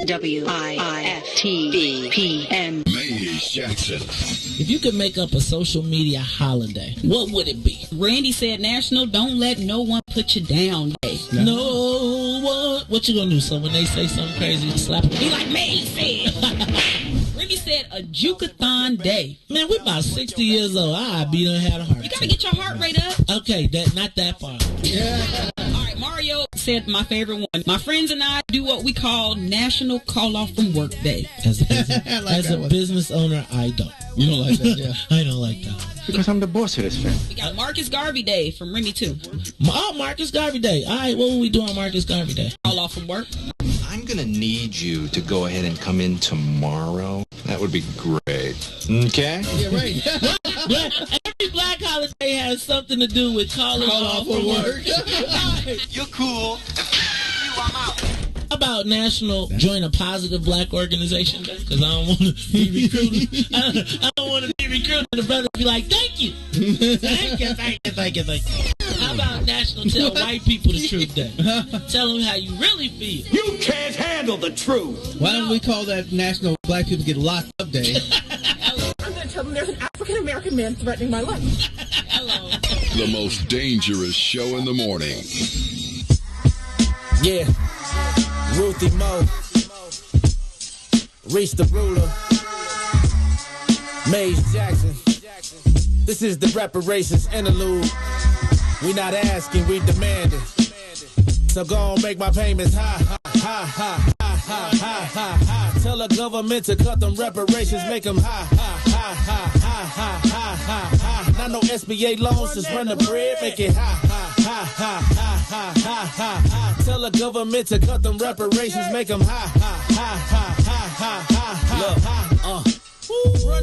WIFTV PM. Maze Jackson. If you could make up a social media holiday, what would it be? Randy said National Don't Let No One Put You Down Day. No one. What you gonna do? So when they say something crazy, you slap them? Be like May said. Randy said a Juke-a-thon Day. Man, we're about 60 years old. I be done had a heart You attack. gotta get your heart rate up. Okay, not that far. Yeah. All right, Mario said my favorite one. My friends and I do what we call National Call Off from Work Day. As a business owner, I don't. You don't like that, yeah? I don't like that. Because I'm the boss of this family. We got Marcus Garvey Day from Remy too. Oh, Marcus Garvey Day. All right, what will we do on Marcus Garvey Day? Call off from work. I'm going to need you to go ahead and come in tomorrow. That would be great. Okay? Yeah, right. Every black holiday has something to do with calling off from work. You're cool. I'm out. How about National Join a Positive Black Organization Day? Because I don't want to be recruited. I don't want to be recruited. The brother be like, thank you. Thank you. How about National Tell White People the Truth Day? Tell them how you really feel. You can't handle the truth. Why don't we call that National Black People Get Locked Up Day? I'm going to tell them there's an African-American man threatening my life. Hello. The most dangerous show in the morning. Yeah. Ruthie Mo. Reese the Ruler. Maze Jackson. This is the Reparations interlude. We not asking, we demanding. So go on, make my payments high. Tell the government to cut them reparations, make them high. Not no SBA loans, just run the bread, make it high. Tell the government to cut them reparations, make them high. Look,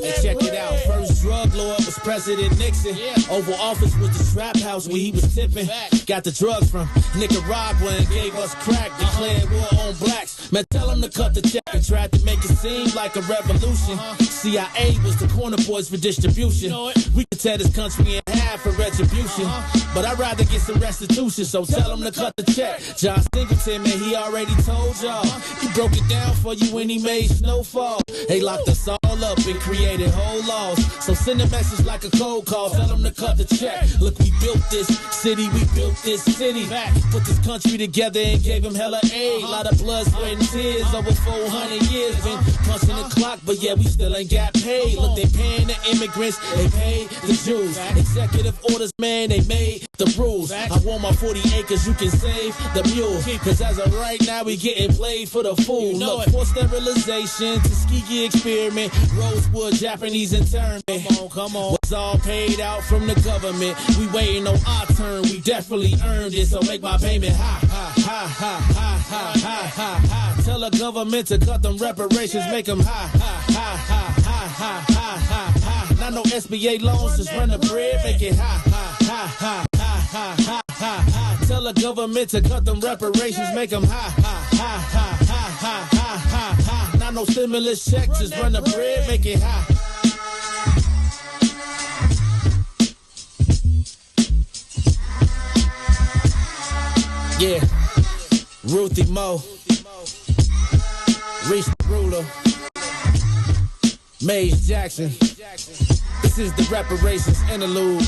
hey, check it out. First drug lord was President Nixon. Oval Office was the trap house where he was tipping. Got the drugs from Nicaragua and gave us crack. Declared war on blacks. Man, tell him to cut the check and tried to make it seem like a revolution. CIA was the corner boys for distribution. We could tear this country in half for retribution. But I'd rather get some restitution, so tell him to cut the check. John Singleton, man, he already told y'all. He broke it down for you when he made Snowfall. They locked us all up and created whole laws. So send a message like a cold call. Tell them to cut the check. Look, we built this city. We built this city. Put this country together and gave him hella aid. A lot of blood, sweat, and tears. Over 400 years. Been punching the clock, but yeah, we still ain't got paid. Look, they paying the immigrants. They paid the Jews. Executive orders, man, they made the rules. I want my 40 acres, you can save the mule. Cause as of right now, we getting played for the fool. Look, for sterilization, Tuskegee experiment, Rosewood, Japanese internment. Come on. Was all paid out from the government. We waiting on our turn, we definitely earned it. So make my payment high. Tell the government to cut them reparations, make them high. Not no SBA loans, just run the bread, make it high. Tell the government to cut them reparations, make them high. Not no stimulus check, just run the bread, make it high. Yeah, Ruthie Mo, Reese the Ruler, Maze Jackson. This is the Reparations interlude.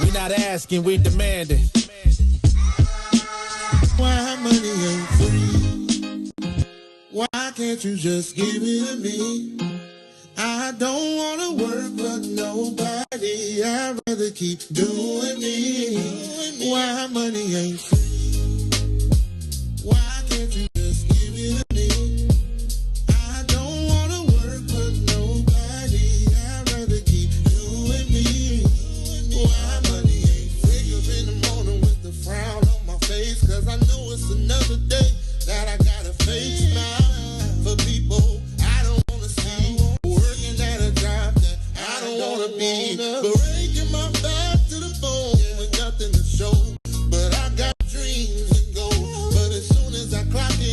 We not asking, we demanding. Why money ain't free? Why can't you just give it to me? I don't wanna work for nobody. I'd rather keep doing me. Why money ain't free? Why can't you just give it to me? I don't wanna work for nobody. I'd rather keep doing me. Why money ain't free? Wake up in the morning with the frown on my face, cause I know it's another day that I gotta face now. For people I don't wanna see, working at a job that I don't wanna be, breaking my back to the bone with nothing to show. But I got dreams and goals. But as soon as I clock in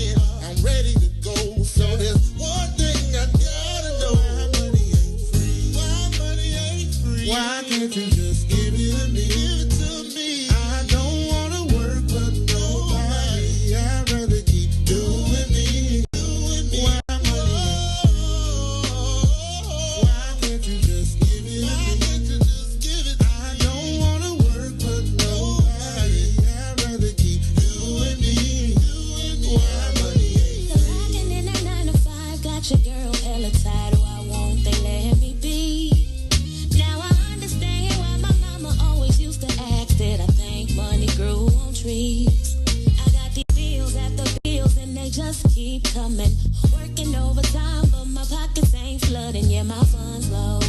just keep coming. Working overtime, but my pockets ain't flooding. Yeah, my funds low.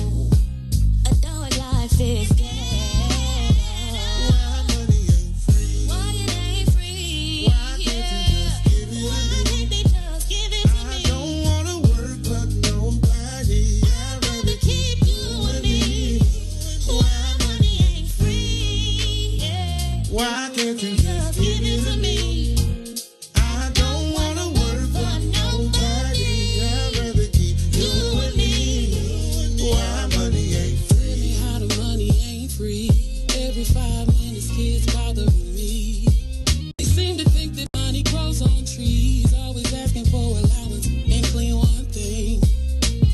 A dog life is ghetto. Why money ain't free? Why it ain't free? Why can't you just give it Why to me? can't they just give it to I me? don't wanna work, but nobody. I'd rather Keep you and me. Why money ain't free? Yeah. Why can't you just give it to me? I don't wanna work, but nobody. I'd rather keep you and me. Why money ain't free? How the money ain't free. Every 5 minutes, kids bothering me. They seem to think that money grows on trees. Always asking for allowance and clean one thing.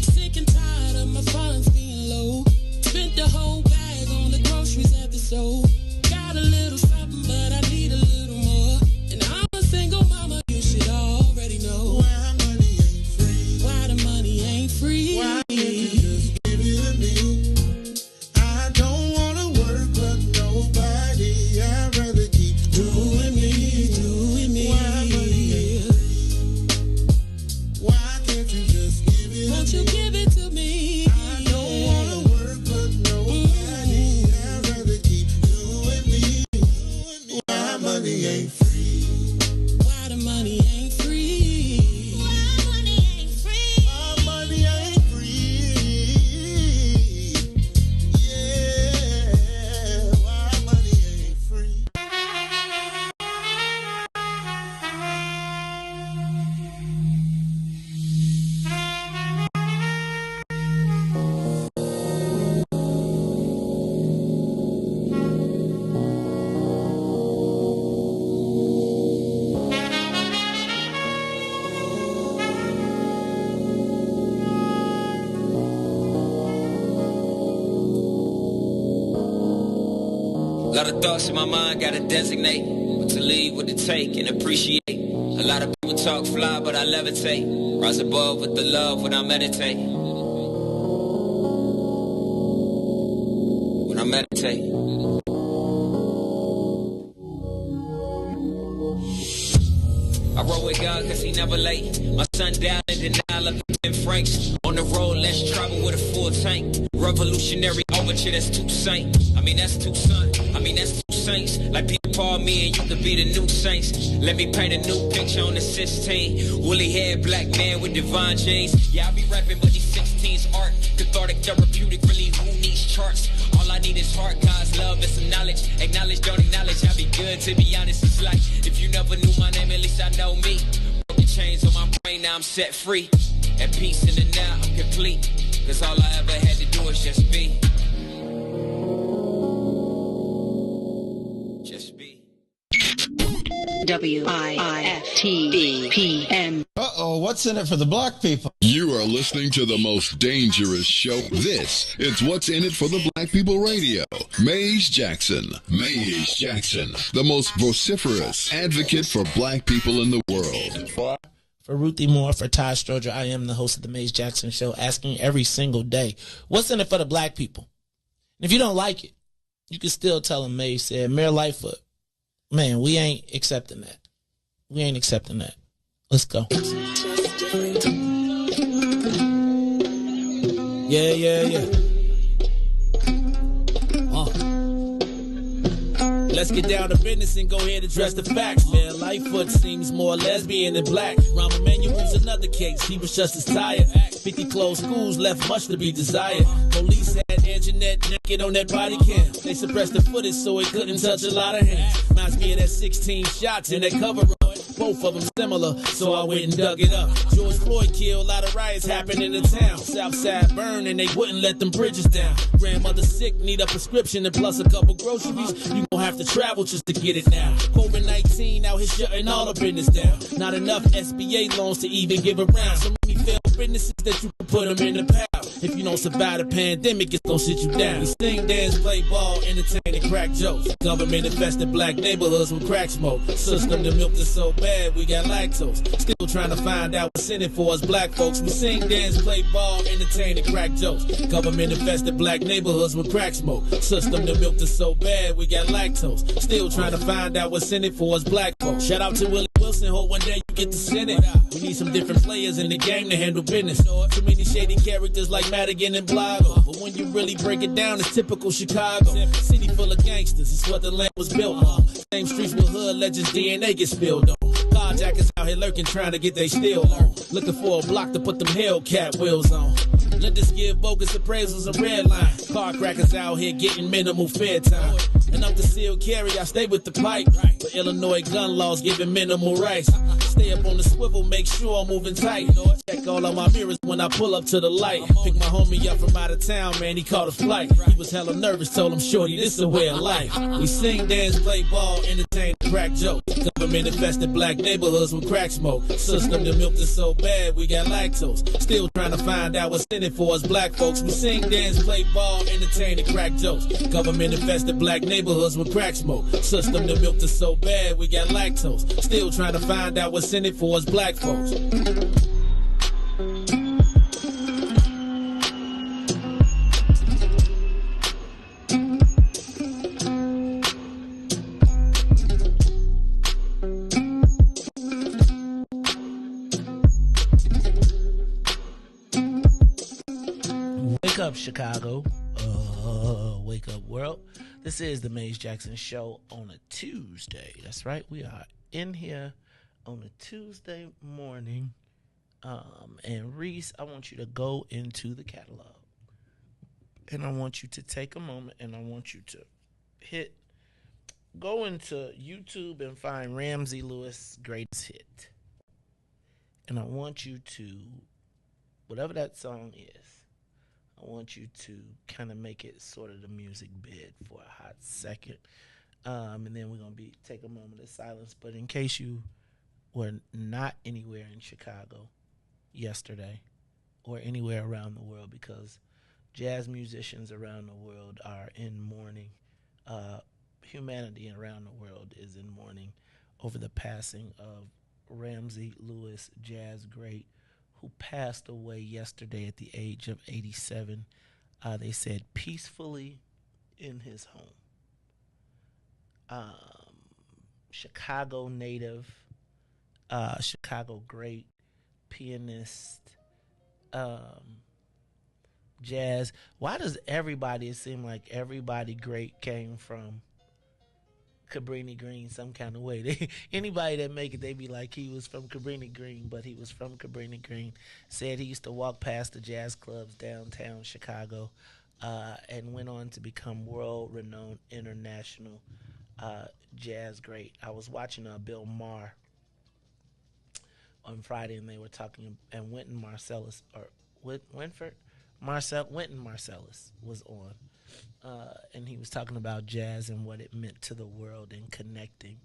Sick and tired of my funds being low. Spent the whole bag on the groceries at the store. Got a little something, but I need a little more. And I'm a single mama, you should already know. Why money ain't free? Why the money ain't free. Why can't you just give it to me? I don't wanna work, but nobody. I'd rather keep doing me. Why money ain't free? Why can't you just give it Won't to you me? give it to me? I don't wanna work, but nobody. I'd rather keep doing me. Why money ain't free? Why the money ain't free? Why money ain't free? Why money ain't free? Yeah, why money ain't free? Lot of thoughts in my mind, gotta designate what to leave, what to take, and appreciate. A lot of people talk fly, but I levitate. Rise above with the love when I meditate. When I meditate. I roll with God cause he never late. My son down in denial of 10 francs. On the road, let's travel with a full tank. Revolutionary overture, that's too saint. I mean, that's too son. I mean, that's two saints. Like Peter Paul, me and you could be the new saints. Let me paint a new picture on the 16. Woolly haired black man with divine genes. Yeah, I be rapping, but these 16's art. Cathartic, therapeutic, really, who needs charts? All I need is heart, God's love, and some knowledge. Acknowledge, don't acknowledge, I be good, to be honest. It's like, if you never knew my name, at least I know me. Broken chains on my brain, now I'm set free. At peace in the now, I'm complete. Cause all I ever had to do is just be. Just be. WIFTBPM. Uh-oh, what's in it for the black people? You are listening to the most dangerous show. This is What's in It for the Black People Radio. Maze Jackson. Maze Jackson, the most vociferous advocate for black people in the world. For Ruthie Moore, for Ty Stroger, I am the host of the Maze Jackson Show, asking every single day, what's in it for the black people? And if you don't like it, you can still tell them Maze said, Mayor Lightfoot, man, we ain't accepting that. We ain't accepting that. Let's go. Yeah. Let's get down to business and go ahead and address the facts, man. Lightfoot seems more lesbian than black. Rahm Emanuel's another case. He was just as tired. 50 closed schools left much to be desired. Police had Anjanette naked on that body cam. They suppressed the footage so it couldn't touch a lot of hands. Reminds me of that 16 shots in that cover up. Both of them similar, so I went and dug it up. George Floyd killed, a lot of riots happened in the town. Southside burned and they wouldn't let them bridges down. Grandmother sick, need a prescription and plus a couple groceries. You gon' have to travel just to get it now. COVID-19 out here shutting all the business down. Not enough SBA loans to even give around. So many failed businesses that you can put them in the pile. If you don't survive the pandemic, it's gon' sit you down. We sing, dance, play ball, entertain and crack jokes. Government infested black neighborhoods with crack smoke. System that milked us so bad we got lactose. Still trying to find out what's in it for us black folks. We sing, dance, play ball, entertain and crack jokes. Government infested black neighborhoods with crack smoke. System that milked us so bad we got lactose. Still trying to find out what's in it for us black folks. Shout out to Willie Wilson, hope one day you get to Senate. We need some different players in the game to handle business. Too many shady characters like Madigan and Blago. But when you really break it down, it's typical Chicago. City full of gangsters, it's what the land was built on. Same streets with hood legends, DNA get spilled on. Carjackers out here lurking, trying to get they steal on. Looking for a block to put them Hellcat wheels on. Let us give bogus appraisals a red line. Car crackers out here getting minimal fair time. And I'm the seal carry, I stay with the pipe. But Illinois gun laws giving minimal rights. Stay up on the swivel, make sure I'm moving tight. Check all of my mirrors when I pull up to the light. Pick my homie up from out of town, man, he caught a flight. He was hella nervous, told him, shorty, this a way of life. We sing, dance, play ball, entertain, crack jokes. Government infested black neighborhoods with crack smoke. System that milked us so bad, we got lactose. Still trying to find out what's in it for us black folks. We sing, dance, play ball, entertain, and crack jokes. Government infested black neighborhoods with crack smoke. System that milked us so bad, we got lactose. Still trying to find out what's in it for us black folks. Wake up, Chicago. Wake up, world. This is the Maze Jackson Show on a Tuesday. That's right. We are in here on a Tuesday morning. And Reese, I want you to go into the catalog. And I want you to take a moment and I want you to go into YouTube and find Ramsey Lewis' greatest hit. And I want you to, whatever that song is, I want you to kind of make it sort of the music bed for a hot second. And then we're going to take a moment of silence. But in case you were not anywhere in Chicago yesterday or anywhere around the world, because jazz musicians around the world are in mourning. Humanity around the world is in mourning over the passing of Ramsey Lewis, jazz great, who passed away yesterday at the age of 87. They said peacefully in his home. Chicago native, Chicago great, pianist, jazz. Why does it seem like everybody great came from Cabrini Green some kind of way? Anybody that make it, they be like, he was from Cabrini Green, but he was from Cabrini Green. Said he used to walk past the jazz clubs downtown Chicago, and went on to become world-renowned international jazz great. I was watching Bill Maher on Friday, and they were talking, and Wynton Marsalis was on. And he was talking about jazz and what it meant to the world and connecting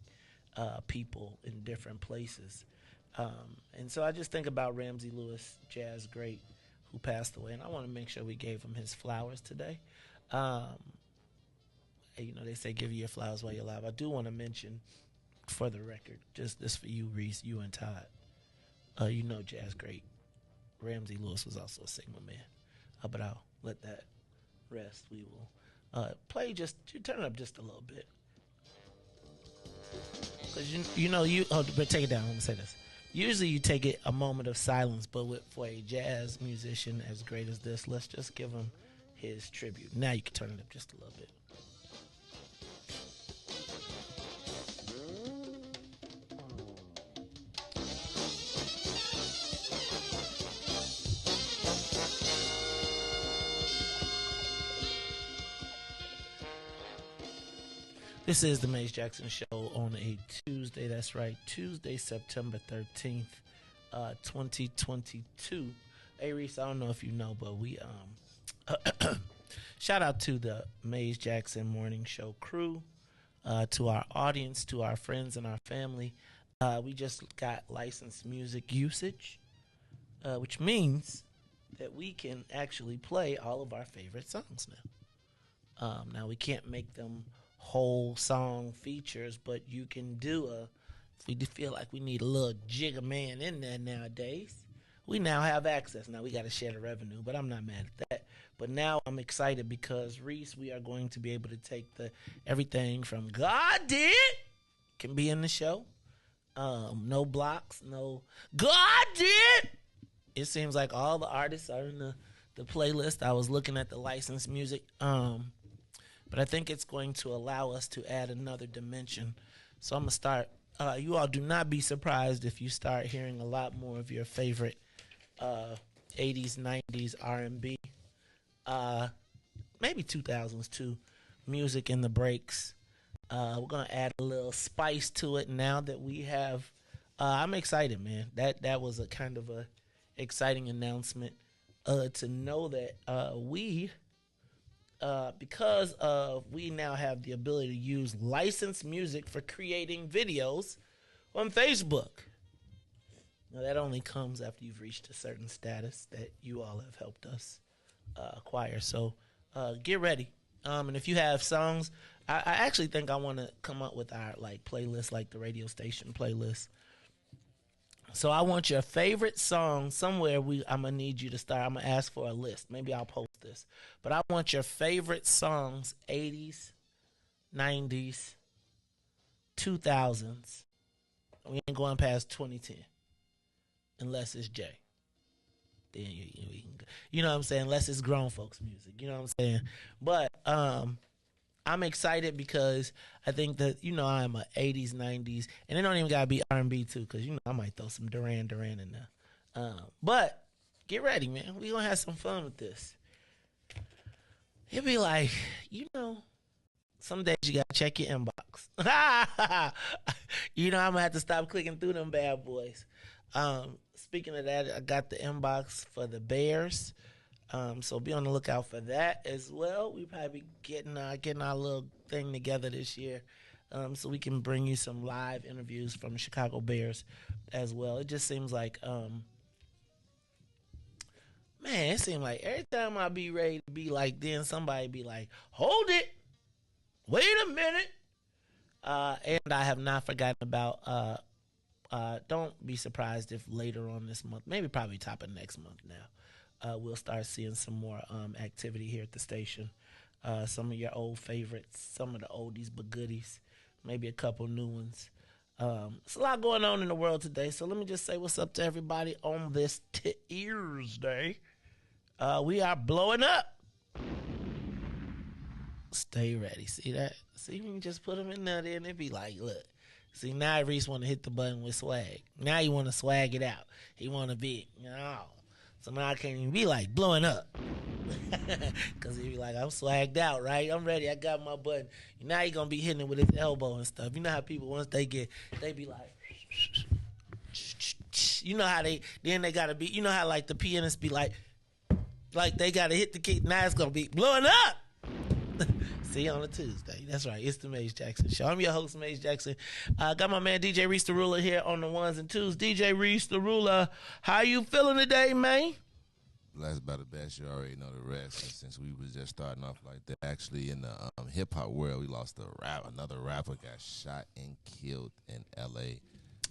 people in different places. And so I just think about Ramsey Lewis, jazz great, who passed away. And I want to make sure we gave him his flowers today. They say give you your flowers while you're alive. I do want to mention, for the record, just this for you, Reese, you and Todd. Jazz great Ramsey Lewis was also a Sigma man. But I'll let that rest. We will play turn it up just a little bit. Because but take it down. Let me say this. Usually you take it a moment of silence, but for a jazz musician as great as this, let's just give him his tribute. Now you can turn it up just a little bit. This is the Maze Jackson Show on a Tuesday. That's right, Tuesday, September 13th, 2022. Hey, Reese, I don't know if you know, but we shout out to the Maze Jackson Morning Show crew, to our audience, to our friends and our family. We just got licensed music usage, which means that we can actually play all of our favorite songs now. Now, we can't make them whole song features, but you can if we feel like we need a little jigger man in there nowadays, we now have access. Now we got to share the revenue, but I'm not mad at that. But now I'm excited because, Reese, we are going to be able to take everything from God Did can be in the show. No blocks, no. God did. It seems like all the artists are in the playlist. I was looking at the licensed music, but I think it's going to allow us to add another dimension. So I'm gonna start. You all do not be surprised if you start hearing a lot more of your favorite 80s, 90s R&B, maybe 2000s too, music in the breaks. We're gonna add a little spice to it now that we have. I'm excited, man. That was a kind of a exciting announcement to know that because we now have the ability to use licensed music for creating videos on Facebook. Now that only comes after you've reached a certain status that you all have helped us acquire. So get ready. And if you have songs, I actually think I want to come up with our like playlist, like the radio station playlist. So I want your favorite song somewhere. I'm gonna need you to start. I'm gonna ask for a list. Maybe I'll post this, but I want your favorite songs, 80s, 90s, 2000s. We ain't going past 2010, unless it's Jay. Then you know what I'm saying. Unless it's grown folks music, you know what I'm saying. But I'm excited because I think that, I'm a 80s, 90s, and it don't even gotta be R&B too, because I might throw some Duran in there. But get ready, man. We gonna have some fun with this. It'll be like, some days you gotta check your inbox. I'm gonna have to stop clicking through them bad boys. Speaking of that, I got the inbox for the Bears. So be on the lookout for that as well. We probably be getting our little thing together this year, so we can bring you some live interviews from the Chicago Bears as well. It just seems like, it seems like every time I be ready to be like, then somebody be like, hold it, wait a minute. And I have not forgotten about, don't be surprised if later on this month, maybe probably top of next month now, we'll start seeing some more activity here at the station. Some of your old favorites, some of the oldies but goodies, maybe a couple new ones. It's a lot going on in the world today, so let me just say what's up to everybody on this Ears Day. We are blowing up. Stay ready. See that? See, we can just put them in there, and it be like, look. See, now Reese want to hit the button with swag. Now he want to swag it out. He want to be, So now I can't even be like blowing up. Because he be like, I'm swagged out, right? I'm ready. I got my button. Now he going to be hitting it with his elbow and stuff. You know how people, once they be like, you know how they got to be, you know how like the pianists be like they got to hit the key. Now it's going to be blowing up. See you on a Tuesday. That's right. It's the Maze Jackson Show. I'm your host, Maze Jackson. Got my man DJ Reese the Ruler here on the ones and twos. DJ Reese the Ruler, how you feeling today, man? Blessed by the best. You already know the rest. And since we was just starting off like that, actually in the hip hop world, we lost another rapper got shot and killed in L.A.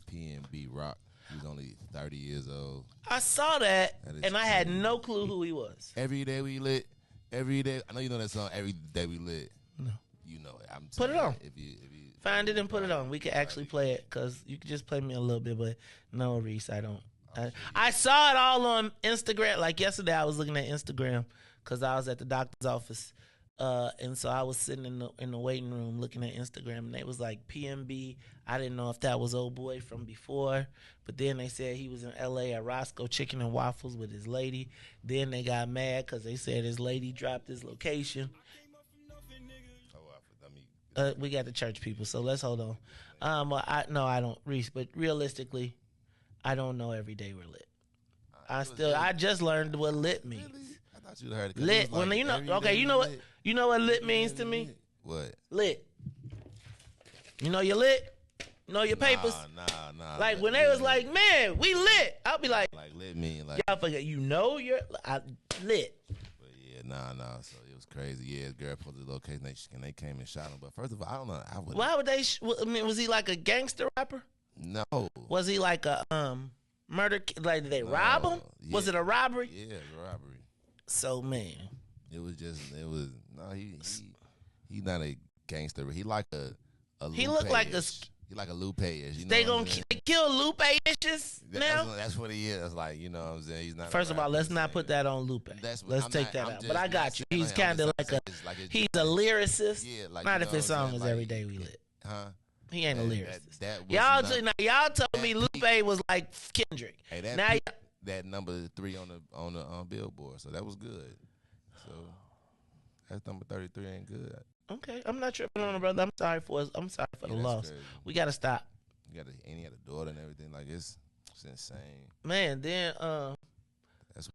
PNB Rock. He was only 30 years old. I saw that and I had no clue who he was. Every day we lit. Every day, I know you know that song. Every day we lit. No, you know it. Put it on. If you find it and put it on, we can actually play it because you can just play me a little bit. But no, Reese, I don't. I saw it all on Instagram. Like yesterday, I was looking at Instagram because I was at the doctor's office, and so I was sitting in the waiting room looking at Instagram, and they was like PNB. I didn't know if that was old boy from before, but then they said he was in L.A. at Roscoe Chicken and Waffles with his lady. Then they got mad because they said his lady dropped his location. We got the church people, so let's hold on. I don't, Reese, but realistically, I don't know every day we're lit. I just learned what lit means. Really? I thought you'd heard it. Lit, like when you know what lit means to me? What? Lit. You know you lit? You know your papers? Nah. Like when they was like, man, we lit. I'll be like lit mean like y'all forget. You know you're lit. But yeah, nah. So it was crazy. Yeah, his girl posted the location and they came and shot him. But first of all, I don't know. Why would they? Was he like a gangster rapper? No. Was he like a murder? Like did they rob him? Yeah. Was it a robbery? Yeah, it was a robbery. So man, he not a gangster. He like a he looked like a He like a Lupe-ish. You know They what I'm gonna saying? they kill Lupe-ishes now? That's what he is. Like, you know what I'm saying? He's not. First of all, let's not put that on Lupe. Let's take that out. But I got you. He's kind of like he's a lyricist. Yeah, like, not you if know his what I'm song saying? is Like, Every Day We Live. Huh? He ain't a lyricist. That was Y'all told me Lupe was like Kendrick. Hey, Now that number 3 on the Billboard, so that was good. So that's number 33 ain't good. Okay, I'm not tripping on it, brother. I'm sorry for the loss. Crazy. We gotta stop. And he had a daughter and everything. Like it's insane. Man, then I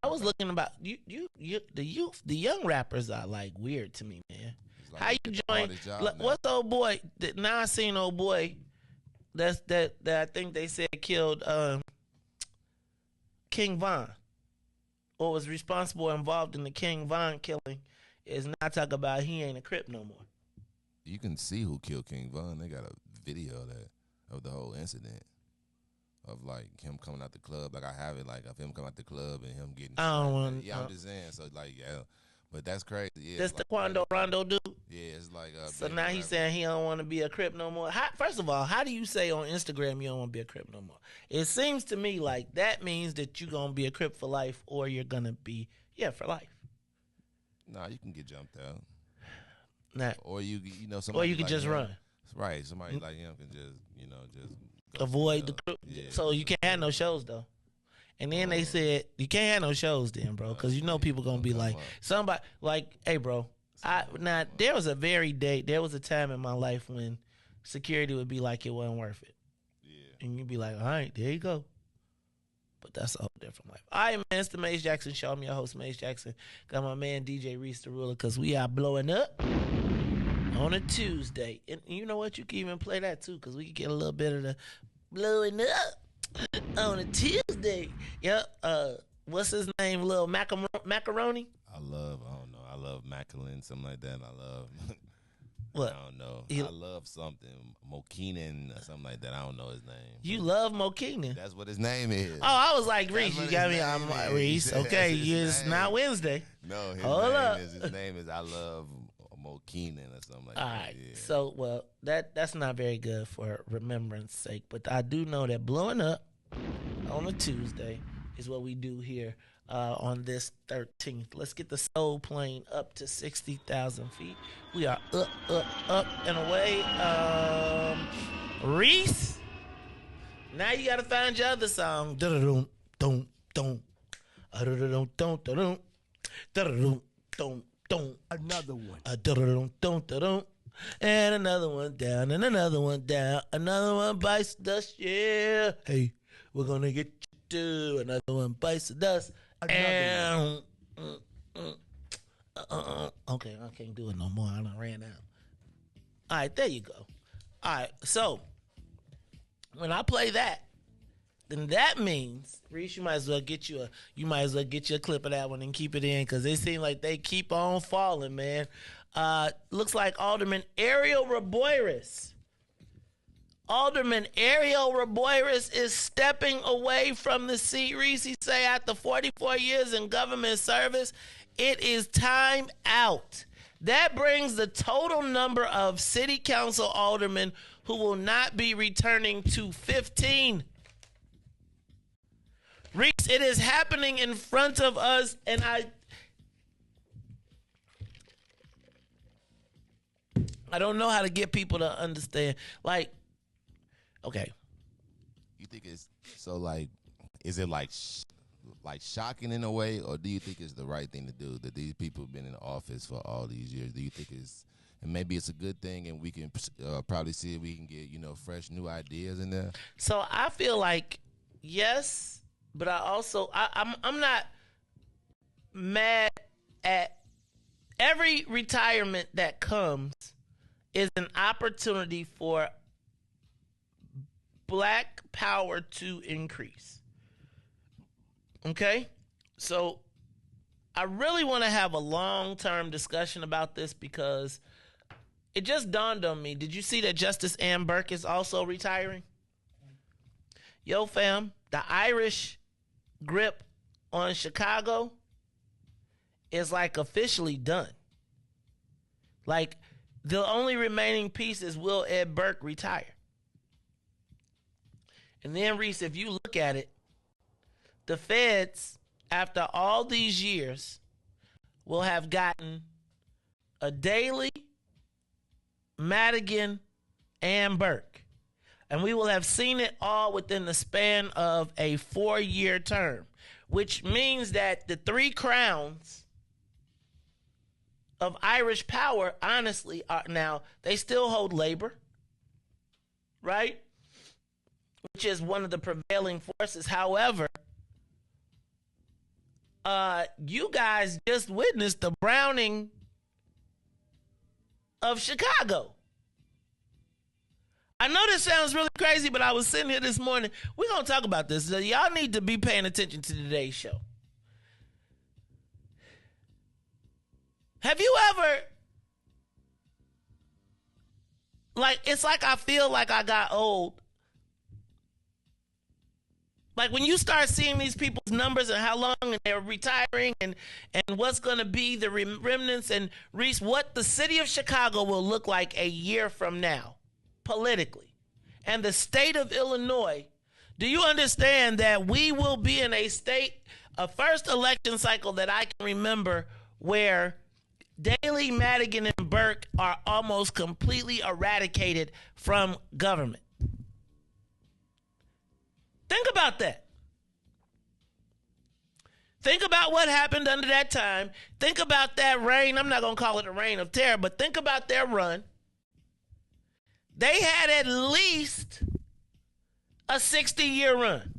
was looking about you the young rappers are like weird to me, man. Like How you join? What's the old boy? Now I seen old boy. That I think they said killed King Von, or was responsible involved in the King Von killing. Is now talk about he ain't a Crip no more. You can see who killed King Von. They got a video of the whole incident of like him coming out the club. Like I have it, like of him coming out the club and him getting. I don't want. Yeah, I'm just saying. So like, yeah, but that's crazy. Yeah, that's the like, Quando Rondo dude. Yeah, it's like. So now he's saying he don't want to be a Crip no more. First of all, how do you say on Instagram you don't want to be a Crip no more? It seems to me like that means that you're gonna be a Crip for life, or you're gonna be for life. Nah, you can get jumped out. Nah. Or you know somebody. Or you can like just him, run. Right, somebody like him can just avoid the crew. Yeah. So you can't have no shows though. And then they said you can't have no shows then, bro, because you know people gonna be like somebody like, hey, bro. There was a time in my life when security would be like it wasn't worth it. Yeah. And you'd be like, all right, there you go. But that's a whole different life. All right, man, it's the Maze Jackson Show. I'm your host, Maze Jackson. Got my man, DJ Reese the Ruler, because we are blowing up on a Tuesday. And you know what? You can even play that, too, because we can get a little bit of the blowing up on a Tuesday. Yep. What's his name? Little Macaroni? I love Macklin, something like that. I love... What? I don't know. I love something. Mokeenan or something like that. I don't know his name. You love Mokeenan? That's what his name is. Oh, I was like, Reese, you got me. I'm like, Reese. Okay, it's not Wednesday. No, his name is I love Mokeenan or something like that. All right. Yeah. So, well, that's not very good for remembrance sake, but I do know that blowing up on a Tuesday is what we do here on this 13th. Let's get the soul plane up to 60,000 feet. We are up and away. Reese, now you got to find your other song. Another one. And another one down, and another one down. Another one bites the dust, yeah. Hey, we're going to get you too. Another one bites the dust. Okay, I can't do it no more. I done ran out. All right, there you go. All right, so when I play that, then that means, Reese, you might as well get you a clip of that one and keep it in, because they seem like they keep on falling, man. Looks like Alderman Ariel Reboyres. Alderman Ariel Reboyres is stepping away from the seat. Reese say after 44 years in government service, it is time out. That brings the total number of city council aldermen who will not be returning to 15. Reese, it is happening in front of us, and I don't know how to get people to understand. Like, okay. You think it's so like? Is it like shocking in a way, or do you think it's the right thing to do? That these people have been in office for all these years. Do you think and maybe it's a good thing, and we can probably see if we can get fresh new ideas in there? So I feel like yes, but I also I'm not mad at every retirement that comes is an opportunity for black power to increase. Okay? So I really want to have a long-term discussion about this, because it just dawned on me. Did you see that Justice Ann Burke is also retiring? Yo, fam, the Irish grip on Chicago is like officially done. Like, the only remaining piece is, will Ed Burke retire? And then, Reese, if you look at it, the feds, after all these years, will have gotten a Daley, Madigan, and Burke. And we will have seen it all within the span of a 4-year term, which means that the 3 crowns of Irish power, honestly, are now, they still hold labor, right? Which is one of the prevailing forces. However, you guys just witnessed the browning of Chicago. I know this sounds really crazy, but I was sitting here this morning. We're going to talk about this. So y'all need to be paying attention to today's show. Have you ever, it's like I feel like I got old. Like when you start seeing these people's numbers and how long they're retiring and what's going to be the remnants and Reese, what the city of Chicago will look like a year from now, politically. And the state of Illinois, do you understand that we will be in a first election cycle that I can remember where Daley, Madigan, and Burke are almost completely eradicated from government? Think about that. Think about what happened under that time. Think about that reign. I'm not going to call it a reign of terror, but think about their run. They had at least a 60-year run.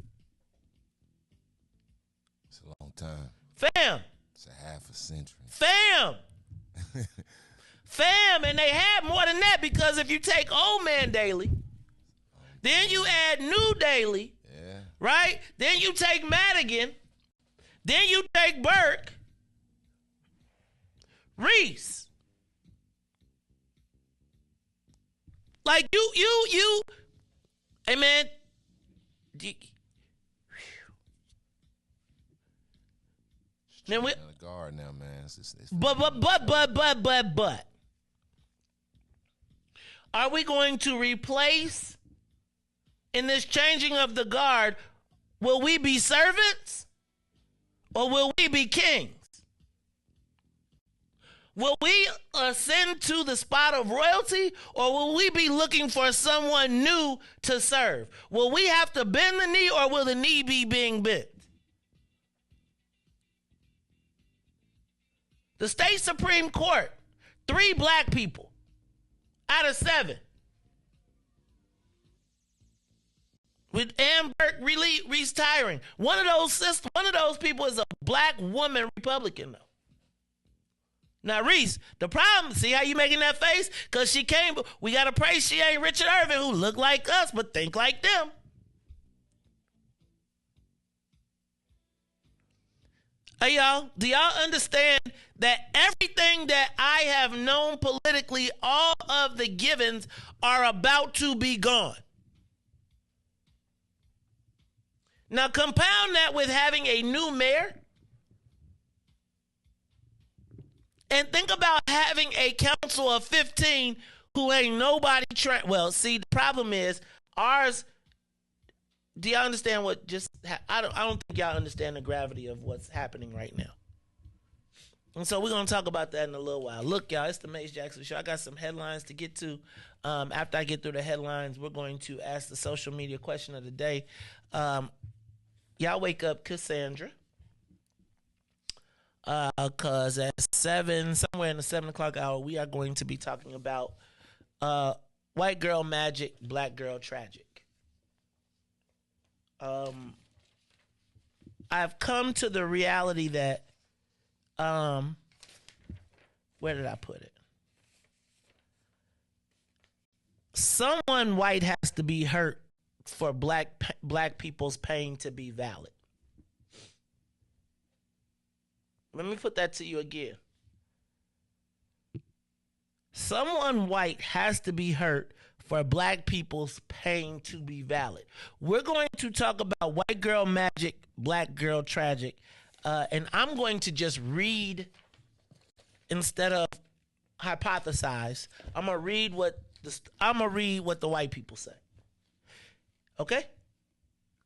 It's a long time. Fam. It's a half a century. Fam. Fam, and they had more than that because if you take old man Daley, then you add new Daley, right? Then you take Madigan. Then you take Burke. Reese. Like you. Hey, man. Then we. The guard now, man. It's But. Are we going to replace in this changing of the guard? Will we be servants or will we be kings? Will we ascend to the spot of royalty or will we be looking for someone new to serve? Will we have to bend the knee or will the knee be being bent? The state Supreme Court, 3 black people out of 7. With Ann Burke retiring. One of those people is a black woman Republican, though. Now, Reese, the problem, see how you making that face? Because she came, we got to praise she ain't Richard Irvin, who look like us but think like them. Hey, y'all, do y'all understand that everything that I have known politically, all of the givens are about to be gone? Now, compound that with having a new mayor. And think about having a council of 15 who ain't nobody trained. Well, see, the problem is ours. Do y'all understand what just I don't think y'all understand the gravity of what's happening right now. And so we're going to talk about that in a little while. Look, y'all, it's the Mace Jackson Show. I got some headlines to get to. After I get through the headlines, we're going to ask the social media question of the day. Y'all wake up Cassandra. Because at 7, somewhere in the 7 o'clock hour, we are going to be talking about white girl magic, black girl tragic. I've come to the reality that, where did I put it? Someone white has to be hurt for black people's pain to be valid. Let me put that to you again. Someone white has to be hurt for black people's pain to be valid. We're going to talk about white girl magic, black girl tragic, and I'm going to just read instead of hypothesize. I'm gonna read what the white people say. Okay?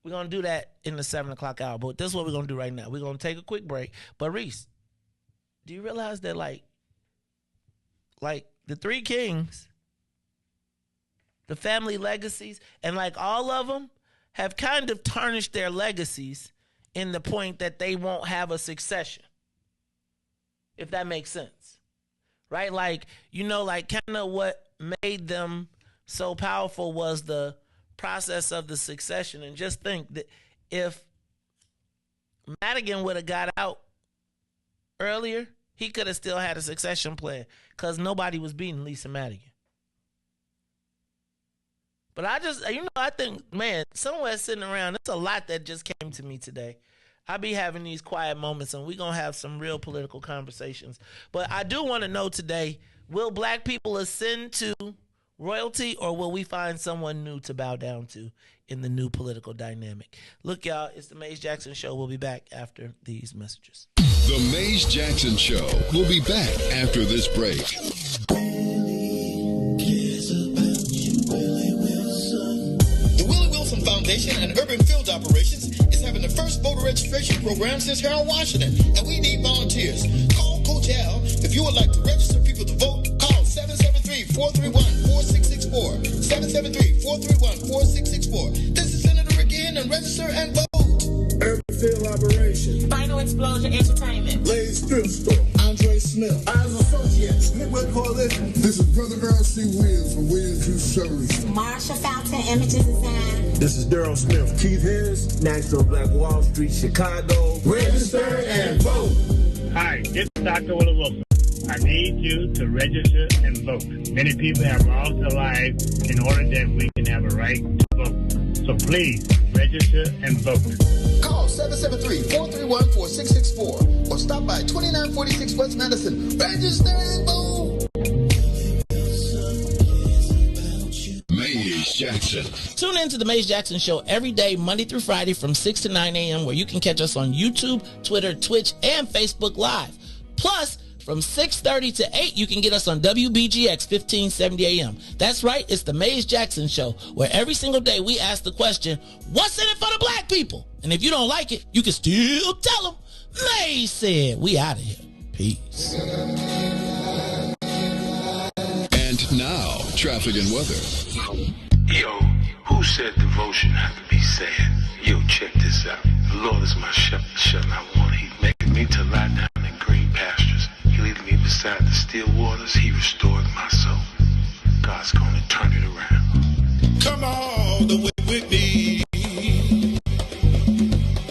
We're going to do that in the 7 o'clock hour. But this is what we're going to do right now. We're going to take a quick break. But, Reese, do you realize that, like the Three Kings, the family legacies, and, like, all of them have kind of tarnished their legacies in the point that they won't have a succession, if that makes sense, right? Like, you know, like kind of what made them so powerful was the process of the succession. And just think that if Madigan would have got out earlier, he could have still had a succession plan because nobody was beating Lisa Madigan. But I think, man, somewhere sitting around, there's a lot that just came to me today. I be having these quiet moments, and we're going to have some real political conversations. But I do want to know today, will black people ascend to royalty, or will we find someone new to bow down to in the new political dynamic? Look, y'all, it's the Maze Jackson Show. We'll be back after these messages. The Maze Jackson Show will be back after this break. Foundation and Urban Field Operations is having the first voter registration program since Harold Washington, and we need volunteers. Call Coach Al if you would like to register people to vote. Call 773-431-4664. 773-431-4664. This is Senator Ricky and register and vote. Urban Field Operations. Final Explosion Entertainment. Blaze Thrift Store. Andre Smith. Eyes Associates. Midwest Coalition. This is Brother R.C. Williams from Williams Youth Service. Marsha Fountain Images Design. This is Daryl Smith. Keith Harris. National Black Wall Street, Chicago. Register and vote. Hi, this is Dr. Willie Wilson. I need you to register and vote. Many people have lost their lives in order that we can have a right to vote. So please, register and vote. Call 773-431-4664 or stop by 2946 West Madison. Register and vote. Maze Jackson. Tune in to the Maze Jackson Show every day, Monday through Friday from 6 to 9 a.m., where you can catch us on YouTube, Twitter, Twitch, and Facebook Live. Plus, from 6:30 to 8, you can get us on WBGX 1570 a.m. That's right, it's the Maze Jackson Show, where every single day we ask the question, what's in it for the black people? And if you don't like it, you can still tell them, Maze said. We out of here. Peace. And now, traffic and weather. Yo, who said devotion had to be sad? Yo, check this out. The Lord is my shepherd, I want. He maketh me to lie down in green pastures. He leadeth me beside the still waters. He restored my soul. God's gonna turn it around. Come all the way with me.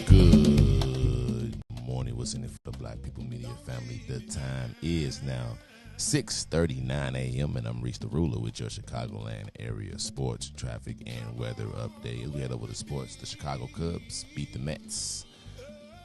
Good morning. What's in it for the Black People Media family? The time is now 6:39 a.m. and I'm Reese the Ruler with your Chicagoland area sports, traffic, and weather update. As we head over to sports, the Chicago Cubs beat the Mets.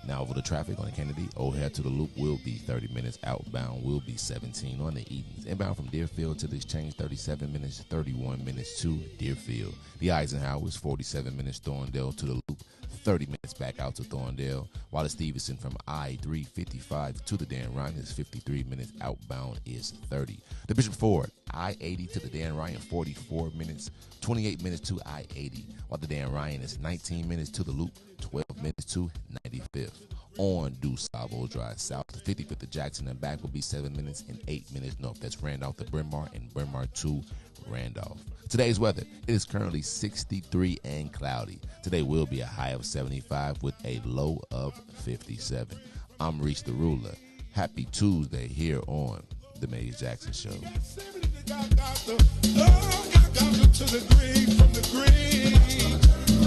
Now over the traffic on the Kennedy, O'Hare to the Loop will be 30 minutes. Outbound will be 17 on the Edens. Inbound from Deerfield to the Exchange, 37 minutes, 31 minutes to Deerfield. The Eisenhower is 47 minutes. Thorndale to the Loop, 30 minutes back out to Thorndale. While the Stevenson from I-355 to the Dan Ryan is 53 minutes. Outbound is 30. The Bishop Ford, I-80 to the Dan Ryan, 44 minutes, 28 minutes to I-80. While the Dan Ryan is 19 minutes to the Loop, 12 minutes to 95th. On DuSable Drive South, the 55th to Jackson and back will be 7 minutes and 8 minutes north. That's Randolph to Bryn Mawr and Bryn Mawr to Randolph. Today's weather, it is currently 63 and cloudy. Today will be a high of 75 with a low of 57. I'm Reese the Ruler. Happy Tuesday here on The Maze Jackson Show. To the green, from the green,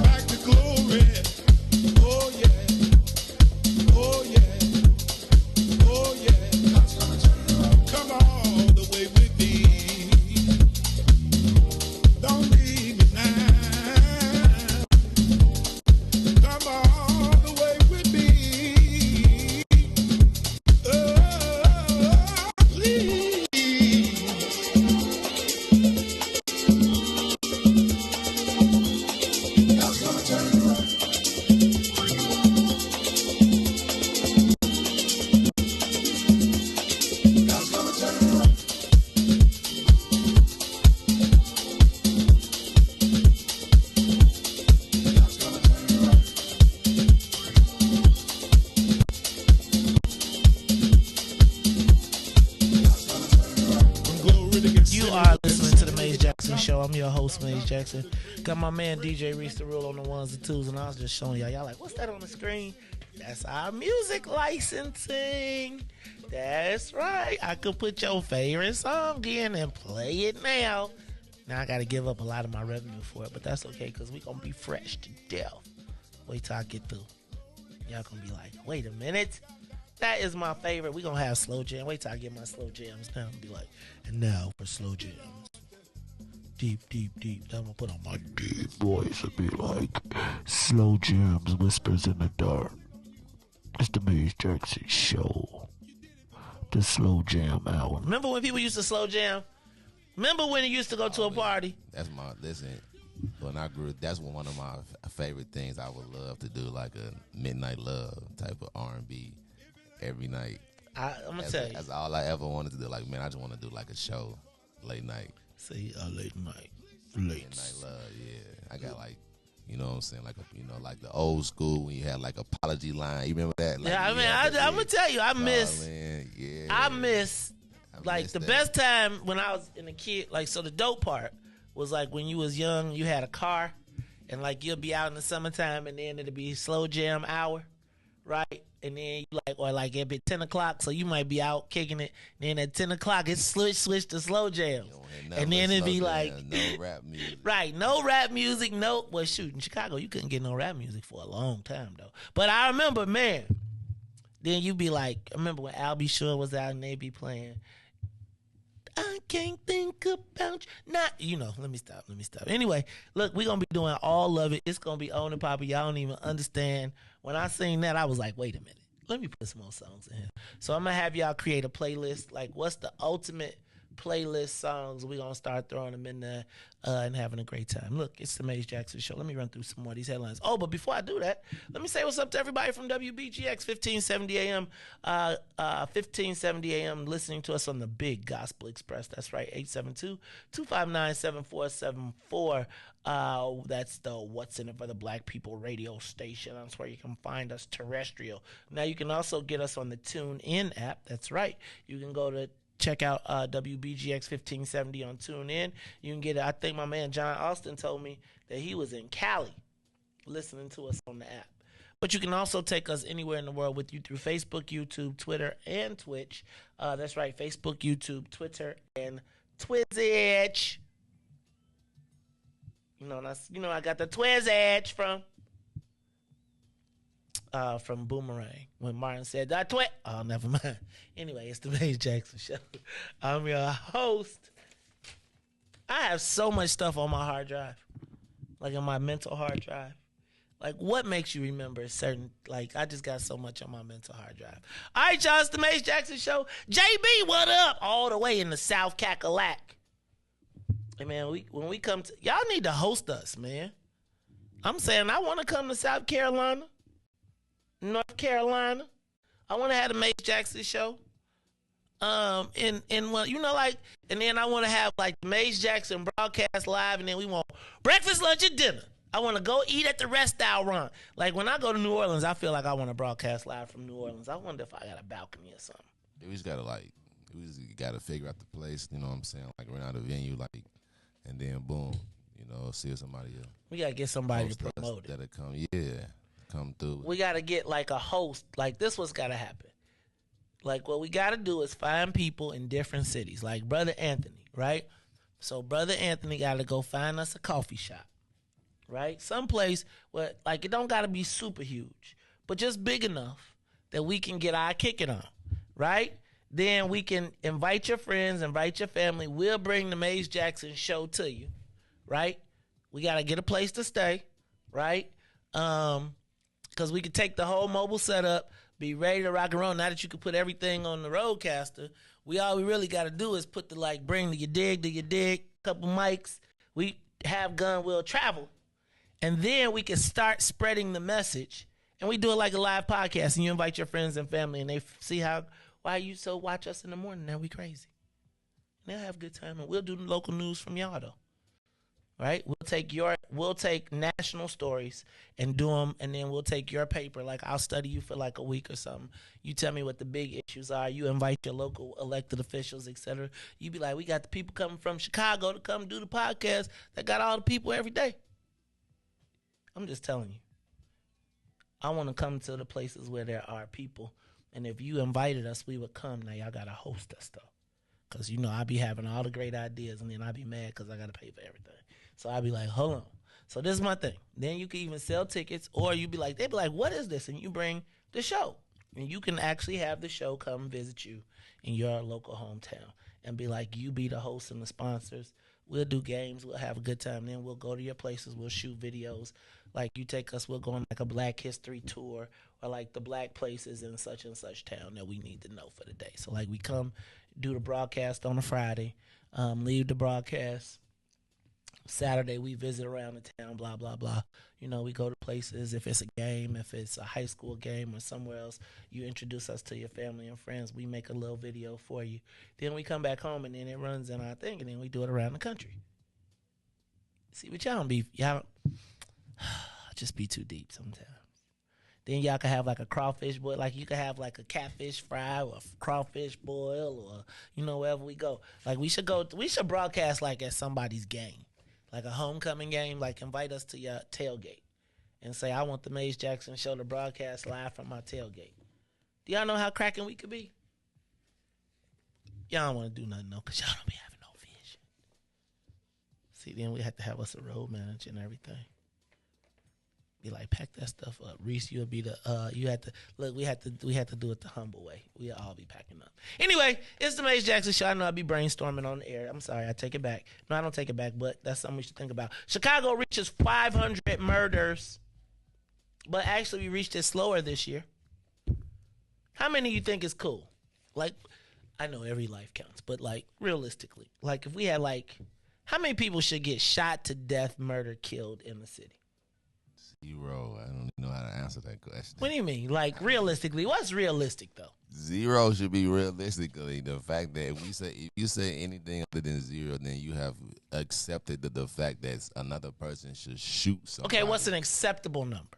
back to glory. Oh yeah, oh yeah, oh yeah. Come all the way with me. Don't leave me now. Come all the way with me. Oh, please. host, Maze Jackson. Got my man DJ Reese the Rule on the ones and twos, and I was just showing y'all. Y'all like, what's that on the screen? That's our music licensing. That's right. I could put your favorite song in and play it now. Now I got to give up a lot of my revenue for it, but that's okay because we going to be fresh to death. Wait till I get through. Y'all going to be like, wait a minute. That is my favorite. We going to have slow jam. Wait till I get my slow jams down and be like, and now for slow jams. Deep. Then I'm going to put on my deep voice and be like, slow jams, whispers in the dark. It's the Maze Jackson Show. The slow jam hour. Remember when people used to slow jam? Remember when you used to go to a party? Listen, when I grew up, that's one of my favorite things I would love to do, like a midnight love type of R&B every night. I'm going to tell you. That's all I ever wanted to do. Like, man, I just want to do like a show, late night. See, late night. Midnight love, yeah. I got like, you know what I'm saying? Like, like the old school when you had like apology line. You remember that? Like, yeah, I mean, I'm going to tell you, I miss the best time when I was in a kid. Like, so the dope part was like when you was young, you had a car, and like you'll be out in the summertime, and then it'll be slow jam hour, right? And then you it'd be 10 o'clock, so you might be out kicking it. And then at 10 o'clock, it's switch to slow jams. And then it'd be like no rap music. Right, no rap music, no. Well, shoot, in Chicago, you couldn't get no rap music for a long time, though. But I remember, man, then you be like, I remember when Albie Shore was out and they be playing, I can't think about you. Let me stop. Anyway, look, we're going to be doing all of it. It's going to be on and popping. Y'all don't even understand. When I seen that, I was like, wait a minute. Let me put some more songs in here. So I'm going to have y'all create a playlist. Like, what's the ultimate playlist songs? We're going to start throwing them in there and having a great time. Look, it's the Maze Jackson Show. Let me run through some more of these headlines. Oh, but before I do that, let me say what's up to everybody from WBGX 1570 AM. 1570 AM listening to us on the Big Gospel Express. That's right, 872-259-7474. That's the What's in It for the Black People radio station. That's where you can find us terrestrial. Now you can also get us on the TuneIn app. That's right. You can go to check out WBGX 1570 on TuneIn. You can get it. I think my man John Austin told me that he was in Cali listening to us on the app. But you can also take us anywhere in the world with you through Facebook, YouTube, Twitter, and Twitch. That's right, Facebook, YouTube, Twitter, and Twizz. I got the Twizz from Boomerang when Martin said that twit. Oh, never mind. Anyway, it's the Maze Jackson Show. I'm your host. I have so much stuff on my hard drive, like on my mental hard drive. Like, what makes you remember certain? Like, I just got so much on my mental hard drive. All right, y'all, it's the Maze Jackson Show. JB, what up? All the way in the South Cackalack. Hey, man, when we come to, y'all need to host us, man. I'm saying I want to come to South Carolina, North Carolina. I want to have the Maze Jackson Show. And then I want to have like the Maze Jackson broadcast live, and then we want breakfast, lunch, and dinner. I want to go eat at the restaurant. Like when I go to New Orleans, I feel like I want to broadcast live from New Orleans. I wonder if I got a balcony or something. We just gotta figure out the place. You know what I'm saying? Like rent out a venue, like, and then boom, see if somebody else. We gotta get somebody to promote it. That'll come through. We gotta get like a host. Like this, what's gotta happen. Like what we gotta do is find people in different cities. Like Brother Anthony, right? So Brother Anthony gotta go find us a coffee shop. Right? Someplace where, like, it don't got to be super huge, but just big enough that we can get our kicking on, right? Then we can invite your friends, invite your family. We'll bring the Maze Jackson Show to you, right? We got to get a place to stay, right? Because we could take the whole mobile setup, be ready to rock and roll. Now that you can put everything on the Roadcaster, all we really got to do is put bring the you dig, couple mics. We have gun, will travel. And then we can start spreading the message. And we do it like a live podcast. And you invite your friends and family. And they see why you so watch us in the morning. Now we crazy. And they'll have a good time. And we'll do the local news from y'all, though. right? We'll take national stories and do them, and then we'll take your paper. Like, I'll study you for like a week or something. You tell me what the big issues are. You invite your local elected officials, etc. You be like, we got the people coming from Chicago to come do the podcast that got all the people every day. I'm just telling you. I want to come to the places where there are people. And if you invited us, we would come. Now, y'all got to host us, though. Because, you know, I be having all the great ideas, and then I be mad because I got to pay for everything. So I be like, hold on. So this is my thing. Then you can even sell tickets, or you be like, they be like, what is this? And you bring the show. And you can actually have the show come visit you in your local hometown and be like, you be the host and the sponsors. We'll do games. We'll have a good time. Then we'll go to your places. We'll shoot videos. Like, you take us, we'll go on like a Black History tour, or like the black places in such and such town that we need to know for the day. So like, we come do the broadcast on a Friday, leave the broadcast. Saturday, we visit around the town, blah, blah, blah. You know, we go to places. If it's a game, if it's a high school game or somewhere else, you introduce us to your family and friends. We make a little video for you. Then we come back home, and then it runs in our thing, and then we do it around the country. See, but y'all don't just be too deep sometimes. Then y'all can have like a crawfish boil. Like, you can have like a catfish fry or a crawfish boil, or, you know, wherever we go. Like, we should broadcast like at somebody's game. Like a homecoming game, like invite us to your tailgate and say, I want the Maze Jackson show to broadcast live from my tailgate. Do y'all know how cracking we could be? Y'all don't want to do nothing, though, because y'all don't be having no vision. See, then we have to have us a road manager and everything. Be like, pack that stuff up. Reese, you'll be the, you have to, look, we have to do it the humble way. We'll all be packing up. Anyway, it's the Maze Jackson Show. I know I'll be brainstorming on the air. I'm sorry, I take it back. No, I don't take it back, but that's something we should think about. Chicago reaches 500 murders, but actually we reached it slower this year. How many you think is cool? Like, I know every life counts, but like, realistically, like, if we had like, how many people should get shot to death, murdered, killed in the city? 0. I don't know how to answer that question. What do you mean? Like, realistically, what's realistic though? 0 should be realistically the fact that if you say anything other than 0, then you have accepted the fact that another person should shoot somebody. Okay, what's an acceptable number?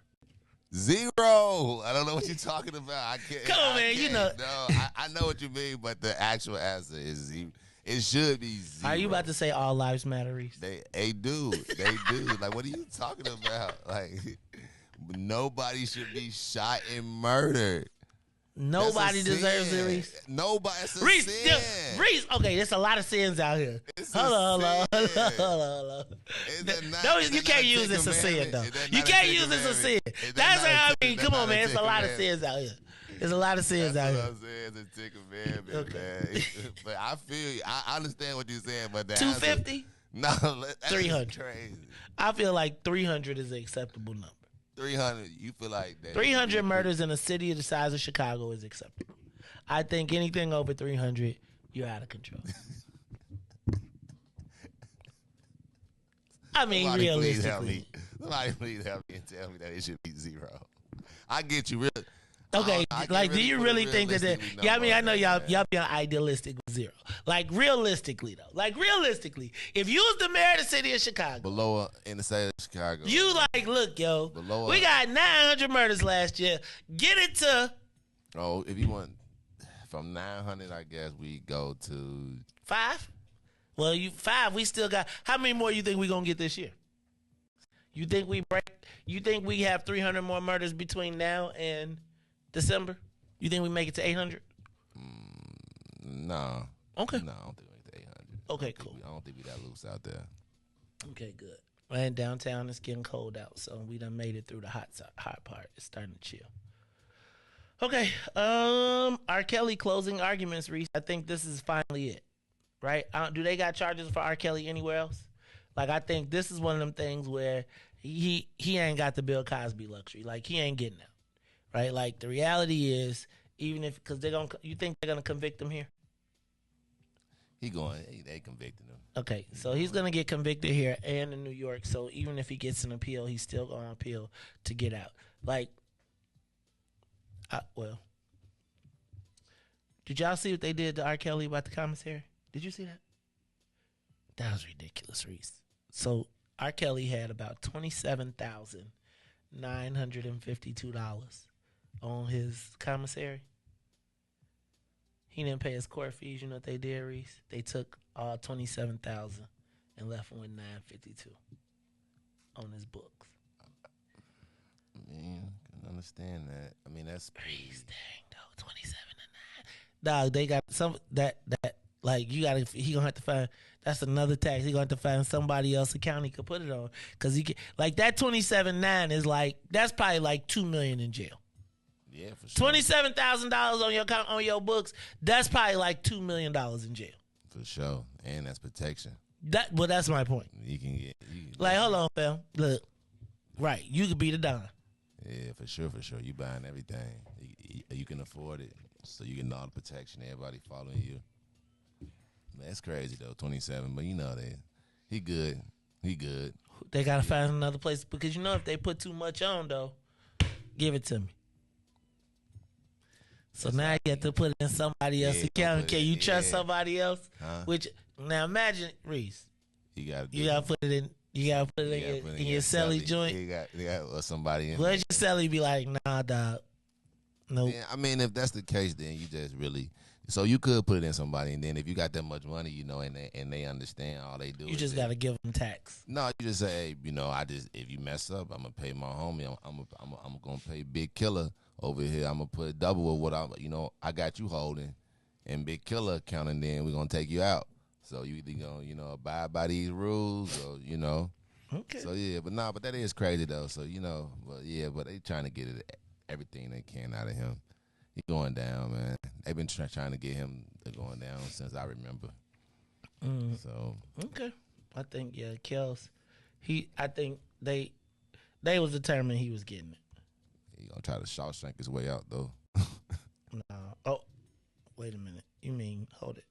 0. I don't know what you're talking about. I can't. Come on, man. You know. No, I know what you mean, but the actual answer is 0. It should be 0. Are you about to say all lives matter, Reese? They do. They do. Like, what are you talking about? Like, nobody should be shot and murdered. Nobody deserves it, Reese. Nobody. It's a Reese, sin. Reese, okay, there's a lot of sins out here. Hold on. No, you can't use this as a sin, though. You can't use this as a sin. That's how I mean. Come on, man. It's a lot of sins out here. There's a lot of sins out here. That's what I'm saying. It's a Ten Commandments, man. But I feel you. I understand what you're saying, but 250? No, 300. Crazy. I feel like 300 is an acceptable number. 300. You feel like that? 300 murders in a city the size of Chicago is acceptable. I think anything over 300, you're out of control. I mean, Somebody realistically. Somebody please help me and tell me that it should be 0. I get you, really. Okay, like, do you really think that? Yeah, I mean, I know y'all be idealistic with 0. Like, realistically though, if you was the mayor of the city of Chicago, below in the state of Chicago, you like, look, yo, we got 900 murders last year. Get it to. Oh, if you want from 900, I guess we go to 5. Well, 5. We still got. How many more you think we gonna get this year? You think we break? You think we have 300 more murders between now and December? You think we make it to 800? No. Okay. No, I don't think we make it to 800. Okay, cool. I don't think we that loose out there. Okay, good. And downtown, it's getting cold out, so we done made it through the hot part. It's starting to chill. Okay. R. Kelly closing arguments, Reese. I think this is finally it, right? Do they got charges for R. Kelly anywhere else? Like, I think this is one of them things where he ain't got the Bill Cosby luxury. Like, he ain't getting out. Right, like the reality is, even if because you think they're gonna convict him here? They convicted him. Okay, so he's gonna get convicted here and in New York. So even if he gets an appeal, he's still gonna appeal to get out. Like, well, did y'all see what they did to R. Kelly about the commissary? Did you see that? That was ridiculous, Reese. So R. Kelly had about $27,952 on his commissary. He didn't pay his court fees. You know what they did, Reese? They took all $27,000 and left him with $952 on his books. I mean, I can understand that. I mean, that's pretty. Reese, dang, dog, 27 and 9. Dog, they got some that like you gotta. He gonna have to find. That's another tax. He gonna have to find somebody else a county could put it on, cause he can, like that 27.9 is like that's probably like $2 million in jail. Yeah, for sure. $27,000 on your books. That's probably like $2 million in jail. For sure, and that's protection. Well, that's my point. You can get like, hold on, fam. Look, right? You could be the Don. Yeah, for sure. You buying everything. You can afford it, so you get all the protection. Everybody following you. That's crazy though, 27. But you know he good. He good. They gotta find another place because you know if they put too much on though, give it to me. So now you have to put it in somebody else's account. Can you trust somebody else? Huh? Which now imagine Reese. You gotta put it in. You gotta put it in your celly joint. You got somebody in. Where's your celly be like, nah, dog. Nope. Yeah, I mean, if that's the case, then you just really. So you could put it in somebody, and then if you got that much money, you know, and they understand, all they do. You just gotta give them tax. No, you just say, hey, you know, if you mess up, I'm gonna pay my homie. I'm gonna pay Big Killer over here. I'm gonna put double of what I got you holding, and Big Killer counting. Then we're gonna take you out. So you either gonna abide by these rules, or Okay. So yeah, but that is crazy though. So but they trying to get everything they can out of him. He going down, man. They've been trying to get him going down since I remember. So okay, I think Kels. I think they was determined he was getting it. He gonna try to Shawshank his way out though. No. Oh, wait a minute. You mean hold it,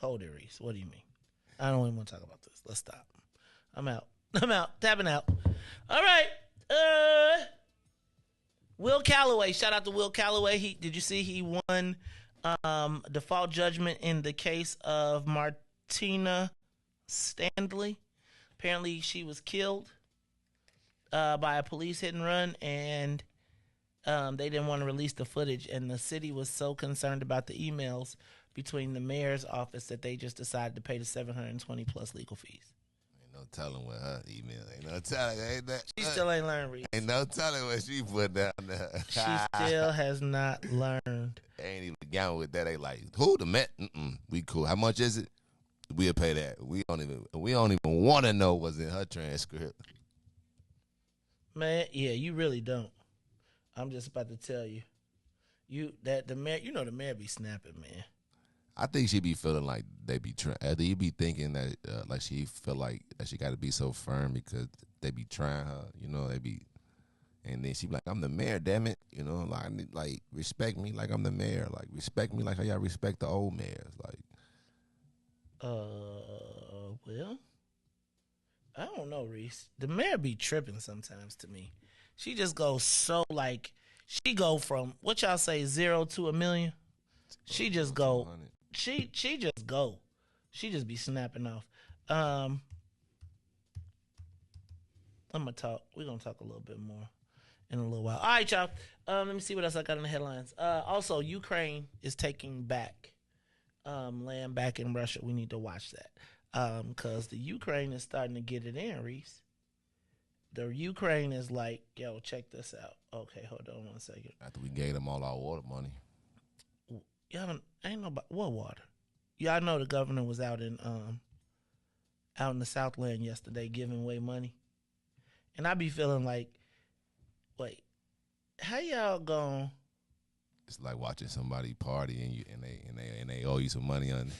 Reese? What do you mean? I don't even want to talk about this. Let's stop. I'm out. Tapping out. All right. Will Calloway. Shout out to Will Calloway. Did you see he won default judgment in the case of Martina Stanley? Apparently she was killed by a police hit and run, and they didn't want to release the footage, and the city was so concerned about the emails between the mayor's office that they just decided to pay the $720 plus legal fees. No telling what her email. Ain't no telling. She still ain't learned, Reese. Ain't no telling what she put down there. She still has not learned. Ain't even down with that. They like, who the Met? We cool. How much is it? We'll pay that. We don't even want to know what's in her transcript. Man, yeah, you really don't. I'm just about to tell you. The mayor be snapping, man. I think she be feeling like they be trying. You be thinking that like she feel like that she got to be so firm because they be trying her. They be, and then she be like, "I'm the mayor, damn it." Like respect me like I'm the mayor. Like respect me like how y'all respect the old mayors. Like, well, I don't know, Reese. The mayor be tripping sometimes to me. She just goes so like she go from what y'all say 0 to 1,000,000. She just go. She just go. She just be snapping off. I'm gonna talk. We're gonna talk a little bit more in a little while. All right, y'all. Let me see what else I got in the headlines. Also, Ukraine is taking back land back in Russia. We need to watch that because the Ukraine is starting to get it in, Reese. The Ukraine is like, yo, check this out. Okay, hold on 1 second. After we gave them all our water money. Ain't nobody what water. Yeah, I know the governor was out in the Southland yesterday giving away money, and I be feeling like, wait, how y'all going? It's like watching somebody party and they owe you some money on.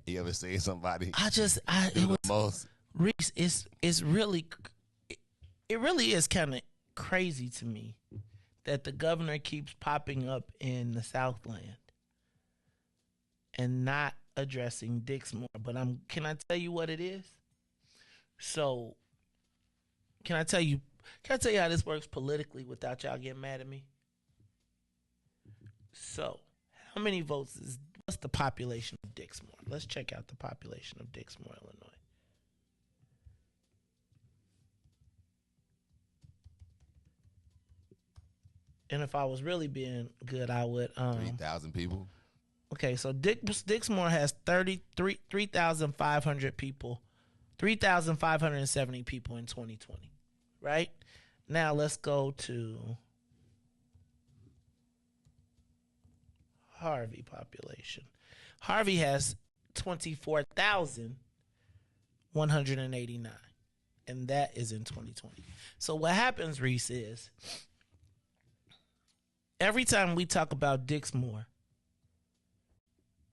You ever seen somebody? It was most. Reese, it's really, it really is kind of crazy to me that the governor keeps popping up in the Southland and not addressing Dixmoor. But can I tell you what it is? So, can I tell you how this works politically without y'all getting mad at me? So, how many votes what's the population of Dixmoor? Let's check out the population of Dixmoor, Illinois. And if I was really being good, I would 3,000 people. Okay, so Dixmoor has 3,500 people, 3,570 people in 2020, right? Now let's go to Harvey population. Harvey has 24,189, and that is in 2020. So what happens, Reese, is every time we talk about Dixmoor,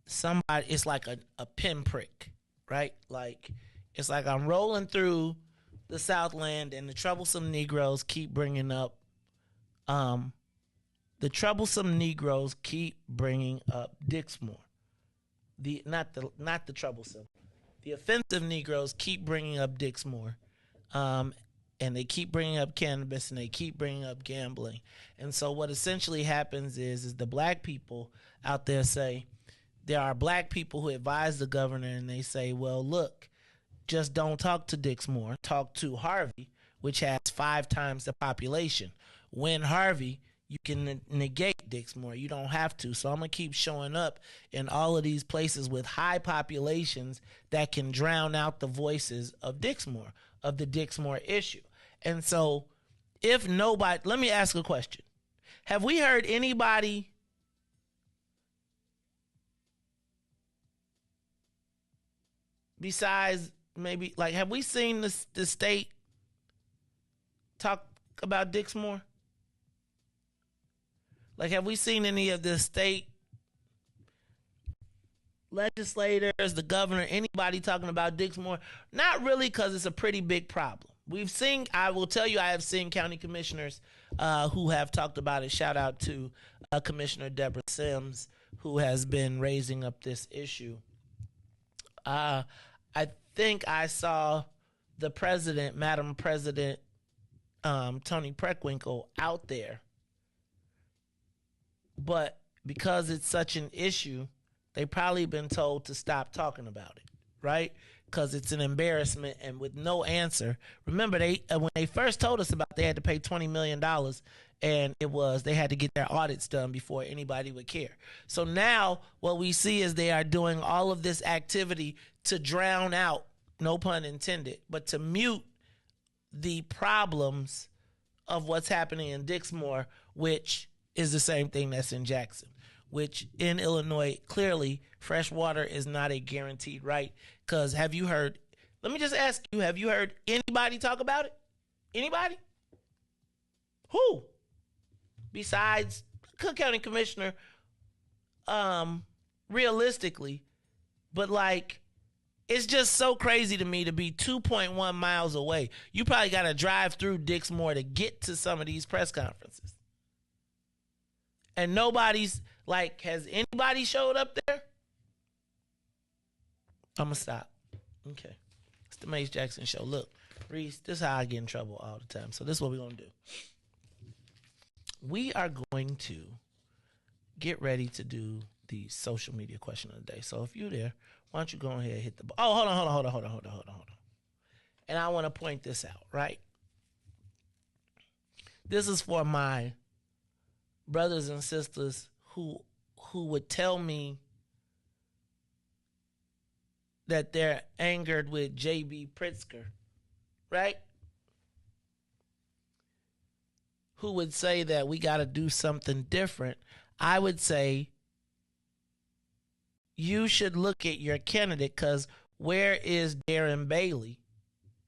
it's like a pinprick, right? Like, it's like I'm rolling through the Southland and the troublesome Negroes keep bringing up, Dixmoor. Not the troublesome. The offensive Negroes keep bringing up Dixmoor. And they keep bringing up cannabis and they keep bringing up gambling. And so what essentially happens is the black people out there say, there are black people who advise the governor and they say, well, look, just don't talk to Dixmoor. Talk to Harvey, which has 5 times the population. When Harvey, you can negate Dixmoor. You don't have to. So I'm going to keep showing up in all of these places with high populations that can drown out the voices of Dixmoor, of the Dixmoor issue. And so if nobody, let me ask a question. Have we heard anybody besides maybe, like, have we seen the state talk about Dixmoor? Like, have we seen any of the state legislators, the governor, anybody talking about Dixmoor? Not really, because it's a pretty big problem. I will tell you, I have seen county commissioners who have talked about it. Shout out to Commissioner Deborah Sims, who has been raising up this issue. I think I saw the president, Madam President Toni Preckwinkle, out there. But because it's such an issue, they've probably been told to stop talking about it, right? Because it's an embarrassment and with no answer. Remember, when they first told us about it, they had to pay $20 million, and they had to get their audits done before anybody would care. So now what we see is they are doing all of this activity to drown out, no pun intended, but to mute the problems of what's happening in Dixmoor, which is the same thing that's in Jackson, which in Illinois, clearly fresh water is not a guaranteed right. Because let me just ask you, have you heard anybody talk about it? Anybody? Who? Besides Cook County Commissioner, realistically, but like, it's just so crazy to me to be 2.1 miles away. You probably got to drive through Dixmoor to get to some of these press conferences. And nobody's like, has anybody showed up there? I'm going to stop. Okay. It's the Mace Jackson Show. Look, Reese, this is how I get in trouble all the time. So this is what we're going to do. We are going to get ready to do the social media question of the day. So if you're there, why don't you go ahead and hit the button. Oh, hold on. And I want to point this out, right? This is for my brothers and sisters who would tell me that they're angered with J.B. Pritzker, right? Who would say that we got to do something different. I would say you should look at your candidate, because where is Darren Bailey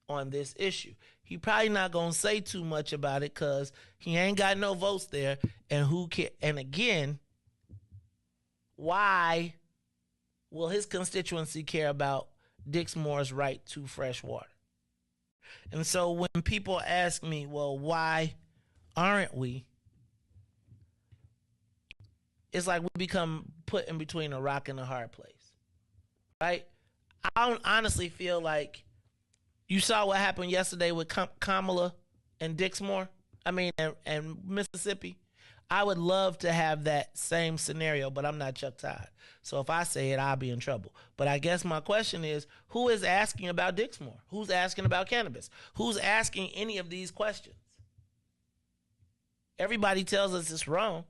on this issue? He probably not going to say too much about it because he ain't got no votes there. And and again, why will his constituency care about Dixmoor's right to fresh water? And so when people ask me, well, why aren't we? It's like we become put in between a rock and a hard place, right? I don't honestly feel like you saw what happened yesterday with Kamala and Dixmoor, and Mississippi. I would love to have that same scenario, but I'm not Chuck Todd. So if I say it, I'll be in trouble. But I guess my question is, who is asking about Dixmoor? Who's asking about cannabis? Who's asking any of these questions? Everybody tells us it's wrong,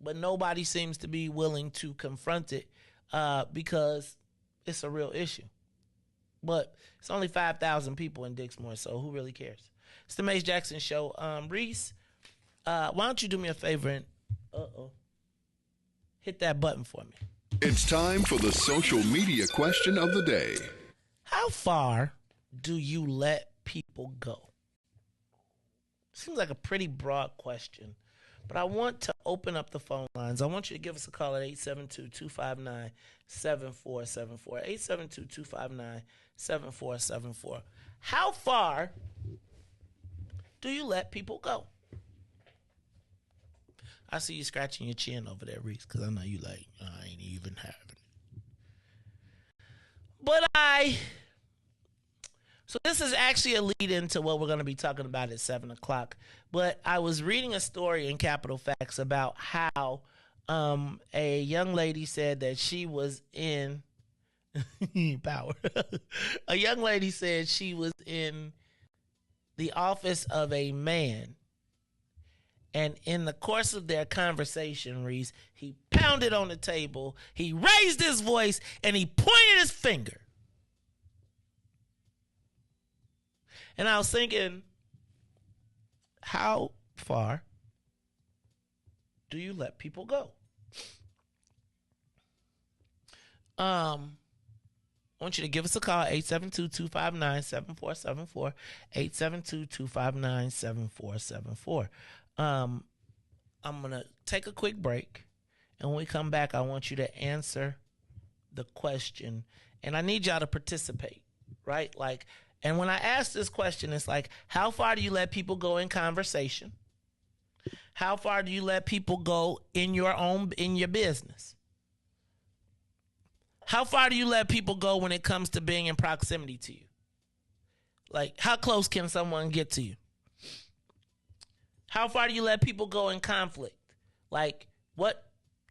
but nobody seems to be willing to confront it because it's a real issue. But it's only 5,000 people in Dixmoor, so who really cares? It's the Mace Jackson Show. Reese, why don't you do me a favor and hit that button for me? It's time for the social media question of the day. How far do you let people go? Seems like a pretty broad question, but I want to open up the phone lines. I want you to give us a call at 872-259-7474. 872-259-7474. How far do you let people go? I see you scratching your chin over there, Reese, because I know you like, I ain't even having it. But so this is actually a lead into what we're going to be talking about at 7 o'clock. But I was reading a story in Capital Facts about how a young lady said that she was in power. A young lady said she was in the office of a man. And in the course of their conversation, Reese, he pounded on the table, he raised his voice, and he pointed his finger. And I was thinking, how far do you let people go? I want you to give us a call, 872-259-7474, 872-259-7474. I'm going to take a quick break, and when we come back, I want you to answer the question, and I need y'all to participate, right? Like, and when I ask this question, it's like, how far do you let people go in conversation? How far do you let people go in your business? How far do you let people go when it comes to being in proximity to you? Like, how close can someone get to you? How far do you let people go in conflict? Like, what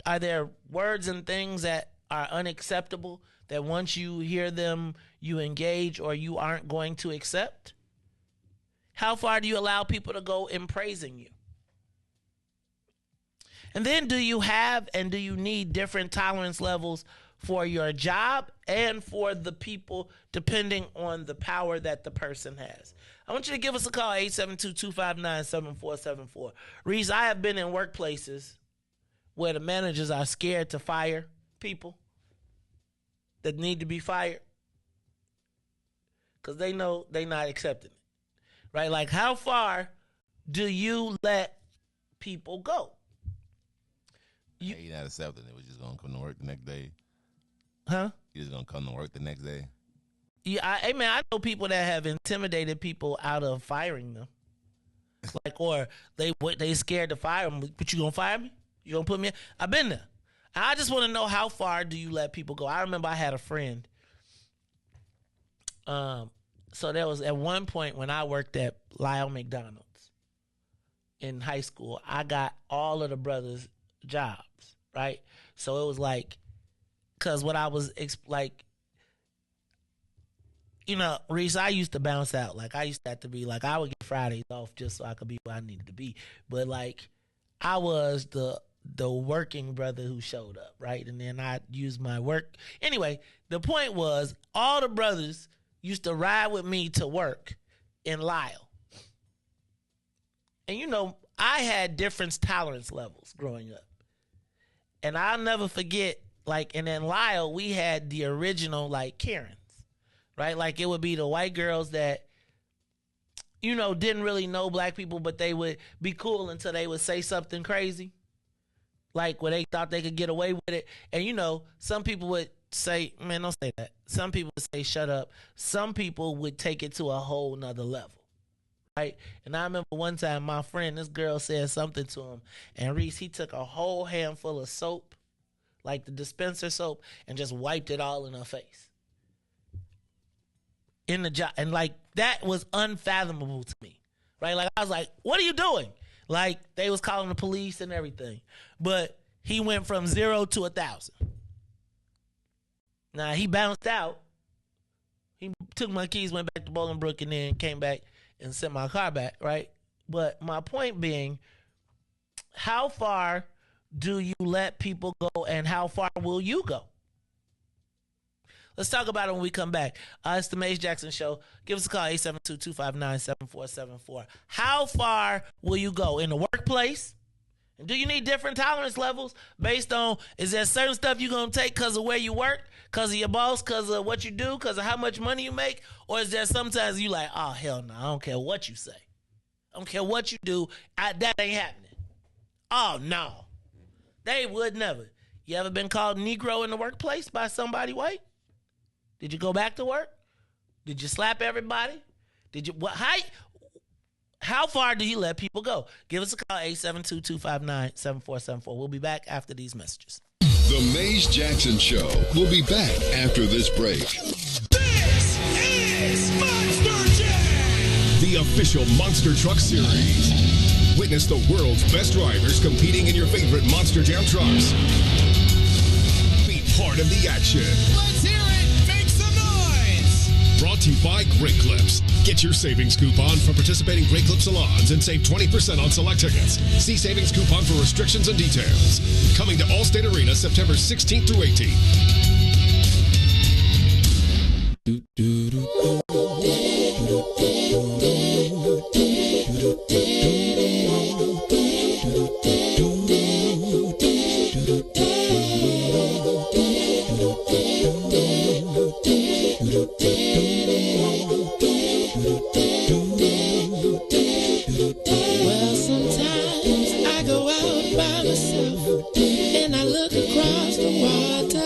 are there words and things that are unacceptable that once you hear them, you engage or you aren't going to accept? How far do you allow people to go in praising you? And then do you have and do you need different tolerance levels for your job and for the people depending on the power that the person has? I want you to give us a call, 872-259-7474. Reese, I have been in workplaces where the managers are scared to fire people that need to be fired because they know they're not accepting it, right? Like, how far do you let people go? You're not accepting it. We're just going to come to work the next day. Huh? You're just going to come to work the next day. Yeah, I know people that have intimidated people out of firing them. Like, or they scared to fire them. But you gonna fire me? You gonna put me in? I've been there. I just want to know, how far do you let people go? I remember I had a friend. So there was at one point when I worked at Lyle McDonald's in high school, I got all of the brothers jobs, right? So it was like, cause what I was like, you know, Reese, I used to bounce out. Like, I used to have to be like, I would get Fridays off just so I could be where I needed to be. But like, I was the working brother who showed up, right? And then I used my work. Anyway, the point was, all the brothers used to ride with me to work in Lyle. And you know, I had different tolerance levels growing up. And I'll never forget, like, and in Lyle, we had the original, like, Karens. Right? Like, it would be the white girls that, you know, didn't really know black people, but they would be cool until they would say something crazy. Like, where they thought they could get away with it. And, you know, some people would say, man, don't say that. Some people would say, shut up. Some people would take it to a whole nother level. Right? And I remember one time my friend, this girl said something to him. And Reese, he took a whole handful of soap, like the dispenser soap, and just wiped it all in her face. In the job, and like, that was unfathomable to me, right? Like, I was like, what are you doing? Like, they was calling the police and everything, but he went from 0 to 1,000. Now, he bounced out. He took my keys, went back to Bolingbrook, and then came back and sent my car back, right? But my point being, how far do you let people go, and how far will you go? Let's talk about it when we come back. It's the Maze Jackson Show. Give us a call, 872-259-7474. How far will you go in the workplace? And do you need different tolerance levels based on, is there certain stuff you're going to take because of where you work, because of your boss, because of what you do, because of how much money you make? Or is there sometimes you like, oh, hell no, I don't care what you say. I don't care what you do. That ain't happening. Oh, no. They would never. You ever been called Negro in the workplace by somebody white? Did you go back to work? Did you slap everybody? Did you what? How far do you let people go? Give us a call, 872-259-7474. We'll be back after these messages. The Maze Jackson Show will be back after this break. This is Monster Jam, the official Monster Truck Series. Witness the world's best drivers competing in your favorite Monster Jam trucks. Be part of the action. Let's hear it. Make some noise. Brought to you by Great Clips. Get your savings coupon from participating Great Clip salons and save 20% on select tickets. See savings coupon for restrictions and details. Coming to Allstate Arena September 16th through 18th. Well, sometimes I go out by myself and I look across the water,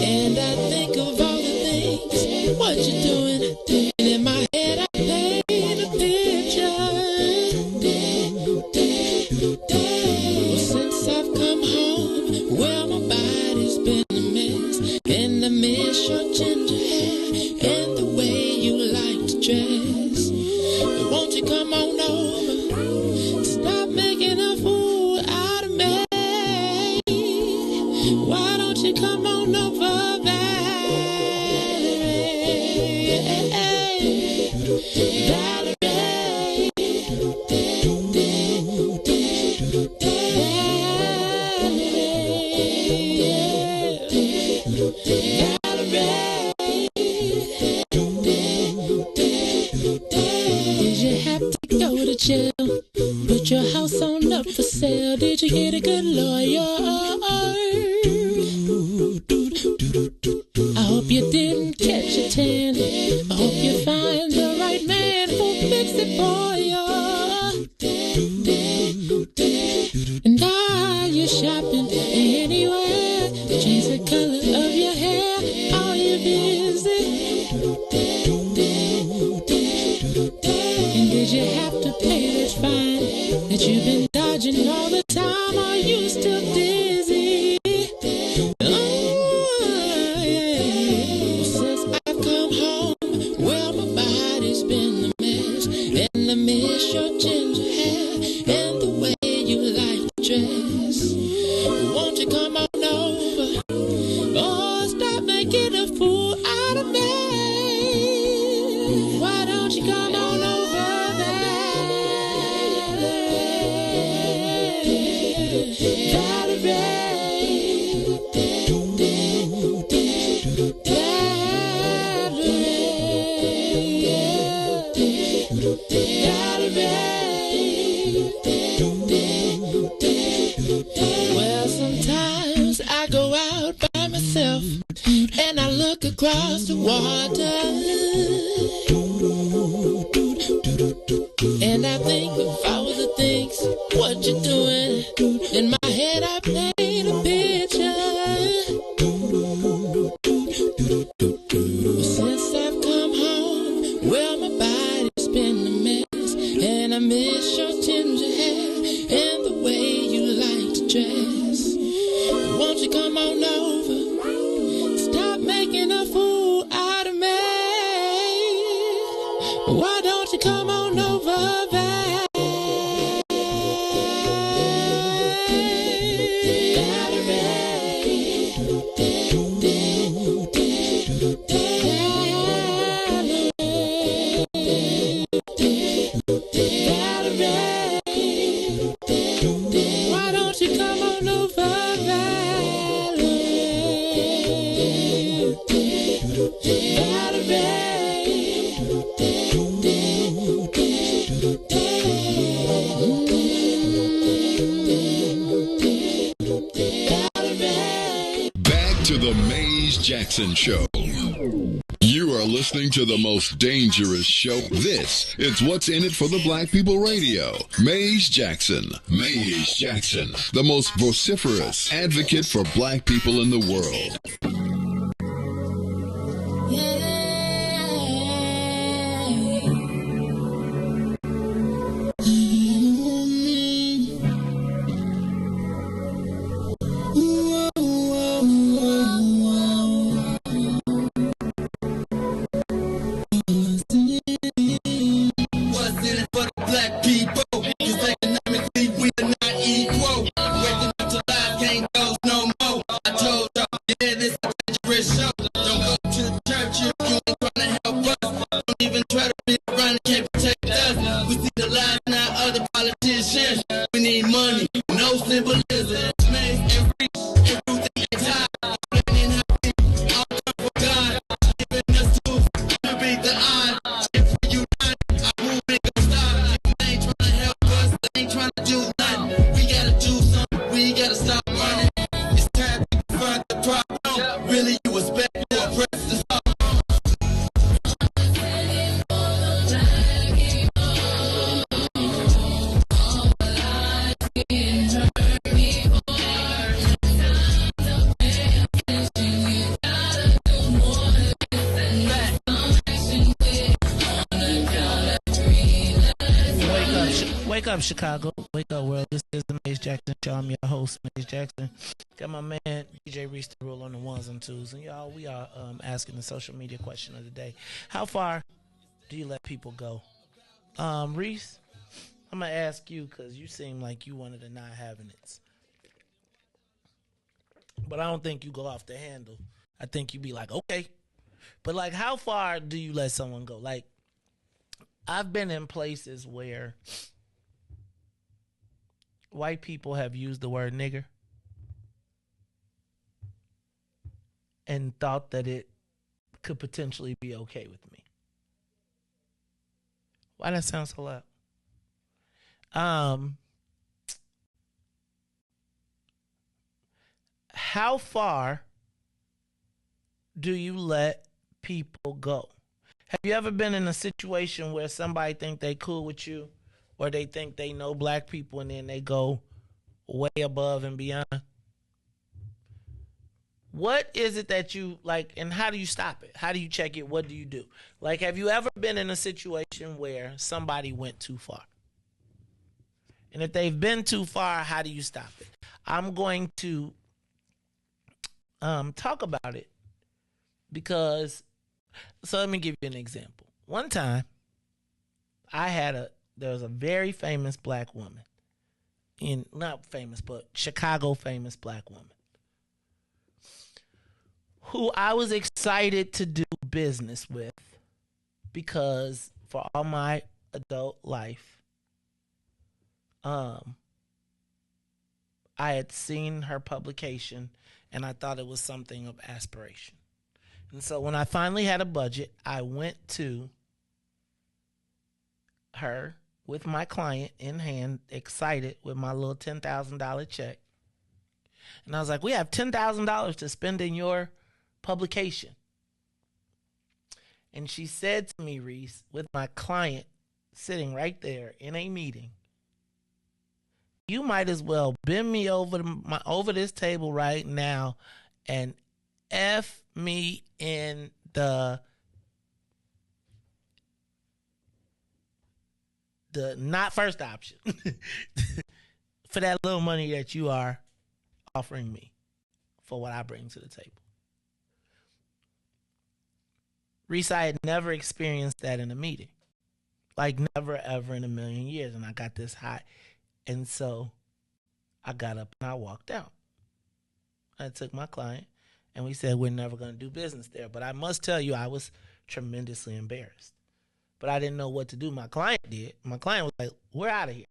and I think of all the things, what you're doing, and in my head I paint a picture. Well, since I've come home, well, my body's been a mess, and I miss your ginger hair and the way you like to dress. But won't you come on over? Stop making a fool out of me. Why don't you come on over, Valerie? Did you have to go to jail? Put your house on up for sale. Did you get a good lawyer? I hope you didn't catch a tan. I hope you find the right man who'll fix it for you. And are you shopping anywhere? Change the color of your hair. Are you busy? And did you have to pay that fine that you've been dodging all the time? Are you still dizzy? Oh, yeah. Since I've come home, well, my body's been a mess, and I miss your ginger hair and the way you like to dress. Won't you come on over? Oh, stop making a fool out of me. Why don't you come on over there? Well, sometimes I go out by myself and I look across the water, and I think of all the things, what you're doing. In my head I paint a picture. Since I've come home, well, my body's been a mess, and I miss your ginger hair and the way you like to dress. Won't you come on over? Stop making a fool out of me. Why don't you come on over, Valerie? Jackson Show. You are listening to the most dangerous show. This is What's in It for the Black People Radio. Maze Jackson. Maze Jackson, the most vociferous advocate for black people in the world. Chicago, wake up world. This is the Maze Jackson Show. I'm your host, Maze Jackson. Got my man DJ Reese to rule on the ones and twos. And y'all, we are asking the social media question of the day. How far do you let people go? Reese, I'm gonna ask you because you seem like you one of the not having it. But I don't think you go off the handle. I think you be like, okay. But like, how far do you let someone go? Like, I've been in places where white people have used the word nigger and thought that it could potentially be okay with me. Why that sound so loud? How far do you let people go? Have you ever been in a situation where somebody think they cool with you, or they think they know black people and then they go way above and beyond? What is it that you like, and how do you stop it? How do you check it? What do you do? Like, have you ever been in a situation where somebody went too far? And if they've been too far, how do you stop it? I'm going to talk about it because, so let me give you an example. One time, there was a very famous black woman, not famous, but Chicago famous black woman, who I was excited to do business with because for all my adult life, I had seen her publication and I thought it was something of aspiration. And so when I finally had a budget, I went to her with my client in hand, excited with my little $10,000 check. And I was like, we have $10,000 to spend in your publication. And she said to me, Reese, with my client sitting right there in a meeting, you might as well bend me over this table right now and F me in the not first option for that little money that you are offering me for what I bring to the table. Reese, I had never experienced that in a meeting. Like never, ever in a million years. And I got this high. And so I got up and I walked out. I took my client and we said, we're never going to do business there. But I must tell you, I was tremendously embarrassed. But I didn't know what to do. My client did. My client was like, we're out of here.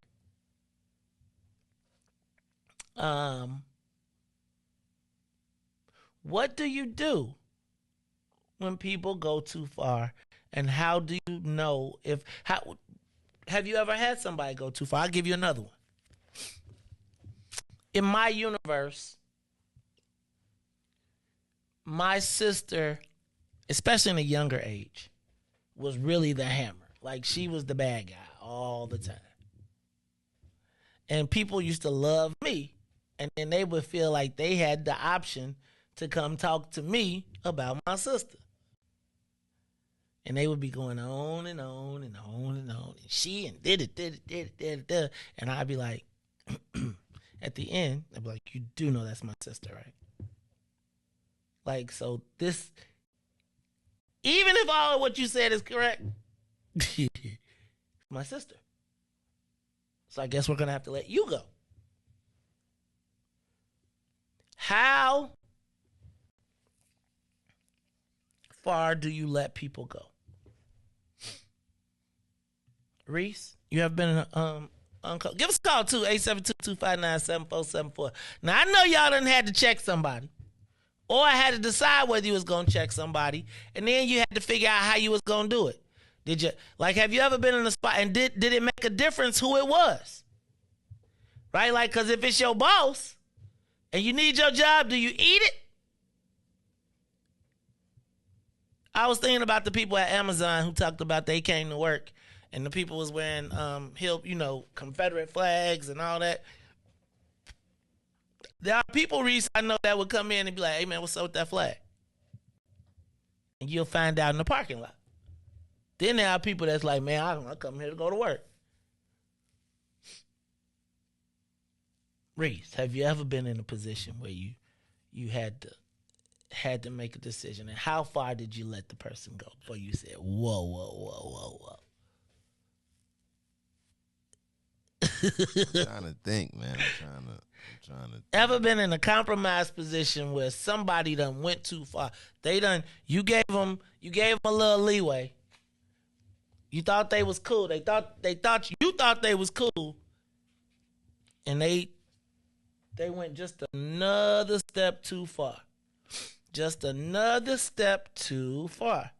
What do you do when people go too far? And how do you know have you ever had somebody go too far? I'll give you another one. In my universe, my sister, especially in a younger age, was really the hammer. Like, she was the bad guy all the time. And people used to love me, and then they would feel like they had the option to come talk to me about my sister. And they would be going on and on and on and on. And she and did it. And I'd be like, at the end, I'd be like, you do know that's my sister, right? Like, so this, even if all of what you said is correct, my sister. So I guess we're going to have to let you go. How far do you let people go? Reese, you have been give us a call too, 872-259-7474. Now, I know y'all done had to check somebody, or I had to decide whether you was going to check somebody, and then you had to figure out how you was going to do it. Did you, like, have you ever been in a spot, and did it make a difference who it was? Right? Like, because if it's your boss and you need your job, do you eat it? I was thinking about the people at Amazon who talked about they came to work and the people was wearing Confederate flags and all that. There are people, Reese, I know that would come in and be like, hey, man, what's up with that flag? And you'll find out in the parking lot. Then there are people that's like, man, I come here to go to work. Reese, have you ever been in a position where you had to make a decision, and how far did you let the person go before you said, whoa? I'm trying to think, man. I'm trying to. Ever been in a compromised position where somebody done went too far? You gave them a little leeway. You thought they was cool. You thought they was cool, and they went just another step too far. Just another step too far.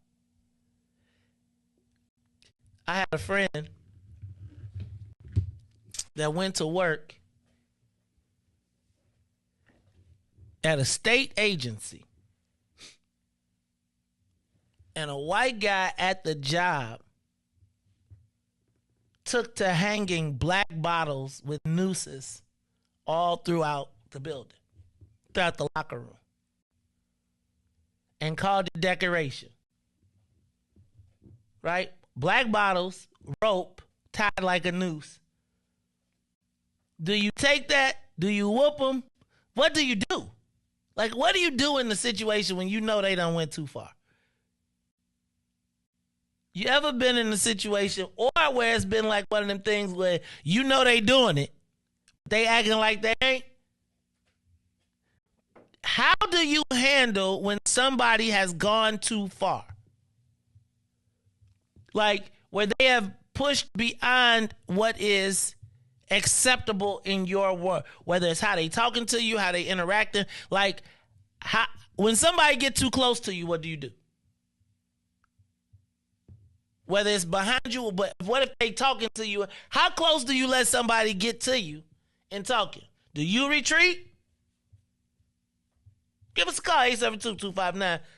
I had a friend that went to work at a state agency, and a white guy at the job took to hanging black bottles with nooses all throughout the building, throughout the locker room, and called it decoration. Right? Black bottles, rope, tied like a noose. Do you take that? Do you whoop them? What do you do? Like, what do you do in the situation when you know they done went too far? You ever been in a situation or where it's been like one of them things where you know they doing it, they acting like they ain't? How do you handle when somebody has gone too far? Like, where they have pushed beyond what is acceptable in your world, whether it's how they talking to you, how they interacting. Like, when somebody get too close to you, what do you do? Whether it's behind you, but what if they talking to you? How close do you let somebody get to you and talking? Do you retreat? Give us a call,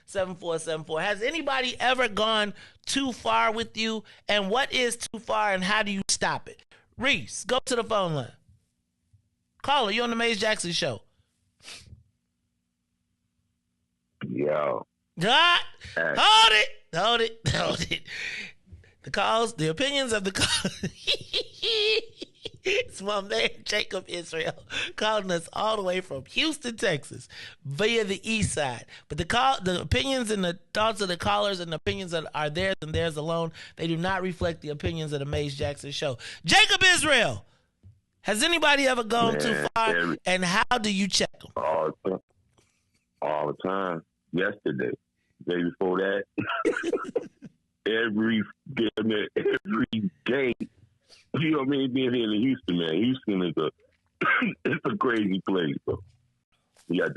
872-259-7474. Has anybody ever gone too far with you? And what is too far, and how do you stop it? Reese, go to the phone line. Caller, you on the Maze Jackson Show. Yo. God, hold it. The opinions of the call. It's my man Jacob Israel calling us all the way from Houston, Texas, via the east side. But the opinions and the thoughts of the callers and the opinions that are theirs and theirs alone, they do not reflect the opinions of the Maze Jackson Show. Jacob Israel, has anybody ever gone too far, and how do you check them? All the time. Yesterday, day before that, every day. You know what I mean? Being here in Houston, man. Houston is it's a crazy place. So you got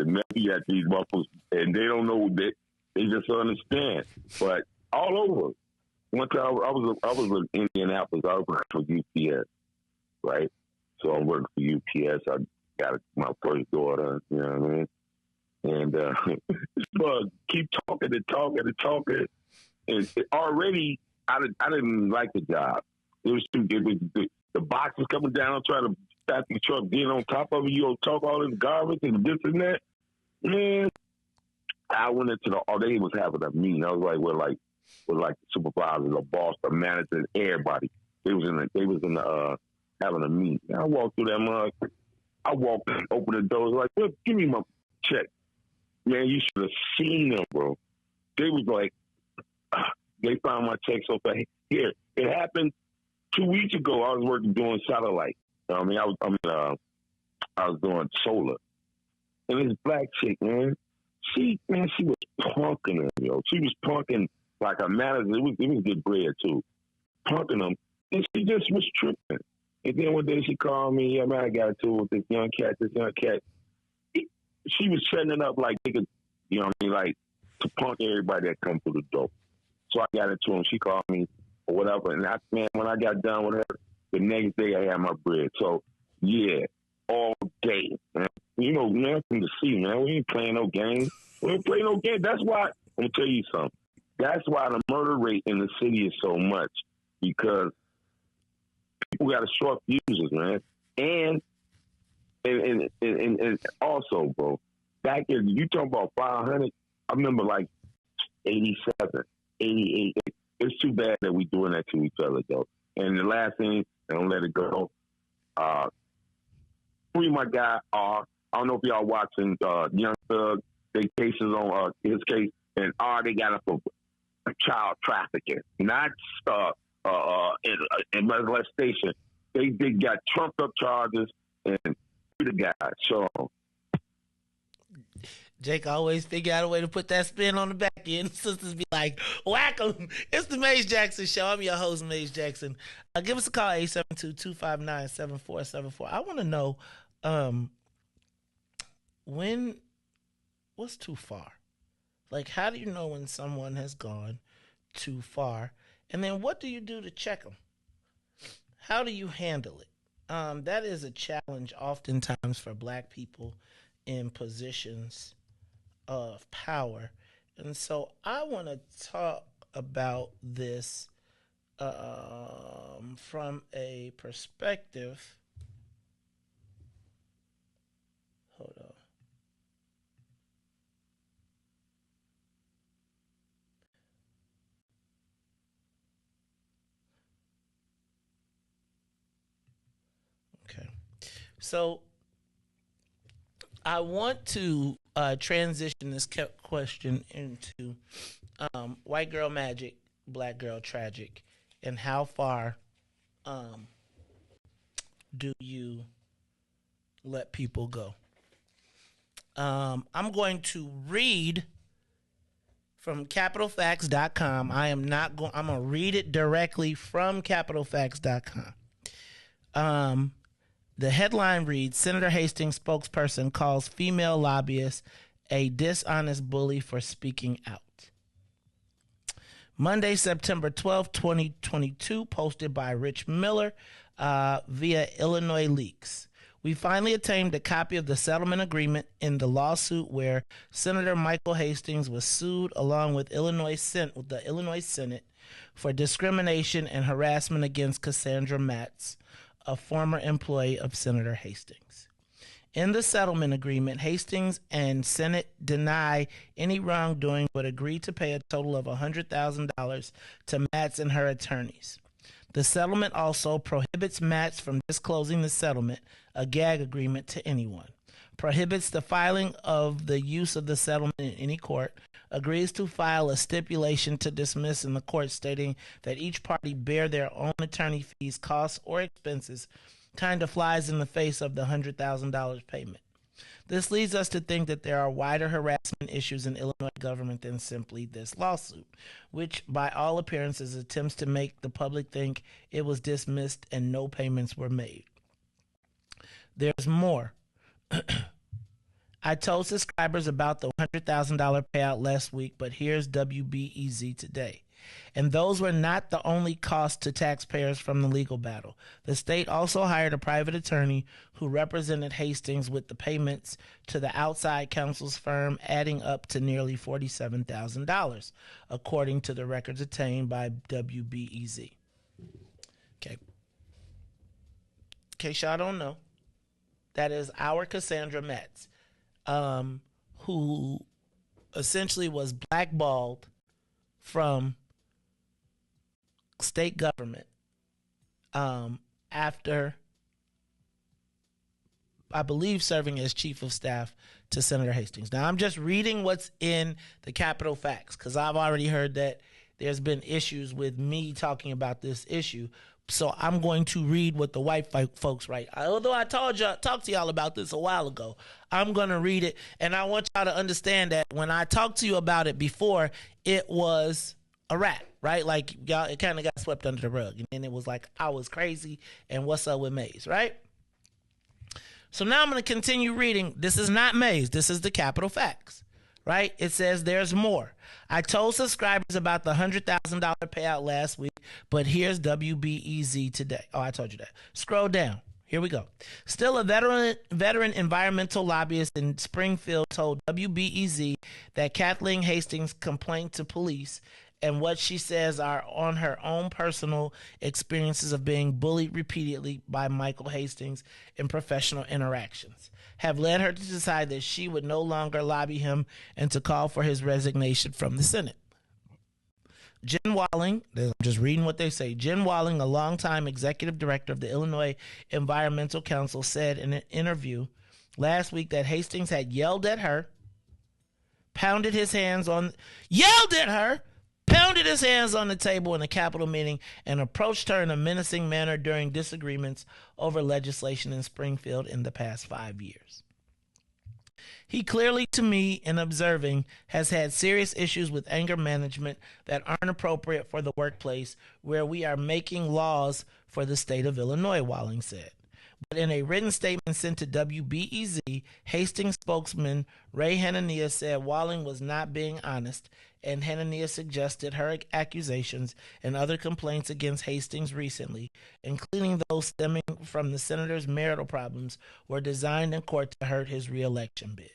these buffaloes, and they don't know that. They just don't understand. But all over. One time I was in Indianapolis. I was working for UPS, right? So I'm working for UPS. I got my first daughter. You know what I mean? And but keep talking and talking and talking. And already, I didn't like the job. It was too good. The box was coming down, trying to stop the truck, get on top of it. You don't talk all this garbage and this and that. Man, I went into they was having a meeting. I was like, with the supervisor, the boss, the manager, and everybody. They was in the having a meeting. I walked through that mug. I walked in, opened the doors, like, well, give me my check. Man, you should have seen them, bro. They was like, they found my check so fast. Here, it happened 2 weeks ago. I was doing satellite. I was doing solar. And this black chick, man, she was punking him, yo. She was punking like a manager. It was good bread too. Punking him, and she just was tripping. And then one day she called me, yeah, man, I got into it with this young cat. She was setting it up like they could, you know what I mean, like to punk everybody that come through the door. So I got into him. She called me or whatever. And when I got done with her, the next day I had my bread. So yeah, all day, man. You know, man, from the sea, man. We ain't playing no games. We ain't playing no games. That's why, I'm gonna tell you something. That's why the murder rate in the city is so much, because people got to short fuses, man. And also, bro, back in, you talking about 500, I remember like 87, 88. It's too bad that we doing that to each other, though. And the last thing, and don't let it go, free my guy, I don't know if y'all watching Young Thug, they cases on his case, and they got up for child trafficking, not in molestation. They got trumped up charges and the guy. So Jake always figure out a way to put that spin on the back end. Sisters be like, whack 'em. It's the Maze Jackson Show. I'm your host, Maze Jackson. Give us a call, 872-259-7474. I want to know what's too far? Like, how do you know when someone has gone too far? And then what do you do to check them? How do you handle it? That is a challenge oftentimes for black people in positions of power. And so I want to talk about this from a perspective. Hold on. Okay. So I want to transition this question into white girl magic, black girl tragic, and how far do you let people go? I'm going to read from capitalfacts.com. I'm going to read it directly from capitalfacts.com. The headline reads, Senator Hastings spokesperson calls female lobbyist a dishonest bully for speaking out. Monday, September 12, 2022, posted by Rich Miller via Illinois Leaks. We finally obtained a copy of the settlement agreement in the lawsuit where Senator Michael Hastings was sued along with the Illinois Senate for discrimination and harassment against Cassandra Matz, a former employee of Senator Hastings. In the settlement agreement, Hastings and Senate deny any wrongdoing but agree to pay a total of $100,000 to Matz and her attorneys. The settlement also prohibits Matz from disclosing the settlement, a gag agreement, to anyone, prohibits the filing of the use of the settlement in any court, agrees to file a stipulation to dismiss in the court stating that each party bear their own attorney fees, costs, or expenses, kind of flies in the face of the $100,000 payment. This leads us to think that there are wider harassment issues in Illinois government than simply this lawsuit, which by all appearances attempts to make the public think it was dismissed and no payments were made. There's more. I told subscribers about the $100,000 payout last week, but here's WBEZ today. And those were not the only costs to taxpayers from the legal battle. The state also hired a private attorney who represented Hastings, with the payments to the outside counsel's firm adding up to nearly $47,000, according to the records obtained by WBEZ. Okay. In case y'all don't know, that is our Cassandra Metz, who essentially was blackballed from state government after, I believe, serving as chief of staff to Senator Hastings. Now, I'm just reading what's in the Capitol Facts, because I've already heard that there's been issues with me talking about this issue. So I'm going to read what the white folks write. Although I talked to y'all about this a while ago, I'm going to read it. And I want y'all to understand that when I talked to you about it before, it was a rap, right? Like, y'all, it kind of got swept under the rug. And then it was like, I was crazy and what's up with Maze, right? So now I'm going to continue reading. This is not Maze. This is the Capitol Facts, right? It says there's more. I told subscribers about the $100,000 payout last week, but here's WBEZ today. Oh, I told you that. Scroll down. Here we go. Still, a veteran environmental lobbyist in Springfield told WBEZ that Kathleen Hastings' complaint to police and what she says are on her own personal experiences of being bullied repeatedly by Michael Hastings in professional interactions have led her to decide that she would no longer lobby him and to call for his resignation from the Senate. Jen Walling, I'm just reading what they say. Jen Walling, a longtime executive director of the Illinois Environmental Council, said in an interview last week that Hastings had yelled at her, pounded his hands on the table in a Capitol meeting, and approached her in a menacing manner during disagreements over legislation in Springfield in the past 5 years. He clearly, to me, in observing, has had serious issues with anger management that aren't appropriate for the workplace where we are making laws for the state of Illinois, Walling said. But in a written statement sent to WBEZ, Hastings spokesman Ray Hanania said Walling was not being honest, and Hanania suggested her accusations and other complaints against Hastings recently, including those stemming from the senator's marital problems, were designed in court to hurt his re-election bid.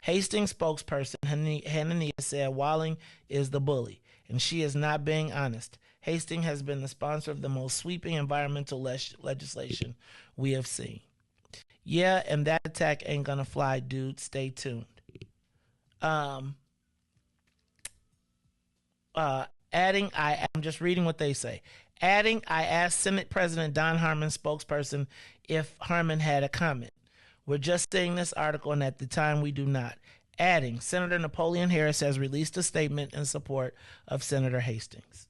Hastings spokesperson Hanania said Walling is the bully, and she is not being honest. Hastings has been the sponsor of the most sweeping environmental legislation we have seen. Yeah, and that attack ain't gonna fly, dude. Stay tuned. I'm just reading what they say. Adding, I asked Senate President Don Harmon's spokesperson if Harmon had a comment. We're just seeing this article, and at the time we do not. Adding, Senator Napoleon Harris has released a statement in support of Senator Hastings.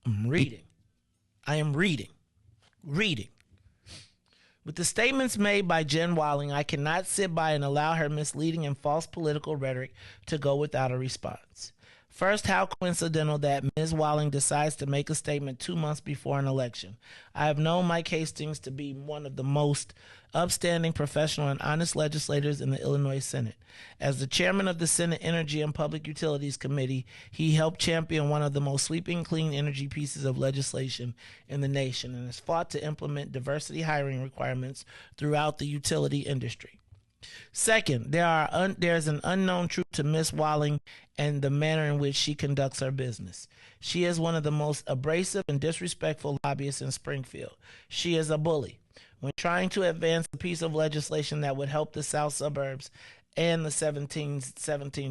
I am reading. With the statements made by Jen Walling, I cannot sit by and allow her misleading and false political rhetoric to go without a response. First, how coincidental that Ms. Walling decides to make a statement 2 months before an election. I have known Mike Hastings to be one of the most upstanding, professional, and honest legislators in the Illinois Senate. As the chairman of the Senate Energy and Public Utilities Committee, he helped champion one of the most sweeping clean energy pieces of legislation in the nation and has fought to implement diversity hiring requirements throughout the utility industry. Second, there's an unknown truth to Miss Walling and the manner in which she conducts her business. She is one of the most abrasive and disrespectful lobbyists in Springfield. She is a bully. When trying to advance a piece of legislation that would help the South Suburbs and the 17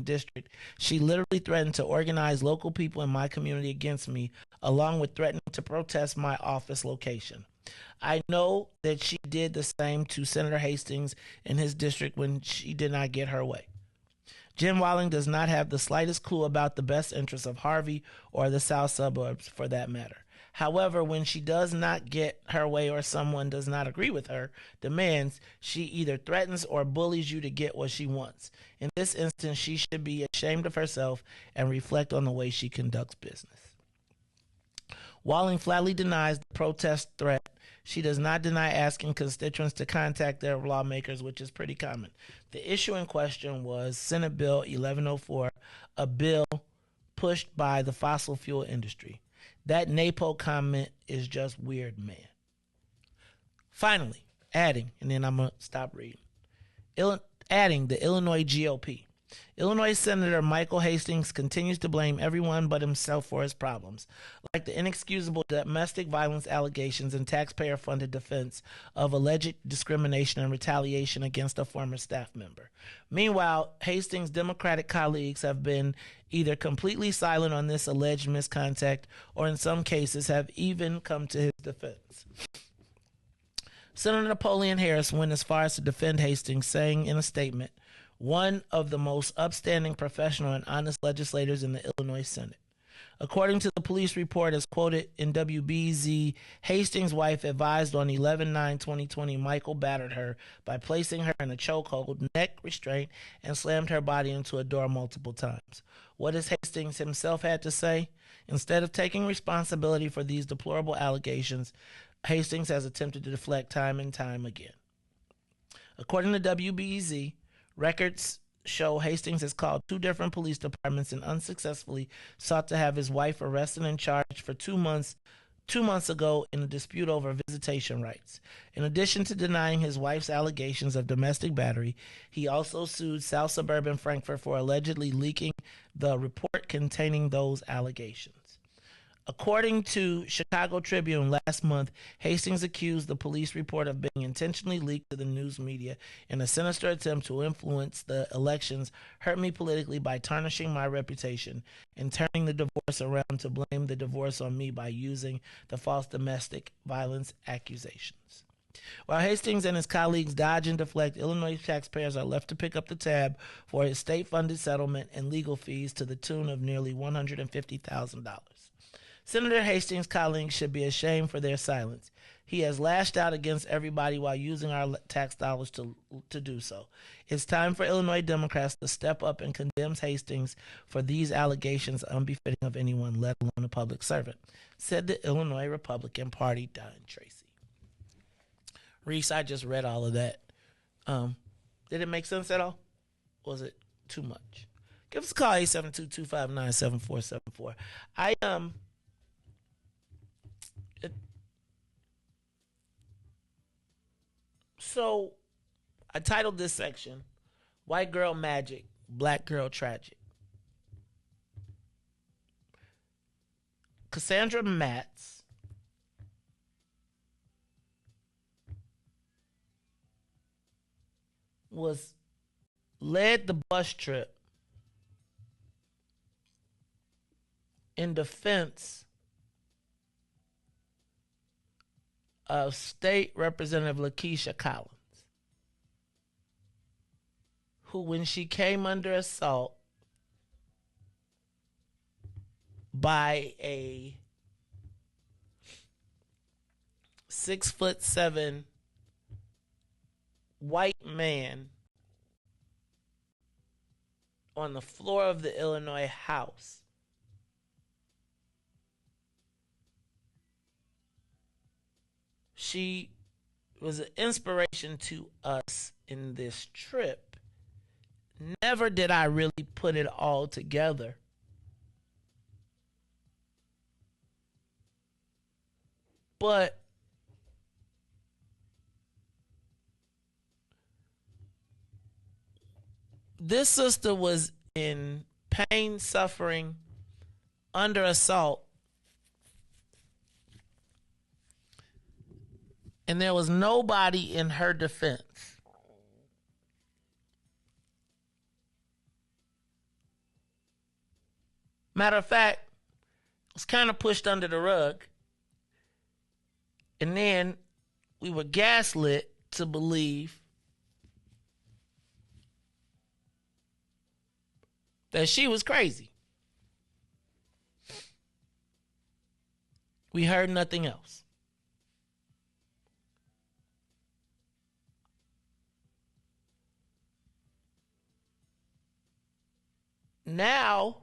district, she literally threatened to organize local people in my community against me, along with threatening to protest my office location. I know that she did the same to Senator Hastings in his district when she did not get her way. Jen Walling does not have the slightest clue about the best interests of Harvey or the South Suburbs for that matter. However, when she does not get her way or someone does not agree with her demands, she either threatens or bullies you to get what she wants. In this instance, she should be ashamed of herself and reflect on the way she conducts business. Walling flatly denies the protest threat. She does not deny asking constituents to contact their lawmakers, which is pretty common. The issue in question was Senate Bill 1104, a bill pushed by the fossil fuel industry. That NAPO comment is just weird, man. Finally, adding, and then I'm going to stop reading. Adding the Illinois GOP. Illinois Senator Michael Hastings continues to blame everyone but himself for his problems, like the inexcusable domestic violence allegations and taxpayer-funded defense of alleged discrimination and retaliation against a former staff member. Meanwhile, Hastings' Democratic colleagues have been either completely silent on this alleged misconduct or in some cases have even come to his defense. Senator Napoleon Harris went as far as to defend Hastings, saying in a statement, "One of the most upstanding, professional, and honest legislators in the Illinois Senate." According to the police report as quoted in WBZ, Hastings' wife advised on 11/9/2020 Michael battered her by placing her in a chokehold, neck restraint, and slammed her body into a door multiple times. What has Hastings himself had to say? Instead of taking responsibility for these deplorable allegations, Hastings has attempted to deflect time and time again. According to WBZ, records show Hastings has called 2 different police departments and unsuccessfully sought to have his wife arrested and charged for 2 months ago in a dispute over visitation rights. In addition to denying his wife's allegations of domestic battery, he also sued South Suburban Frankfort for allegedly leaking the report containing those allegations. According to Chicago Tribune last month, Hastings accused the police report of being intentionally leaked to the news media in a sinister attempt to influence the elections, hurt me politically by tarnishing my reputation, and turning the divorce around to blame the divorce on me by using the false domestic violence accusations. While Hastings and his colleagues dodge and deflect, Illinois taxpayers are left to pick up the tab for his state-funded settlement and legal fees to the tune of nearly $150,000. Senator Hastings' colleagues should be ashamed for their silence. He has lashed out against everybody while using our tax dollars to do so. It's time for Illinois Democrats to step up and condemn Hastings for these allegations unbefitting of anyone, let alone a public servant, said the Illinois Republican Party, Don Tracy. Reese, I just read all of that. Did it make sense at all? Was it too much? Give us a call, 872-259-7474. So I titled this section, White Girl Magic, Black Girl Tragic. Cassandra Matz led the bus trip in defense of State Representative Lakeisha Collins, who, when she came under assault by a 6'7" white man on the floor of the Illinois House, she was an inspiration to us in this trip. Never did I really put it all together. But this sister was in pain, suffering, under assault, and there was nobody in her defense. Matter of fact, it was kind of pushed under the rug. And then we were gaslit to believe that she was crazy. We heard nothing else. Now,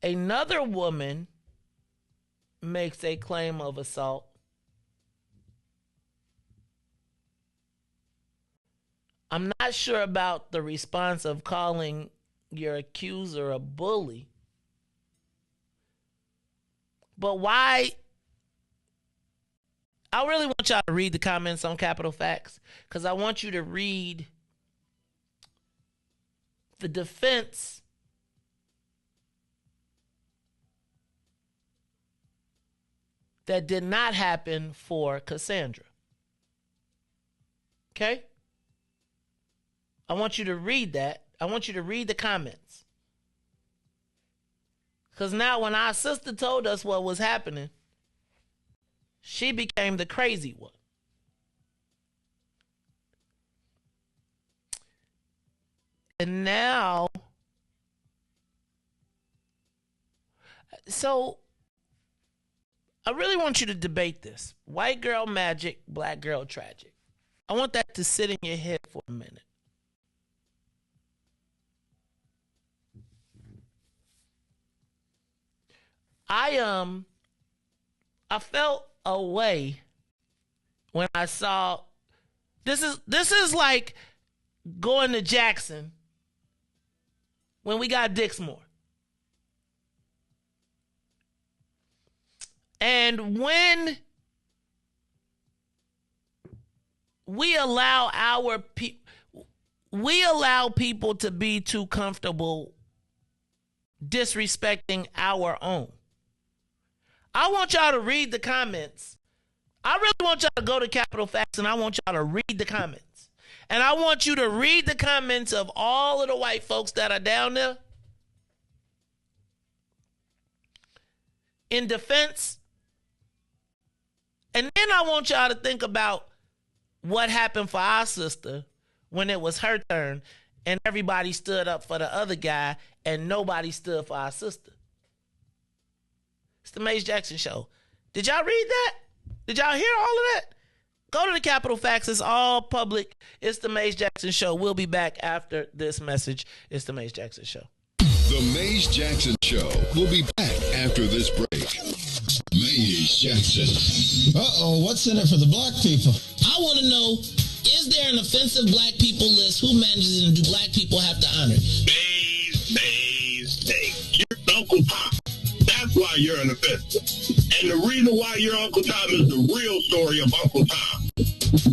another woman makes a claim of assault. I'm not sure about the response of calling your accuser a bully. But why? I really want y'all to read the comments on Capital Facts because I want you to read the defense that did not happen for Cassandra. Okay? I want you to read that. I want you to read the comments. Because now when our sister told us what was happening, she became the crazy one. And now, so I really want you to debate this. White girl magic, black girl tragic. I want that to sit in your head for a minute. I felt a way when I saw this is like going to Jackson when we got Dixmoor. And when we allow people to be too comfortable disrespecting our own. I want y'all to read the comments. I really want y'all to go to Capital Facts and I want y'all to read the comments. And I want you to read the comments of all of the white folks that are down there in defense. And then I want y'all to think about what happened for our sister when it was her turn and everybody stood up for the other guy and nobody stood for our sister. It's the Maze Jackson Show. Did y'all read that? Did y'all hear all of that? Go to the Capital Facts. It's all public. It's the Maze Jackson Show. We'll be back after this message. It's the Maze Jackson Show. The Maze Jackson Show. We'll be back after this break. Maze Jackson. Uh-oh, what's in it for the black people? I want to know, is there an offensive black people list? Who manages it and do black people have to honor it? Maze. You're Uncle Tom. That's why you're an offensive. And the reason why you're Uncle Tom is the real story of Uncle Tom.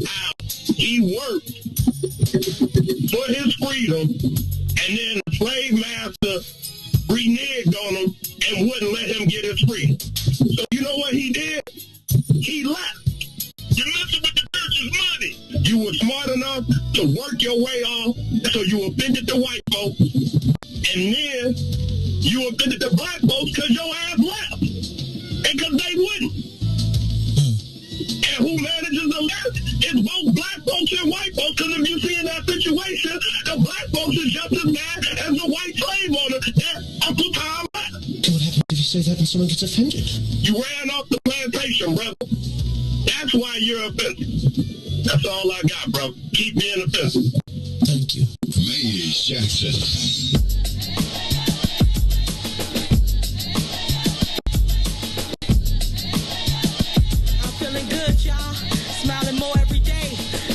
How he worked for his freedom, and then the slave master reneged on him and wouldn't let him get his freedom. So you know what he did? He left. You're messing with the church's money. You were smart enough to work your way off, so you offended the white folks, and then you offended the black folks because your ass left. And because they wouldn't. And who manages the left? It's both black folks and white folks, because if you see in that situation, the black folks is just as mad as the white slave owner that Uncle Tom left. What happens if you say that and someone gets offended? You ran off the plantation, brother. That's why you're offensive. That's all I got, bro. Keep being offensive. Thank you. Maze Jackson.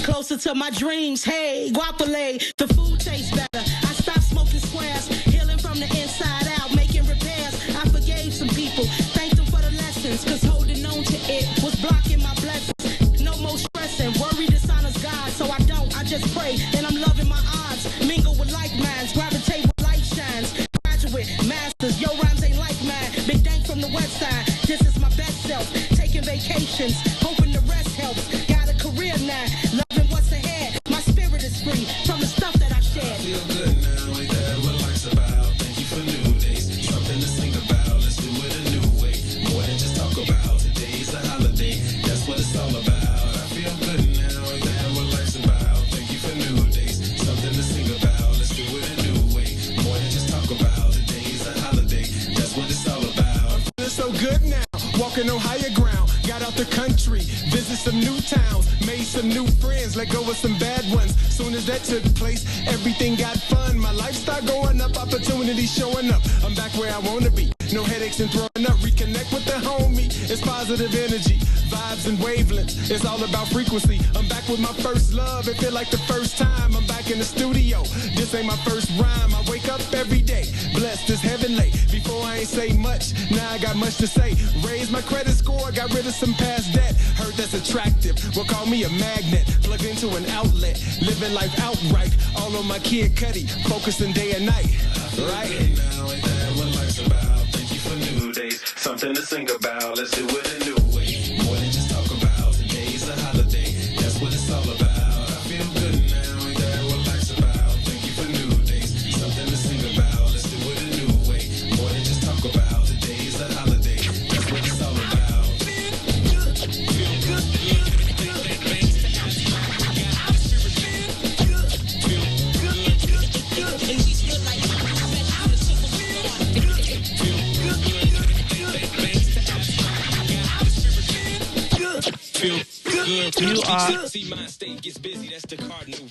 Closer to my dreams, hey, guapole, the food tastes better. I stopped smoking squares, healing from the inside out, making repairs. I forgave some people, thanked them for the lessons, cause holding on to it was blocking my blessings. No more stressing, worry dishonors God, so I just pray, and I'm loving my odds. Mingle with like minds, gravitate where light shines. Graduate, masters, your rhymes ain't like mine. Big dank from the west side, this is my best self. Taking vacations, hoping the rest helps. Got a career now, loving what's ahead. My spirit is free from the stuff that I shared. I feel good now, ain't that what life's about? Thank you for new days, something to sing about. Let's do it a new way, more than just talk about. Today's a holiday, that's what it's all about. I feel good now, ain't that what life's about? Thank you for new days, something to sing about. Let's do it a new way, more than just talk about. Today's a holiday, that's what it's all about. Feeling so good now, walking on higher ground. Got out the country, visit some new towns, made some new friends, let go of some bad ones. Soon as that took place, everything got fun. My life started going up, opportunities showing up. I'm back where I wanna be. No headaches and throwing up. Reconnect with the homie. It's positive energy, vibes and wavelengths. It's all about frequency. I'm back with my first love. It feel like the first time I'm back in the studio. This ain't my first rhyme. I wake up every day, blessed as heavenly. Before I ain't say much, now I got much to say. Raise my credit score, got rid of some past debt. Heard that's attractive, well call me a magnet. Plugged into an outlet, living life outright. All on my Kid Cudi, focusing day and night. Right? Now ain't that what life's about? Thank you for new days, something to sing about. Let's do it a new way, more than just talk about. Today's a holiday, that's what it's all about. I feel good now, ain't that what life's about? Thank you for new days, something to sing about. Let's do it a new way, more than just talk about. Today's a holiday, that's what it's all about. Feel good,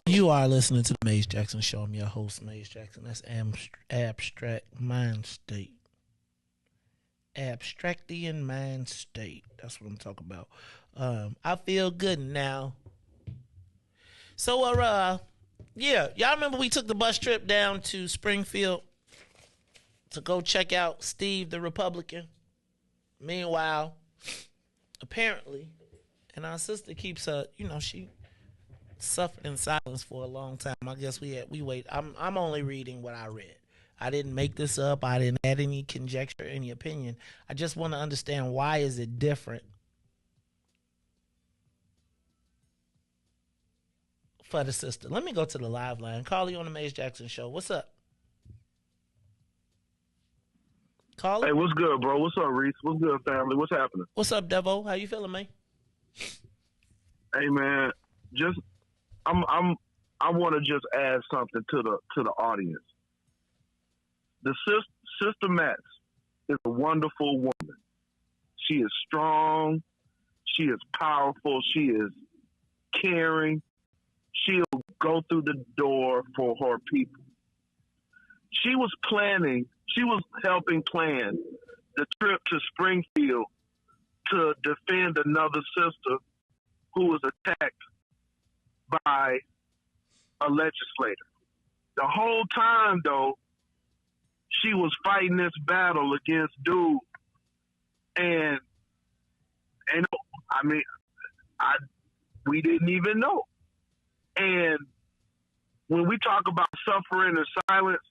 You are listening to the Maze Jackson Show. I'm your host, Maze Jackson. That's Abstract Mind State. Abstractian Mind State. That's what I'm talking about. I feel good now. So, yeah, y'all remember we took the bus trip down to Springfield to go check out Steve the Republican? Meanwhile, apparently, and our sister keeps she suffered in silence for a long time. I guess we wait. I'm only reading what I read. I didn't make this up. I didn't add any conjecture, any opinion. I just want to understand, why is it different for the sister? Let me go to the live line. Carly on the Maze Jackson Show. What's up? Carly? Hey, what's good, bro? What's up, Reese? What's good, family? What's happening? What's up, Devo? How you feeling, man? Hey, man, I want to just add something to the audience. The sister Max is a wonderful woman. She is strong. She is powerful. She is caring. She'll go through the door for her people. She was helping plan the trip to Springfield to defend another sister who was attacked by a legislator. The whole time, though, she was fighting this battle against dude, and we didn't even know. And when we talk about suffering and silence,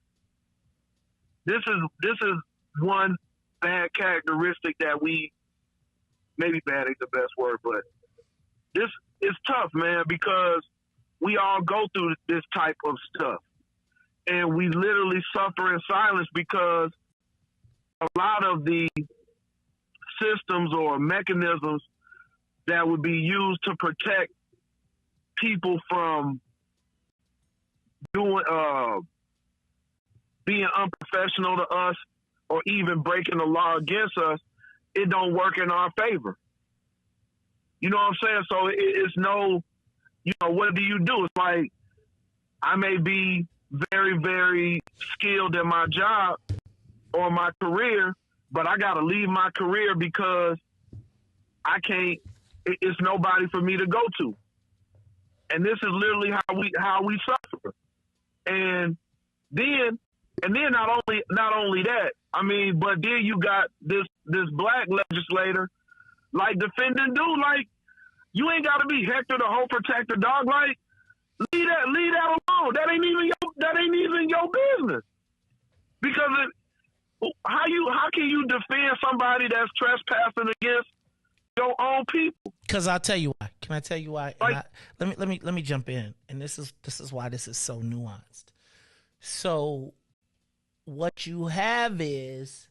this is one bad characteristic that maybe bad ain't the best word, but this is tough, man, because we all go through this type of stuff. And we literally suffer in silence because a lot of the systems or mechanisms that would be used to protect people from being unprofessional to us or even breaking the law against us, it don't work in our favor. You know what I'm saying? So it's no, what do you do? It's like, I may be very, very skilled in my job or my career, but I got to leave my career because it's nobody for me to go to. And this is literally how we suffer. And then not only that, but then you got this black legislator like defending dude, like, you ain't got to be Hector the whole protector, dog. Like, leave that alone. That ain't even your business. Because how can you defend somebody that's trespassing against your own people? Because I'll tell you why. Can I tell you why? Like, let me jump in. And this is why this is so nuanced. So what you have is,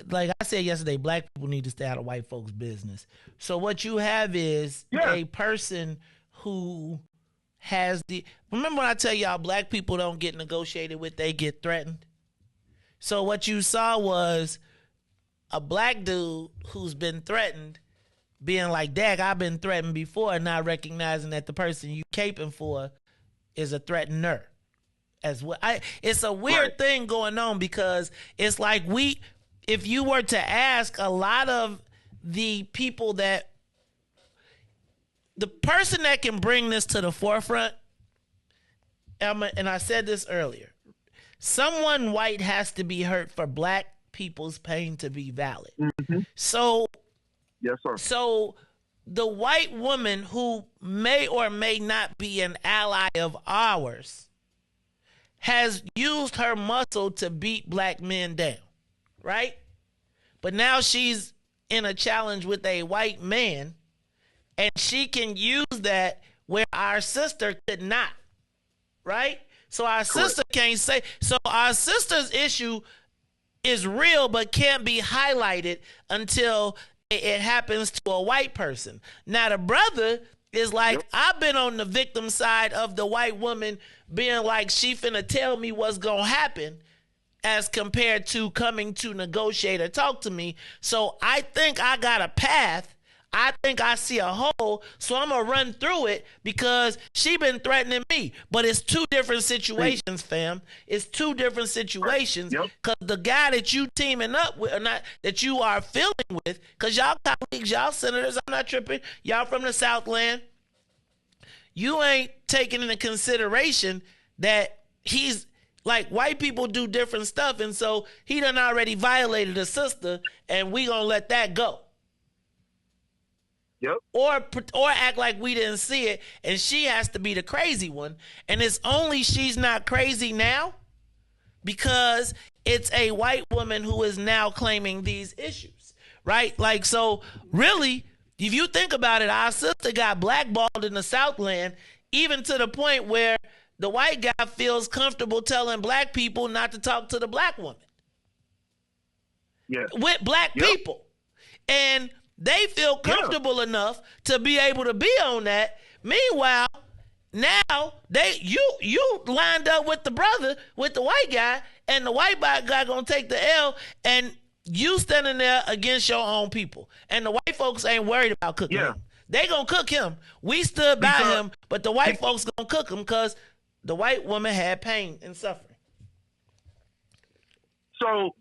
like I said yesterday, black people need to stay out of white folks' business. So what you have is a person who has remember when I tell y'all black people don't get negotiated with, they get threatened? So what you saw was a black dude who's been threatened being like, dag, I've been threatened before, and not recognizing that the person you caping for is a threatener as well. It's a weird thing going on, because it's like if you were to ask a lot of the people that, the person that can bring this to the forefront, and I said this earlier, someone white has to be hurt for black people's pain to be valid. So, yes, sir. So the white woman who may or may not be an ally of ours has used her muscle to beat black men down, right? But now she's in a challenge with a white man, and she can use that where our sister could not, right? So our sister can't say, so our sister's issue is real but can't be highlighted until it happens to a white person. Now the brother is like, I've been on the victim side of the white woman being like, she finna tell me what's gonna happen, as compared to coming to negotiate or talk to me. So I think I got a path. I think I see a hole, so I'm going to run through it because she been threatening me. But it's two different situations, fam. It's two different situations because the guy that you teaming up with, or not, that you are feeling with, because y'all colleagues, y'all senators, I'm not tripping, y'all from the Southland, you ain't taking into consideration that he's, like, white people do different stuff, and so he done already violated a sister, and we going to let that go. Or act like we didn't see it, and she has to be the crazy one. And it's only she's not crazy now because it's a white woman who is now claiming these issues, right? Like, so really, if you think about it, our sister got blackballed in the Southland, even to the point where the white guy feels comfortable telling black people not to talk to the black woman. With black people. And they feel comfortable enough to be able to be on that. Meanwhile, now you lined up with the brother, with the white guy, and the white guy gonna take the L, and you standing there against your own people. And the white folks ain't worried about cooking him. They gonna cook him. We stood by him, but the white folks gonna cook him because the white woman had pain and suffering. So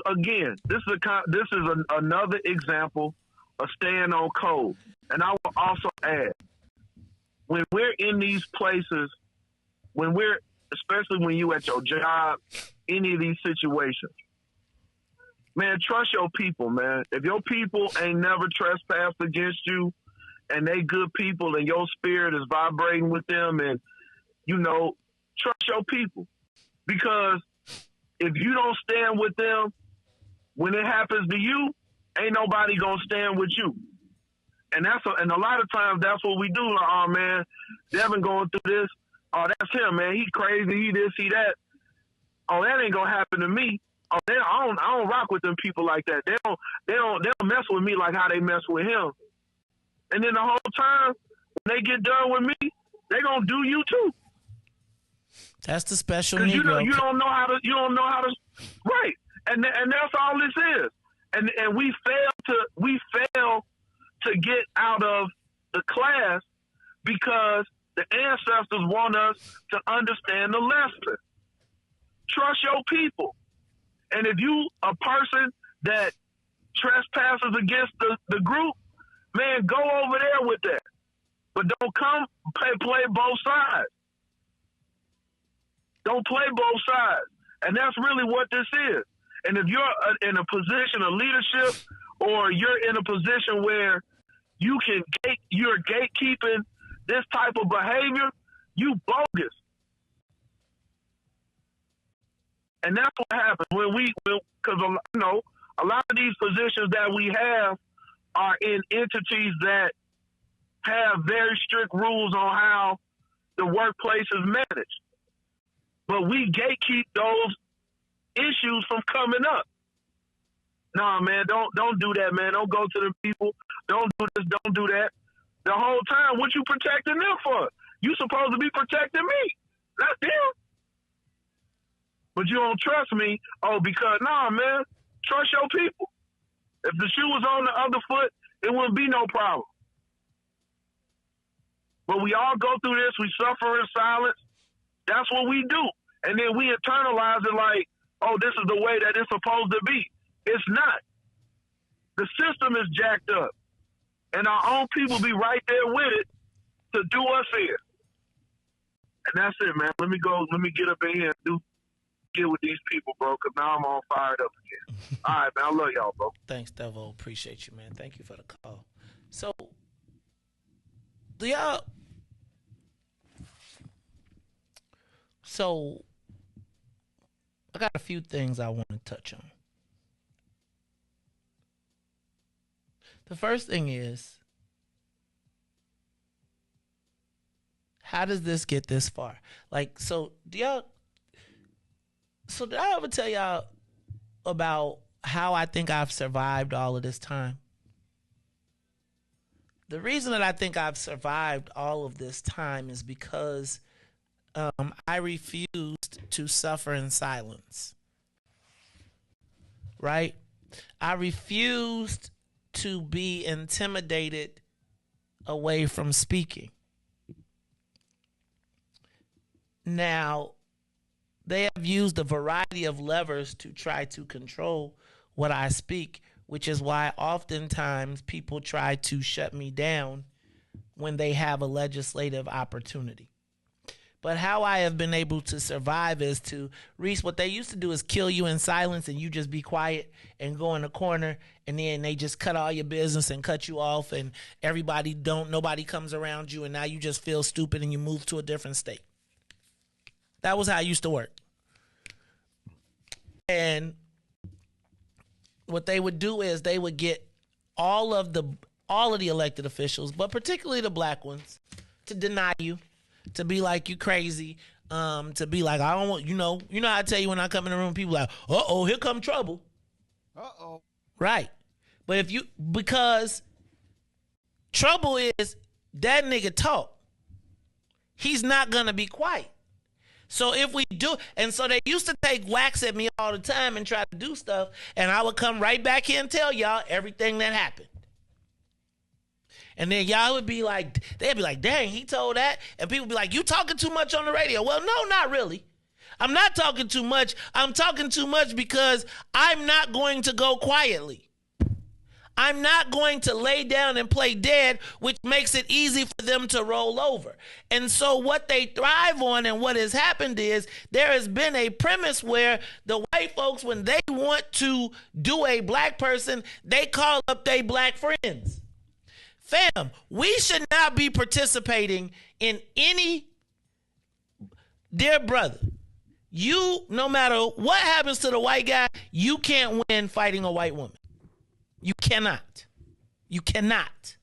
again, this is another example of staying on code. And I will also add, when we're in these places, especially when you at your job, any of these situations, man, trust your people, man. If your people ain't never trespassed against you and they good people and your spirit is vibrating with them, and, you know, trust your people. Because if you don't stand with them, when it happens to you, ain't nobody gonna stand with you. And and a lot of times that's what we do. Like, oh man, Devin going through this. Oh, that's him, man. He crazy. He this, he that. Oh, that ain't gonna happen to me. Oh, I don't rock with them people like that. They don't mess with me like how they mess with him. And then the whole time when they get done with me, they gonna do you too. That's the special Negro. Negro. You don't know how to right. And that's all this is. And we fail to get out of the class because the ancestors want us to understand the lesson. Trust your people. And if you a person that trespasses against the group, man, go over there with that. But don't come play both sides. Don't play both sides. And that's really what this is. And if you're in a position of leadership, or you're in a position where you're gatekeeping this type of behavior, you bogus. And that's what happens because you know, a lot of these positions that we have are in entities that have very strict rules on how the workplace is managed. But we gatekeep those issues from coming up. Nah, man, don't do that, man. Don't go to the people. Don't do this. Don't do that. The whole time, what you protecting them for? You supposed to be protecting me, not them. But you don't trust me. Oh, because nah, man, trust your people. If the shoe was on the other foot, it wouldn't be no problem. But we all go through this. We suffer in silence. That's what we do. And then we internalize it like, oh, this is the way that it's supposed to be. It's not. The system is jacked up. And our own people be right there with it to do us in. And that's it, man. Let me get up in here and get with these people, bro, because now I'm all fired up again. All right, man. I love y'all, bro. Thanks, Devo. Appreciate you, man. Thank you for the call. So, do y'all... So, I got a few things I want to touch on. The first thing is, how does this get this far? Like, so did I ever tell y'all about how I think I've survived all of this time? The reason that I think I've survived all of this time is because I refused to suffer in silence. Right? I refused to be intimidated away from speaking. Now, they have used a variety of levers to try to control what I speak, which is why oftentimes people try to shut me down when they have a legislative opportunity. But how I have been able to survive is to, Reese, what they used to do is kill you in silence and you just be quiet and go in a corner, and then they just cut all your business and cut you off, and nobody comes around you, and now you just feel stupid and you move to a different state. That was how it used to work. And what they would do is they would get all of the elected officials, but particularly the black ones, to deny you, to be like, you crazy, to be like, I don't want, you know how I tell you when I come in the room, people are like, uh-oh, here come trouble. Uh-oh. Right. But because trouble is that nigga talk. He's not going to be quiet. So if we do, and so they used to take whacks at me all the time and try to do stuff, and I would come right back here and tell y'all everything that happened. And then y'all would be like, they'd be like, dang, he told that. And people would be like, you talking too much on the radio. Well, no, not really. I'm not talking too much. I'm talking too much because I'm not going to go quietly. I'm not going to lay down and play dead, which makes it easy for them to roll over. And so what they thrive on and what has happened is there has been a premise where the white folks, when they want to do a black person, they call up their black friends. Fam, we should not be participating in any, dear brother, no matter what happens to the white guy, you can't win fighting a white woman. You cannot. You cannot.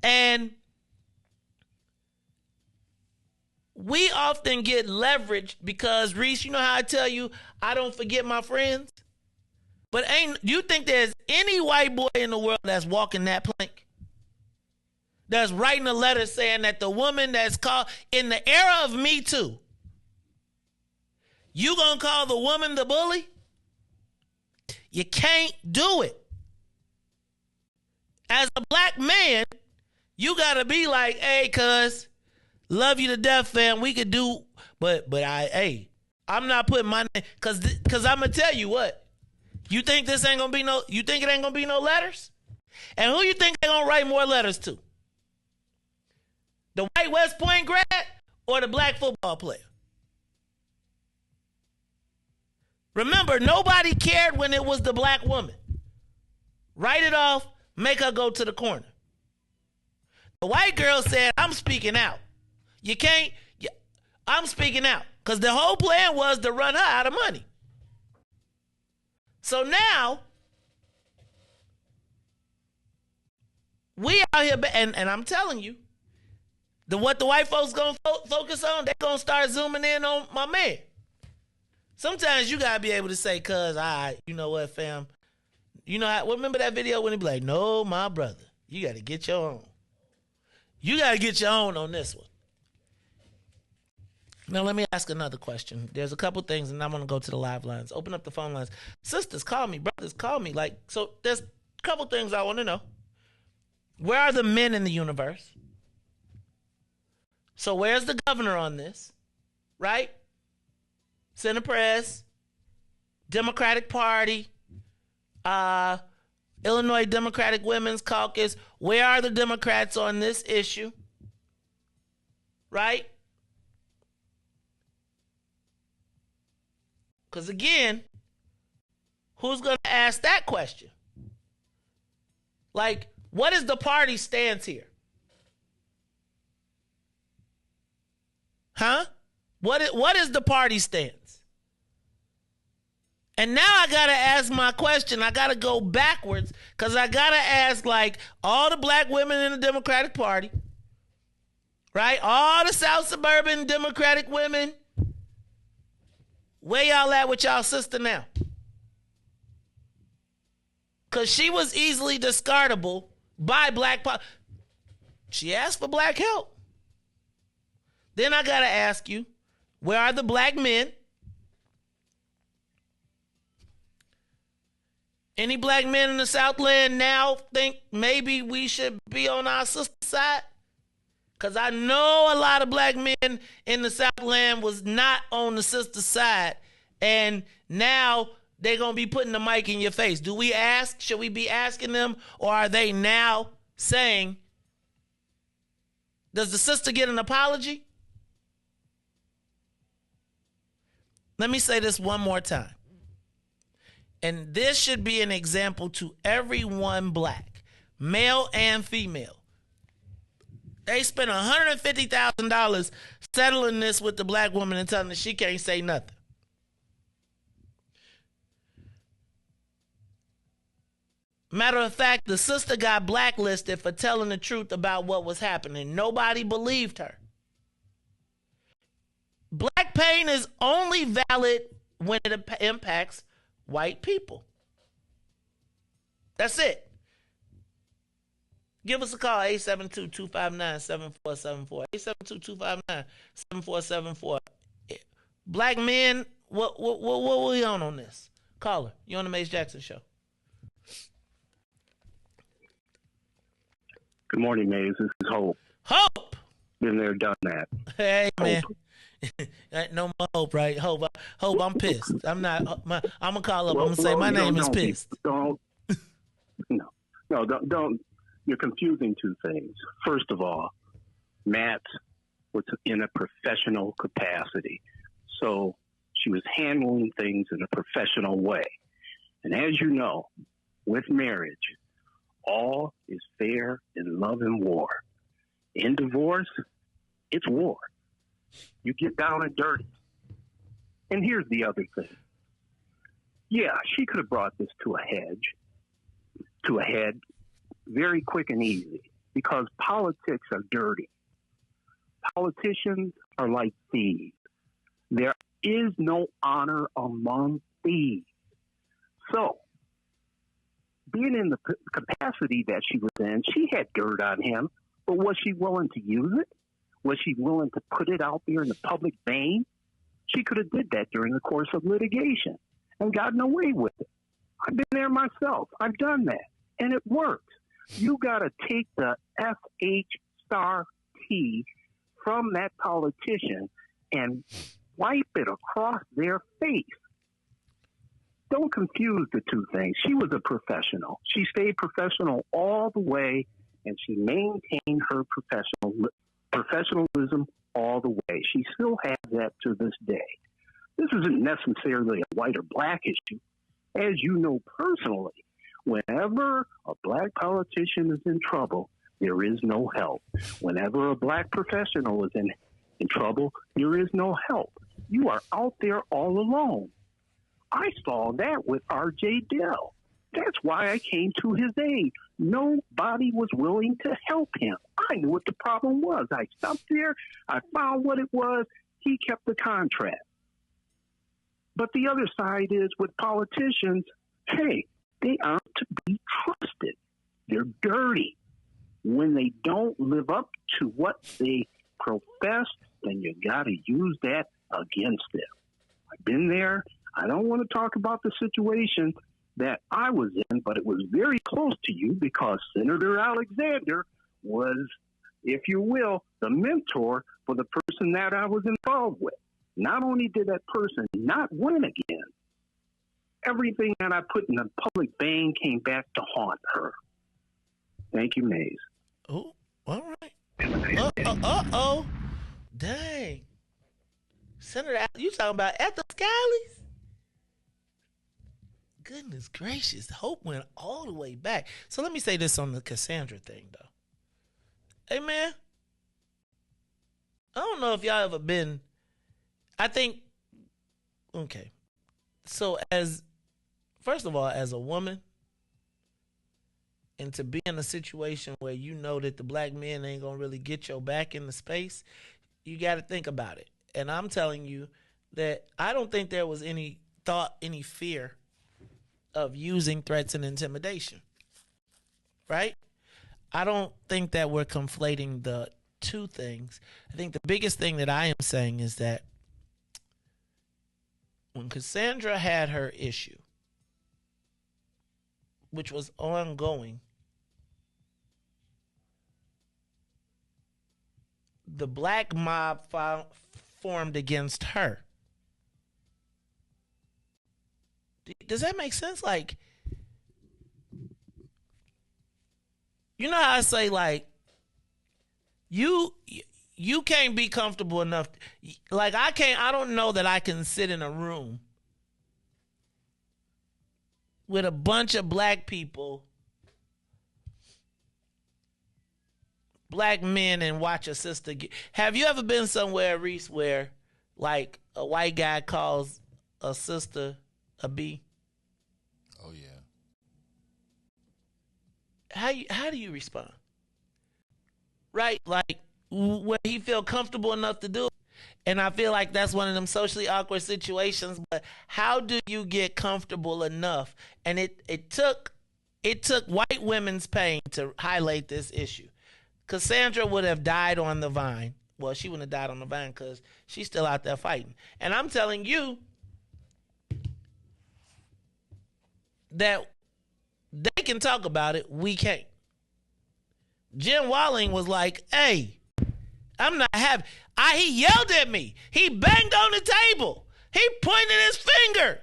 And we often get leveraged because, Reese, you know how I tell you I don't forget my friends? But you think there's any white boy in the world that's walking that plank? That's writing a letter saying that the woman that's called, in the era of Me Too, you gonna call the woman the bully? You can't do it. As a black man, you gotta be like, hey, cuz, love you to death, fam. We could do, but I'm not putting my name, cause I'm gonna tell you what. You think this ain't gonna be you think it ain't gonna be no letters? And who you think they gonna write more letters to? The white West Point grad or the black football player? Remember, nobody cared when it was the black woman. Write it off, make her go to the corner. The white girl said, I'm speaking out. You can't, I'm speaking out. Because the whole plan was to run her out of money. So now, we out here, and I'm telling you, what the white folks gonna focus on, they gonna start zooming in on my man. Sometimes you gotta be able to say, cuz, you know what, fam? You know, remember that video when he be like, no, my brother, you gotta get your own. You gotta get your own on this one. Now, let me ask another question. There's a couple things, and I'm going to go to the live lines. Open up the phone lines. Sisters, call me. Brothers, call me. So there's a couple things I want to know. Where are the men in the universe? So where's the governor on this? Right? Senate Press. Democratic Party, Illinois Democratic Women's Caucus. Where are the Democrats on this issue? Right? Because again, who's going to ask that question? Like, what is the party stance here? Huh? What is the party stance? And now I got to ask my question. I got to go backwards because I got to ask, like, all the black women in the Democratic Party, right? All the South Suburban Democratic women, where y'all at with y'all sister now? Because she was easily discardable by black she asked for black help. Then I got to ask you, where are the black men? Any black men in the Southland now think maybe we should be on our sister side? Because I know a lot of black men in the Southland was not on the sister side. And now they're going to be putting the mic in your face. Do we ask? Should we be asking them? Or are they now saying, does the sister get an apology? Let me say this one more time. And this should be an example to everyone black, male and female. They spent $150,000 settling this with the black woman and telling her she can't say nothing. Matter of fact, the sister got blacklisted for telling the truth about what was happening. Nobody believed her. Black pain is only valid when it impacts white people. That's it. Give us a call, 872-259-7474. 872-259-7474. Black men, what we on this? Caller, you on the Mace Jackson Show. Good morning, Maze. This is Hope. Hope! Been there, done that. Hey, man. Hope. No more Hope, right? Hope, I'm pissed. I'm not. I'm gonna call up. I'm gonna say my name is pissed. Don't. You're confusing two things. First of all, Matt was in a professional capacity, so she was handling things in a professional way. And as you know, with marriage, all is fair in love and war. In divorce, it's war. You get down and dirty. And here's the other thing. Yeah, she could have brought this to a head very quick and easy, because politics are dirty. Politicians are like thieves. There is no honor among thieves. So, being in the capacity that she was in, she had dirt on him, but was she willing to use it? Was she willing to put it out there in the public vein? She could have did that during the course of litigation and gotten away with it. I've been there myself. I've done that, and it works. You got to take the FH*T from that politician and wipe it across their face. Don't confuse the two things. She was a professional. She stayed professional all the way, and she maintained her professionalism all the way. She still has that to this day. This isn't necessarily a white or black issue. As you know personally, whenever a black politician is in trouble, there is no help. Whenever a black professional is in trouble, there is no help. You are out there all alone. I saw that with R.J. Dell. That's why I came to his aid. Nobody was willing to help him. I knew what the problem was. I stopped there. I found what it was. He kept the contract. But the other side is with politicians, hey, they aren't to be trusted. They're dirty. When they don't live up to what they profess, then you got to use that against them. I've been there. I don't want to talk about the situation that I was in, but it was very close to you because Senator Alexander was, if you will, the mentor for the person that I was involved with. Not only did that person not win again, everything that I put in the public vein came back to haunt her. Thank you, Maze. Oh, all right. Dang. Senator, you talking about at the Scallies? Goodness gracious. Hope went all the way back. So let me say this on the Cassandra thing, though. Hey, man. I don't know if y'all ever been, I think, okay. So first of all, as a woman, and to be in a situation where you know that the black men ain't going to really get your back in the space, you got to think about it. And I'm telling you that I don't think there was any thought, any fear of using threats and intimidation, right? I don't think that we're conflating the two things. I think the biggest thing that I am saying is that when Cassandra had her issue, which was ongoing, the black mob formed against her. Does that make sense? Like, you know how I say, like, you can't be comfortable enough. Like, I don't know that I can sit in a room with a bunch of black people, black men, and watch a sister get. Have you ever been somewhere, Reese, where like a white guy calls a sister a B? Oh yeah. How do you respond? Right? Like, where he feel comfortable enough to do it. And I feel like that's one of them socially awkward situations. But how do you get comfortable enough? And it took white women's pain to highlight this issue. Cassandra would have died on the vine. Well, she wouldn't have died on the vine because she's still out there fighting. And I'm telling you that they can talk about it. We can't. Jim Walling was like, hey, I'm not having. He yelled at me. He banged on the table. He pointed his finger.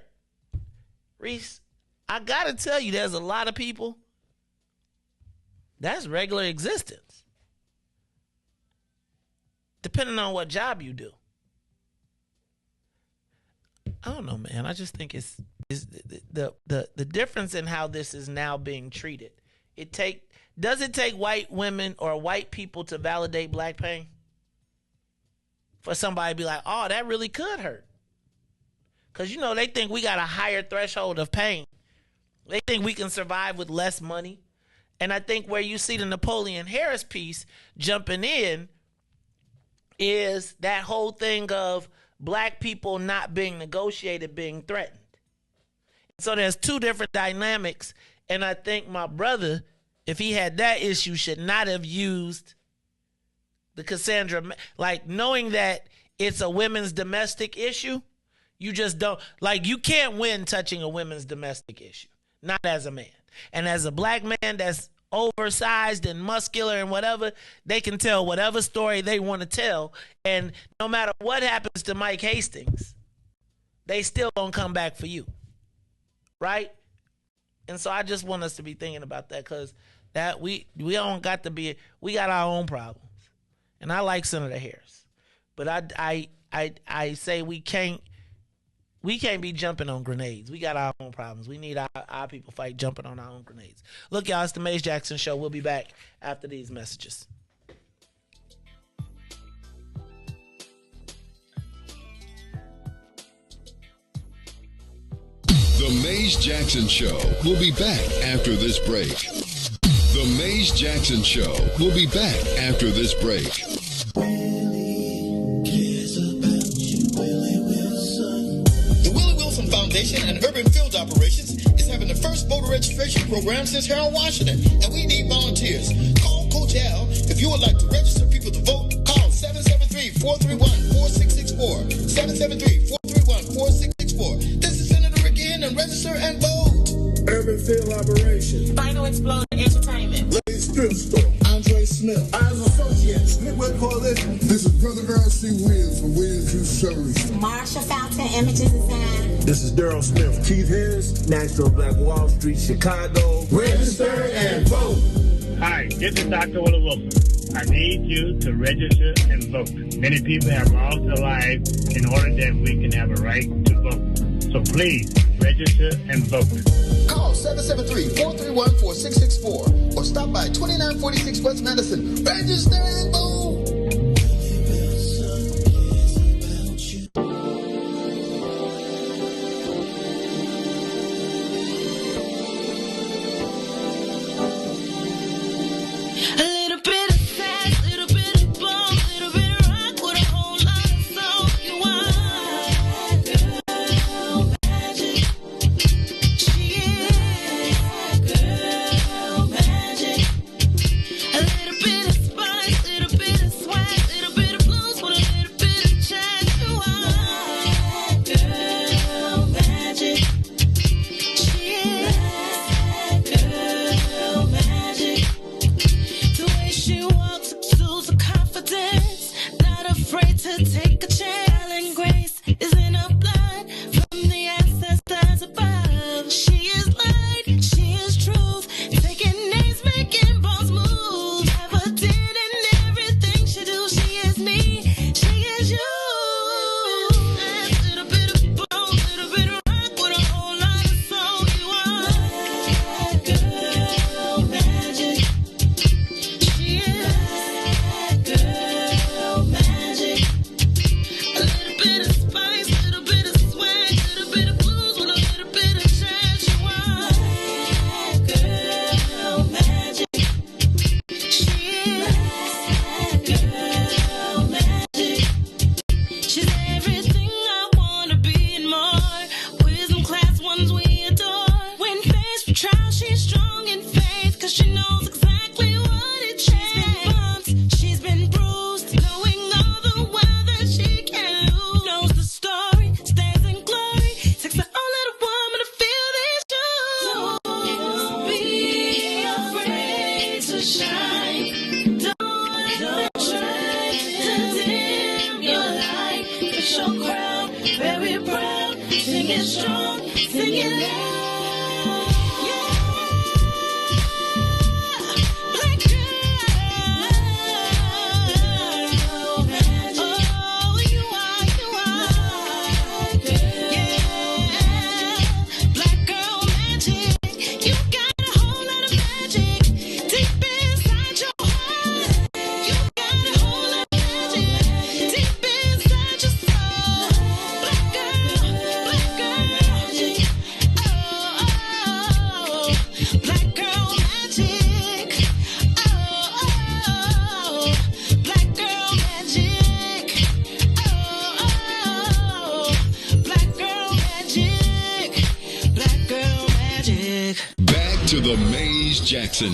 Reese, I got to tell you, there's a lot of people. That's regular existence. Depending on what job you do. I don't know, man. I just think it's the difference in how this is now being treated. Does it take white women or white people to validate black pain? For somebody to be like, oh, that really could hurt. Because, you know, they think we got a higher threshold of pain. They think we can survive with less money. And I think where you see the Napoleon Harris piece jumping in is that whole thing of black people not being negotiated, being threatened. So there's two different dynamics. And I think my brother, if he had that issue, should not have used the Cassandra, like, knowing that it's a women's domestic issue. You just don't, like, you can't win touching a women's domestic issue, not as a man. And as a black man that's oversized and muscular and whatever, they can tell whatever story they want to tell. And no matter what happens to Mike Hastings, they still gonna come back for you, right? And so I just want us to be thinking about that, because that we don't got to be, we got our own problems. And I like Senator Harris, but I say we can't be jumping on grenades. We got our own problems. We need our people fight jumping on our own grenades. Look, y'all, it's the Maze Jackson Show. We'll be back after these messages. The Maze Jackson Show will be back after this break. The Maze Jackson Show will be back after this break. The Willie Wilson Foundation and Urban Field Operations is having the first voter registration program since Harold Washington, and we need volunteers. Call Coach Al if you would like to register people to vote. Call 773-431-4664. 773-431-4664. This is Senator Ricky and register and vote. Urban Field Operations. Final Explosion Entertainment. Blaze Thrift Store. Andre Smith. Eyes Associates. Network Coalition. This is Brother R.C. Williams from Williams Juice Service. Marsha Fountain, Images Design. This is Daryl Smith. Keith Harris, Nashville Black Wall Street, Chicago. Register and vote. Hi, this is Dr. Willie Wilson. I need you to register and vote. Many people have lost their lives in order that we can have a right to vote. So please, register and vote. Call 773-431-4664 or stop by 2946 West Madison. Register and vote.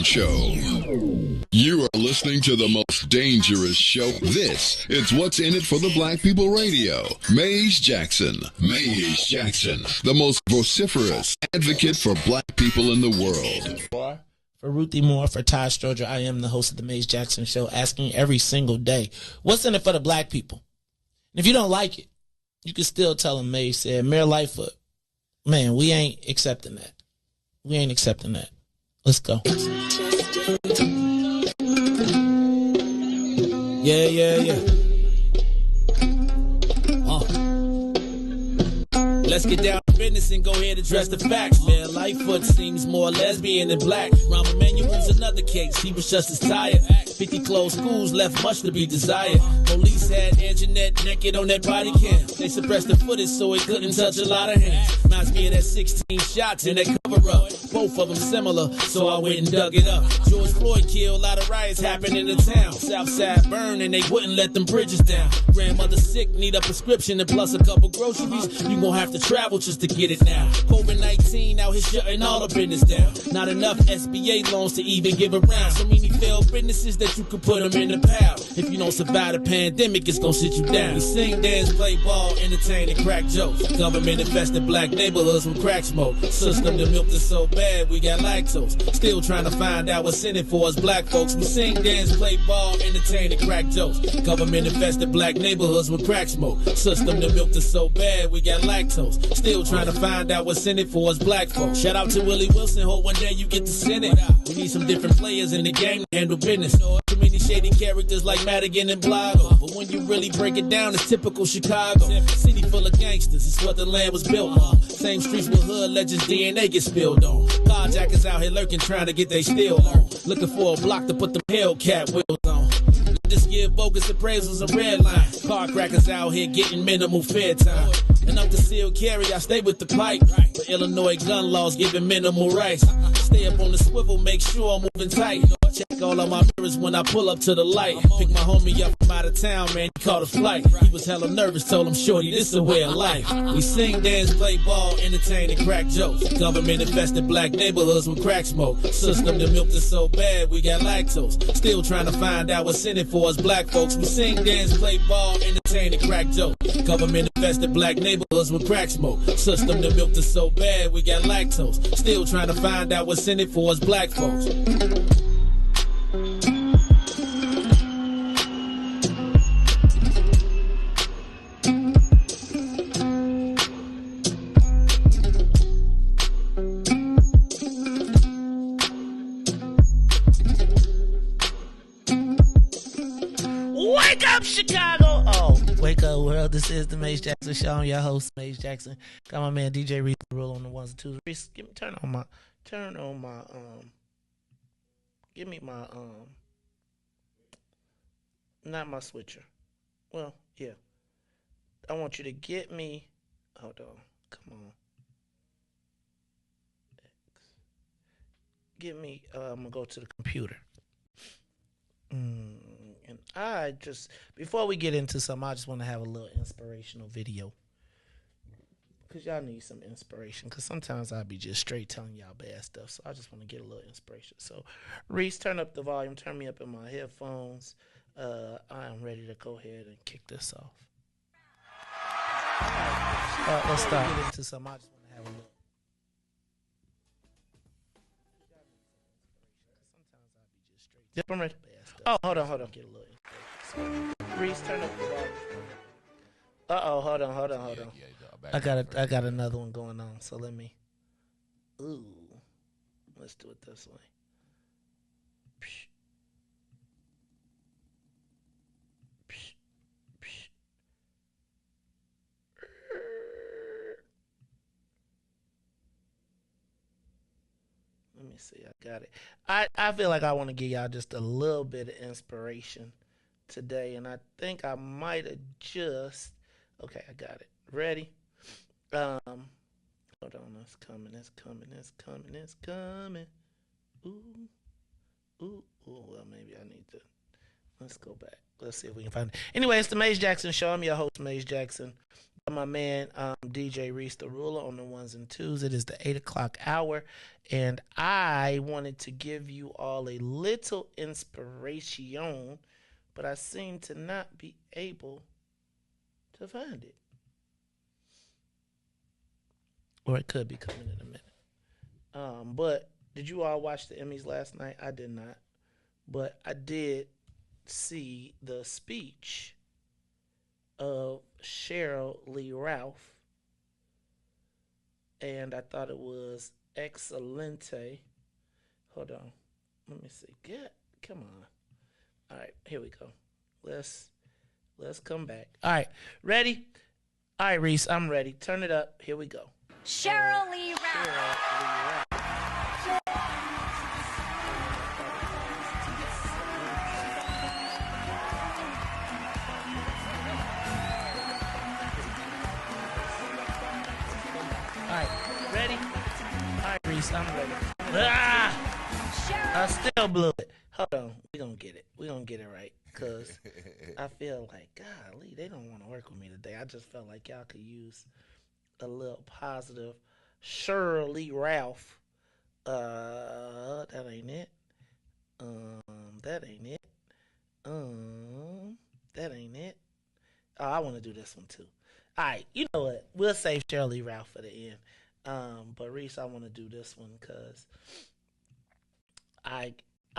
Show. You are listening to the most dangerous show. This is What's in It for the Black People Radio. Maze Jackson. Maze Jackson, the most vociferous advocate for black people in the world. For Ruthie Moore, for Todd Stroger, I am the host of the Maze Jackson Show, asking every single day, what's in it for the black people? And if you don't like it, you can still tell them Maze said, Mayor Lightfoot, man, we ain't accepting that. We ain't accepting that. Let's go. Yeah. Let's get down to business and go ahead and address the facts. Man, Lightfoot seems more lesbian than black. Rahm Emanuel's another case. He was just as tired. 50 closed schools left much to be desired. Police had Anjanette naked on that body cam. They suppressed the footage so it couldn't touch a lot of hands. Reminds me of that 16 shots in that cover-up. Both of them similar, so I went and dug it up. George Floyd killed, a lot of riots happened in the town. Southside burned and they wouldn't let them bridges down. Grandmother sick, need a prescription and plus a couple groceries. You gon' have to travel just to get it now. COVID-19 out here shutting all the business down. Not enough SBA loans to even give around. So many failed businesses that you could put them in the pile. If you don't survive the pandemic, it's gonna sit you down. We sing, dance, play ball, entertain, and crack jokes. Government infested black neighborhoods with crack smoke. System that milked us so bad, we got lactose. Still trying to find out what's in it for us black folks. We sing, dance, play ball, entertain, and crack jokes. Government infested black neighborhoods with crack smoke. System that milked us so bad, we got lactose. Still trying to find out what's in it for us black folks. Shout out to Willie Wilson, hope one day you get to send it. We need some different players in the game to handle business. Too many shady characters like Madigan and Blago. But when you really break it down, it's typical Chicago. City full of gangsters, it's what the land was built on. Same streets with hood legends, DNA get spilled on. Carjackers out here lurking, trying to get they steal on. Looking for a block to put them Hellcat wheels on. Just give bogus appraisals a red line. Car crackers out here getting minimal fair time. And up to seal carry, I stay with the pipe. But Illinois gun laws giving minimal rights. Stay up on the swivel, make sure I'm moving tight. Check all of my mirrors when I pull up to the light. Pick my homie up from out of town, man, he caught a flight. He was hella nervous, told him, shorty, this is a way of life. We sing, dance, play ball, entertain, and crack jokes. Government infested black neighborhoods with crack smoke. System that milked us so bad, we got lactose. Still trying to find out what's in it for us black folks. We sing, dance, play ball, entertain, and crack jokes. Government infested black neighborhoods with crack smoke. System that milked us so bad, we got lactose. Still trying to find out what's in it for us black folks. Wake up, Chicago! Oh, wake up, world. This is the Maze Jackson Show. I'm your host, Maze Jackson. Got my man DJ Reese roll on the ones and twos. Reese, turn on my give me my not my switcher. Well, yeah. I want you to get me. Hold on, come on. Get me. I'm gonna go to the computer. And I just, before we get into something, I just want to have a little inspirational video. Because y'all need some inspiration. Because sometimes I be just straight telling y'all bad stuff. So I just want to get a little inspiration. So, Reese, turn up the volume. Turn me up in my headphones. I am ready to go ahead and kick this off. Let's start. Get into something. I just want to have a little. Yep, I'm ready. Oh, hold on. Get a little inspiration. Reese, turn up the volume. Hold on. I got another one going on. So let me. Ooh, let's do it this way. Let me see. I got it. I feel like I want to give y'all just a little bit of inspiration today, and I think I might have just. Okay, I got it. Ready? Hold on. It's coming. Ooh. Well, maybe I need to. Let's go back. Let's see if we can find it. Anyway, it's the Maze Jackson Show. I'm your host, Maze Jackson. My man, DJ Reese, the ruler on the ones and twos. It is the 8 o'clock hour, and I wanted to give you all a little inspiration, but I seem to not be able to find it. Or it could be coming in a minute. But did you all watch the Emmys last night? I did not. But I did see the speech of Cheryl Lee Ralph, and I thought it was excelente. Hold on, let me see. Come on. All right, here we go. Let's come back. All right, ready? All right, Reese, I'm ready. Turn it up. Here we go. Cheryl Lee Ralph. Ready? All right, Reese, I'm ready. I still blew it. Hold on. We're going to get it. We're going to get it right. Because I feel like, golly, they don't want to work with me today. I just felt like y'all could use a little positive. Shirley Ralph. That ain't it. That ain't it. That ain't it. Oh, I want to do this one too. All right, you know what? We'll save Shirley Ralph for the end. But Reese, I want to do this one because I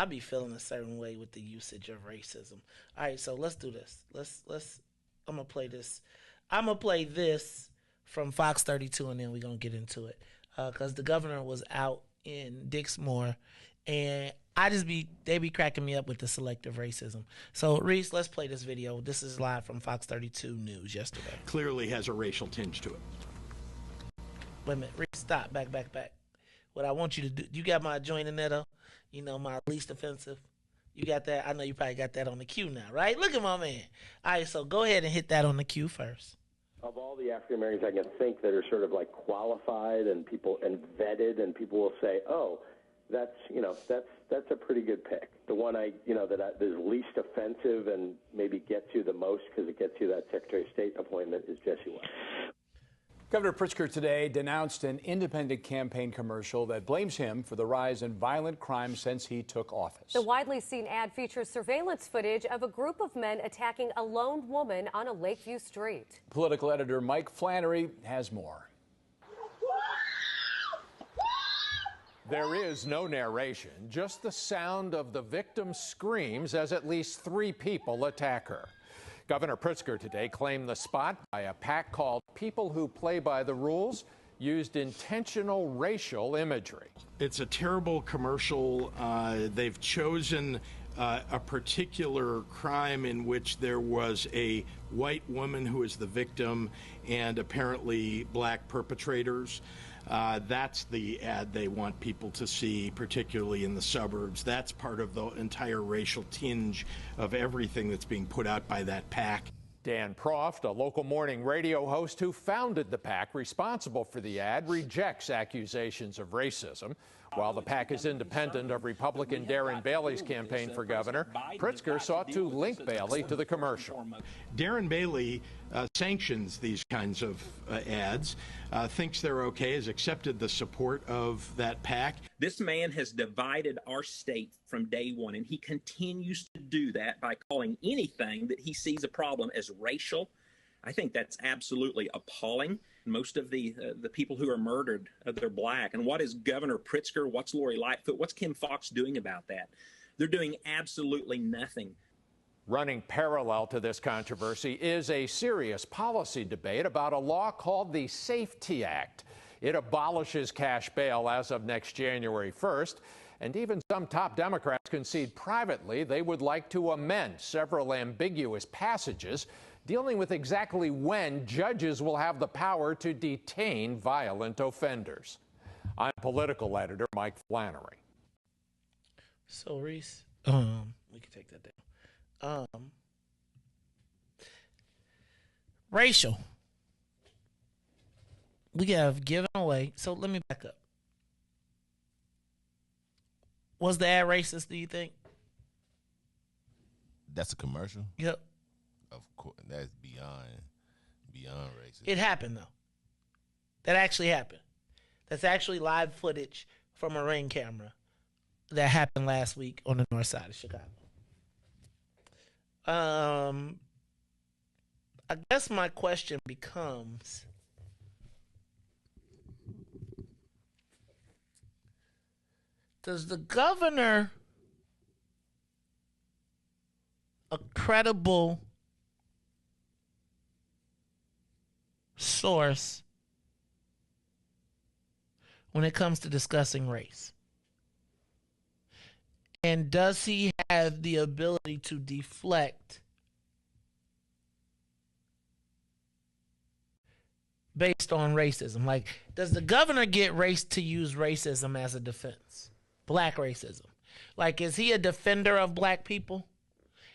be feeling a certain way with the usage of racism. All right, so let's do this. Let's. I'm gonna play this. I'm gonna play this from Fox 32, and then we're gonna get into it because the governor was out in Dixmoor, and they be cracking me up with the selective racism. So Reese, let's play this video. This is live from Fox 32 News yesterday. Clearly has a racial tinge to it. Wait a minute, Reese, stop, back. What I want you to do, you got my joint in there though? You know, my least offensive. You got that? I know you probably got that on the queue now, right? Look at my man. All right, so go ahead and hit that on the queue first. Of all the African Americans I can think that are sort of like qualified and vetted, and people will say, "Oh, that's a pretty good pick." The one that is least offensive and maybe gets you the most because it gets you that Secretary of State appointment is Jesse West. Governor Pritzker today denounced an independent campaign commercial that blames him for the rise in violent crime since he took office. The widely seen ad features surveillance footage of a group of men attacking a lone woman on a Lakeview street. Political editor Mike Flannery has more. There is no narration, just the sound of the victim's screams as at least 3 people attack her. Governor Pritzker today claimed the spot by a PAC called People Who Play by the Rules used intentional racial imagery. It's a terrible commercial. They've chosen a particular crime in which there was a white woman who is the victim and apparently black perpetrators. That's the ad they want people to see, particularly in the suburbs. That's part of the entire racial tinge of everything that's being put out by that PAC. Dan Proft, a local morning radio host who founded the PAC responsible for the ad, rejects accusations of racism. While the PAC is independent of Republican Darren Bailey's campaign for governor, Pritzker sought to link Bailey to the commercial. Darren Bailey sanctions these kinds of ads, thinks they're okay, has accepted the support of that PAC. This man has divided our state from day one, and he continues to do that by calling anything that he sees a problem as racial. I think that's absolutely appalling. Most of the people who are murdered, they're black. And what is Governor Pritzker, what's Lori Lightfoot, what's Kim Foxx doing about that? They're doing absolutely nothing. Running parallel to this controversy is a serious policy debate about a law called the Safety Act. It abolishes cash bail as of next January 1st, and even some top Democrats concede privately they would like to amend several ambiguous passages dealing with exactly when judges will have the power to detain violent offenders. I'm political editor Mike Flannery. So, Reese, we can take that down. Racial. We have given away. So let me back up. Was the ad racist, do you think? That's a commercial? Yep. Of course. That's beyond racist. It happened, though. That actually happened. That's actually live footage from a Ring camera that happened last week on the north side of Chicago. I guess my question becomes, does the governor, a credible source when it comes to discussing race? And does he have the ability to deflect based on racism? Like, does the governor get race to use racism as a defense? Black racism. Like, is he a defender of black people?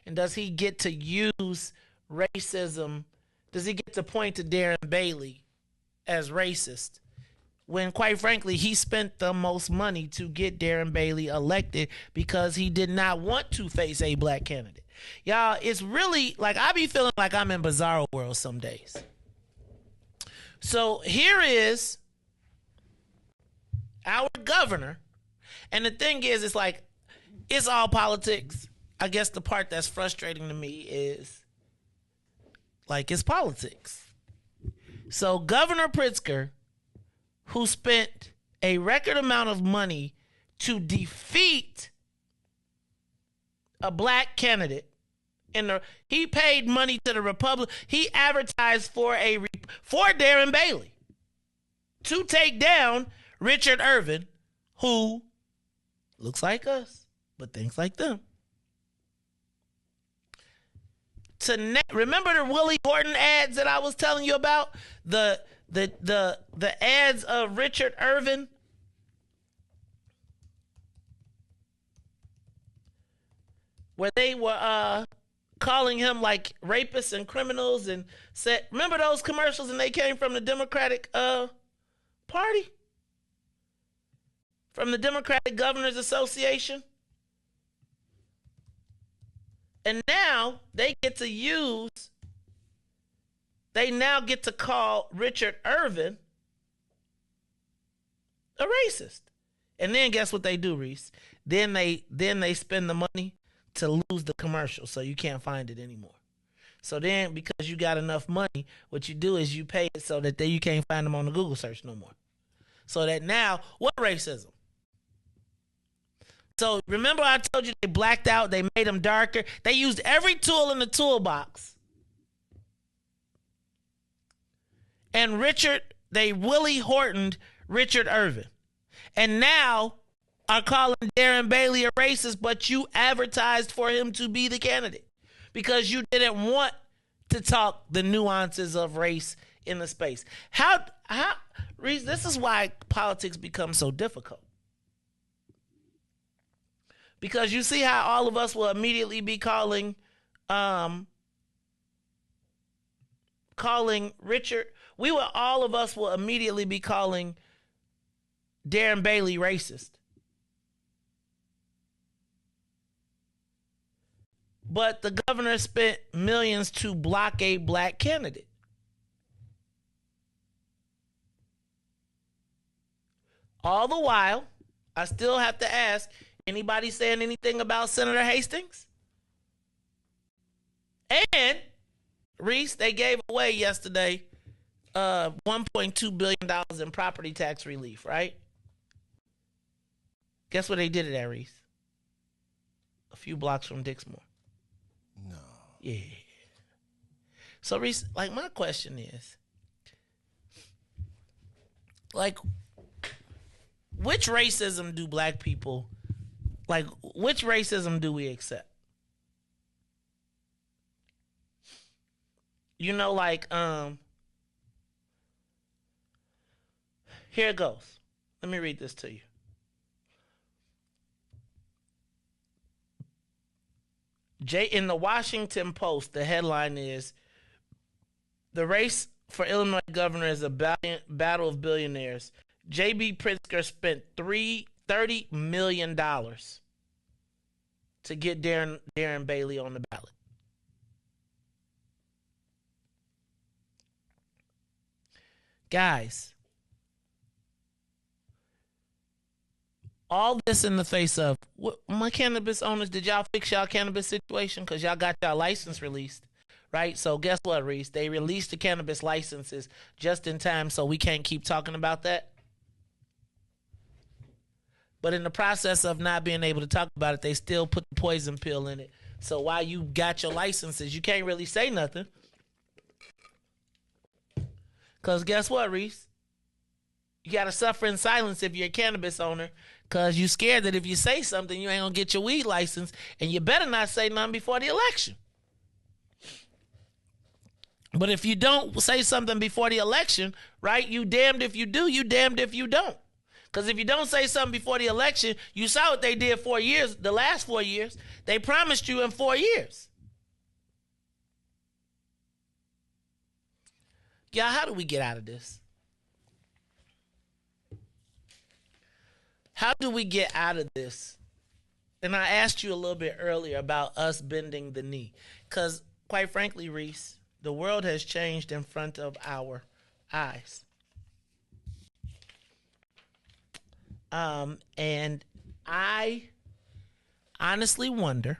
And does he get to use racism? Does he get to point to Darren Bailey as racist when, quite frankly, he spent the most money to get Darren Bailey elected because he did not want to face a black candidate? Y'all, it's really, like, I be feeling like I'm in bizarro world some days. So here is our governor. And the thing is, it's like, it's all politics. I guess the part that's frustrating to me is, like, it's politics. So Governor Pritzker, who spent a record amount of money to defeat a black candidate, he paid money to the Republic. He advertised for Darren Bailey to take down Richard Irvin, who looks like us but thinks like them. Remember the Willie Horton ads that I was telling you about? The ads of Richard Irvin. Where they were calling him like rapists and criminals, and said, remember those commercials? And they came from the Democratic Party? From the Democratic Governors Association? And now they now get to call Richard Irvin a racist. And then guess what they do, Reese? Then they spend the money to lose the commercial, so you can't find it anymore. So then, because you got enough money, what you do is you pay it so that you can't find them on the Google search no more. So that now, what racism? So remember I told you they blacked out, they made them darker. They used every tool in the toolbox. And they Willie Hortoned Richard Irvin. And now are calling Darren Bailey a racist, but you advertised for him to be the candidate because you didn't want to talk the nuances of race in the space. Reese, this is why politics becomes so difficult. Because you see how all of us will immediately be calling Richard. All of us will immediately be calling Darren Bailey racist. But the governor spent millions to block a black candidate. All the while, I still have to ask, anybody saying anything about Senator Hastings? And, Reese, they gave away yesterday $1.2 billion in property tax relief, right? Guess where they did it at, Reese? A few blocks from Dixmoor. No. Yeah. So, Reese, like, my question is, like, which racism do black people, like, which racism do we accept? You know, like, here it goes. Let me read this to you. In the Washington Post, the headline is, "The race for Illinois governor is a battle of billionaires. J.B. Pritzker spent $30 million to get Darren Bailey on the ballot." Guys, all this in the face of, my cannabis owners, did y'all fix y'all cannabis situation? Because y'all got y'all license released, right? So guess what, Reese? They released the cannabis licenses just in time, so we can't keep talking about that. But in the process of not being able to talk about it, they still put the poison pill in it. So while you got your licenses, you can't really say nothing. Because guess what, Reese? You got to suffer in silence if you're a cannabis owner, because you scared that if you say something, you ain't going to get your weed license, and you better not say nothing before the election. But if you don't say something before the election, right, you damned if you do, you damned if you don't. Because if you don't say something before the election, you saw what they did 4 years, the last 4 years. They promised you in 4 years. Y'all, how do we get out of this? How do we get out of this? And I asked you a little bit earlier about us bending the knee. Because, quite frankly, Reese, the world has changed in front of our eyes. And I honestly wonder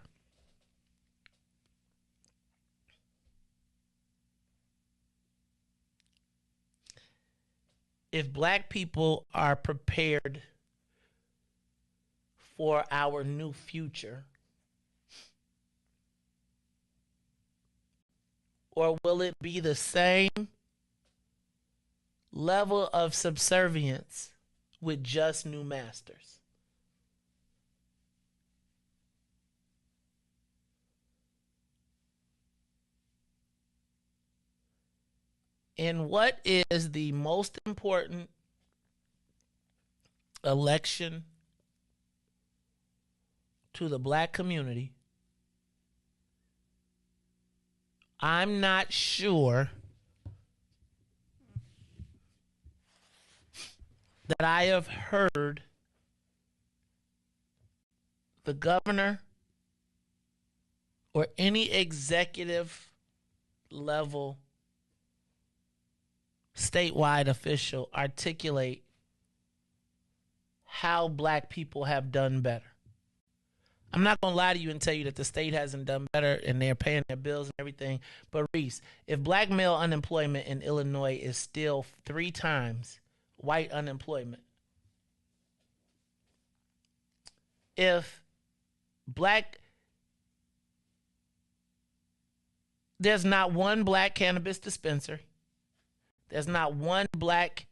if black people are prepared for our new future, or will it be the same level of subservience with just new masters? And what is the most important election to the black community? I'm not sure that I have heard the governor or any executive level statewide official articulate how black people have done better. I'm not going to lie to you and tell you that the state hasn't done better and they're paying their bills and everything. But Reese, if black male unemployment in Illinois is still 3 times white unemployment, if there's not one black cannabis dispenser, there's not one black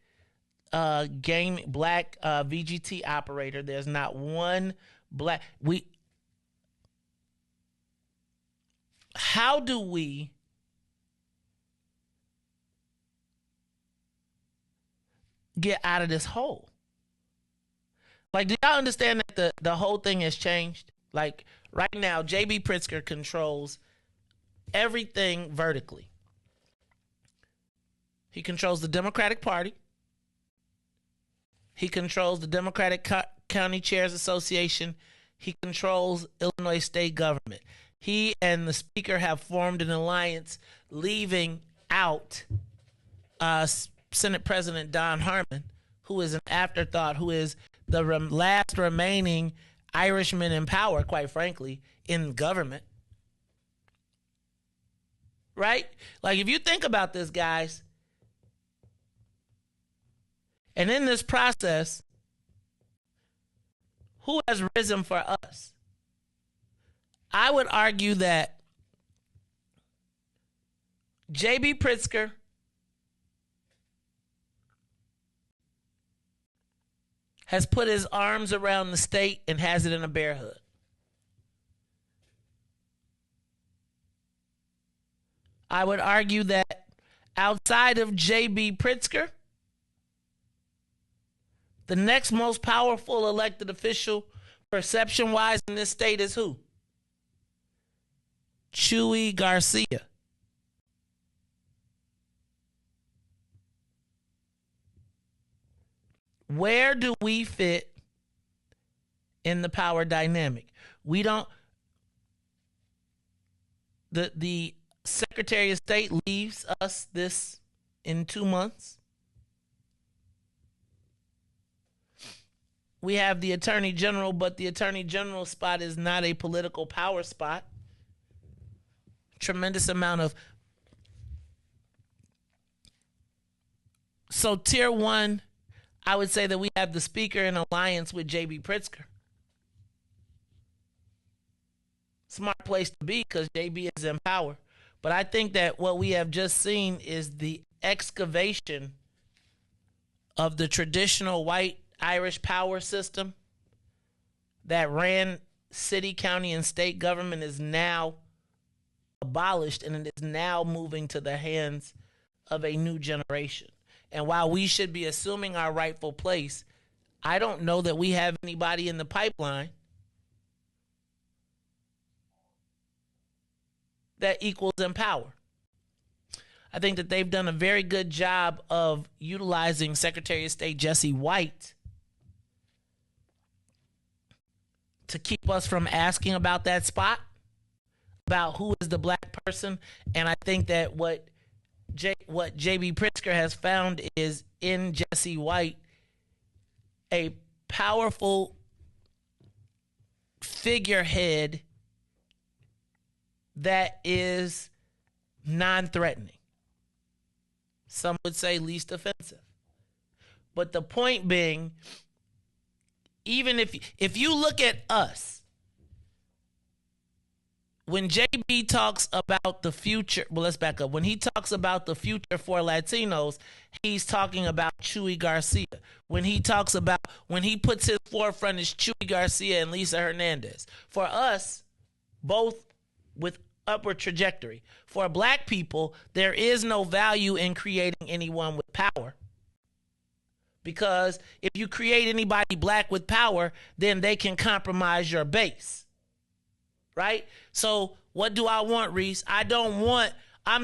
VGT operator, there's not one black, how do we get out of this hole? Like, do y'all understand that the whole thing has changed? Like, right now, J.B. Pritzker controls everything vertically. He controls the Democratic Party. He controls the Democratic County Chairs Association. He controls Illinois state government. He and the Speaker have formed an alliance, leaving out Senate President Don Harmon, who is an afterthought, who is the last remaining Irishman in power, quite frankly, in government. Right? Like, if you think about this, guys, and in this process, who has risen for us? I would argue that J.B. Pritzker has put his arms around the state and has it in a bear hug. I would argue that outside of J.B. Pritzker, the next most powerful elected official, perception-wise, in this state is who? Chuy Garcia. Where do we fit in the power dynamic? We don't. The Secretary of State leaves us this in 2 months. We have the Attorney General, but the Attorney General spot is not a political power spot. Tremendous amount of. So tier one, I would say that we have the Speaker in alliance with J.B. Pritzker. Smart place to be because J.B. is in power. But I think that what we have just seen is the excavation of the traditional white Irish power system that ran city, county, and state government is now abolished, and it is now moving to the hands of a new generation. And while we should be assuming our rightful place, I don't know that we have anybody in the pipeline that equals in power. I think that they've done a very good job of utilizing Secretary of State Jesse White to keep us from asking about that spot, about who is the black person. And I think that what J.B. Pritzker has found is in Jesse White a powerful figurehead that is non-threatening. Some would say least offensive. But the point being, even if you look at us, when JB talks about the future, well, let's back up. When he talks about the future for Latinos, he's talking about Chuy Garcia. When he puts his forefront is Chuy Garcia and Lisa Hernandez. For us, both with upward trajectory. For black people, there is no value in creating anyone with power. Because if you create anybody black with power, then they can compromise your base. Right? So what do I want, Reese? I'm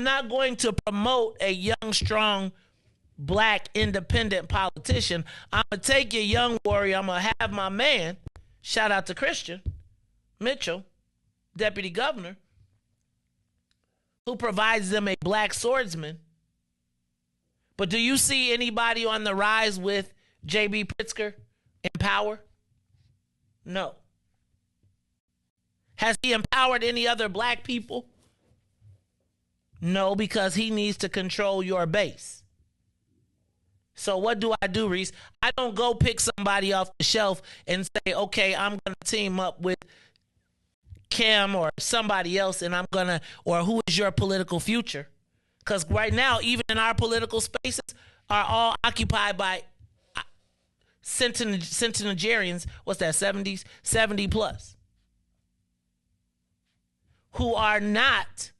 not going to promote a young, strong, black, independent politician. I'm going to take a young warrior. I'm going to have my man, shout out to Christian Mitchell, deputy governor, who provides them a black swordsman. But do you see anybody on the rise with J.B. Pritzker in power? No. Has he empowered any other black people? No, because he needs to control your base. So what do I do, Reese? I don't go pick somebody off the shelf and say, okay, I'm going to team up with Kim or somebody else, and or who is your political future? Because right now, even in our political spaces, are all occupied by centenarians, what's that, 70 plus, who are not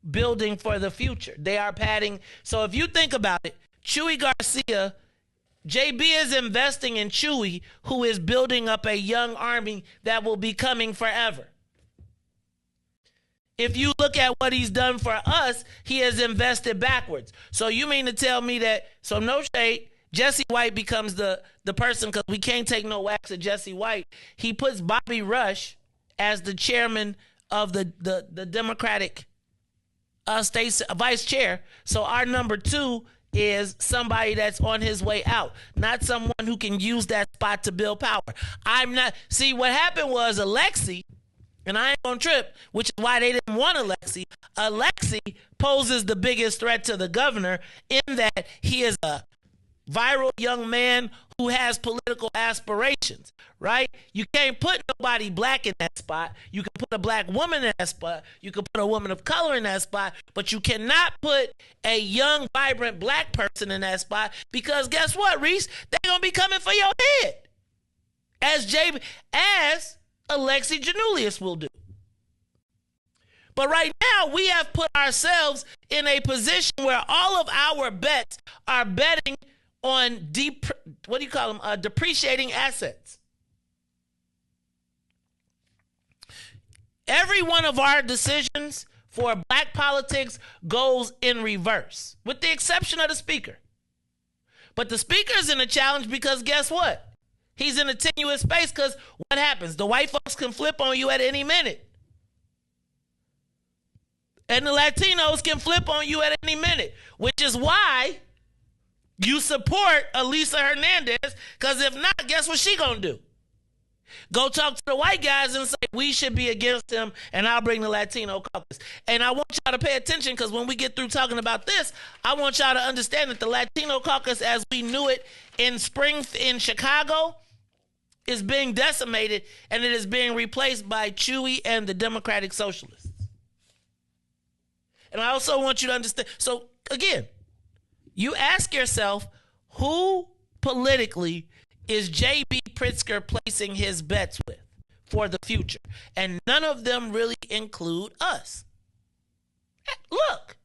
building for the future. They are padding. So if you think about it, Chuy Garcia, JB is investing in Chuy, who is building up a young army that will be coming forever. If you look at what he's done for us, he has invested backwards. So you mean to tell me that, so no shade, Jesse White becomes the person, because we can't take no wax at Jesse White. He puts Bobby Rush as the chairman of the Democratic state vice chair. So our number 2 is somebody that's on his way out, not someone who can use that spot to build power. See, what happened was Alexei, and I ain't gonna trip, which is why they didn't want Alexei. Alexei poses the biggest threat to the governor in that he is a viral young man who has political aspirations, right? You can't put nobody black in that spot. You can put a black woman in that spot. You can put a woman of color in that spot, but you cannot put a young, vibrant black person in that spot, because guess what, Reese? They're going to be coming for your head, as Alexei Janulius will do. But right now, we have put ourselves in a position where all of our bets are betting on depreciating assets. Every one of our decisions for black politics goes in reverse, with the exception of the speaker. But the speaker is in a challenge because guess what? He's in a tenuous space, because what happens? The white folks can flip on you at any minute. And the Latinos can flip on you at any minute, which is why you support Elisa Hernandez, because if not, guess what she gonna do? Go talk to the white guys and say, we should be against him, and I'll bring the Latino caucus. And I want y'all to pay attention, because when we get through talking about this, I want y'all to understand that the Latino caucus, as we knew it in Chicago, is being decimated, and it is being replaced by Chuy and the Democratic Socialists. And I also want you to understand, so again, you ask yourself, who politically is J.B. Pritzker placing his bets with for the future? And none of them really include us. Look.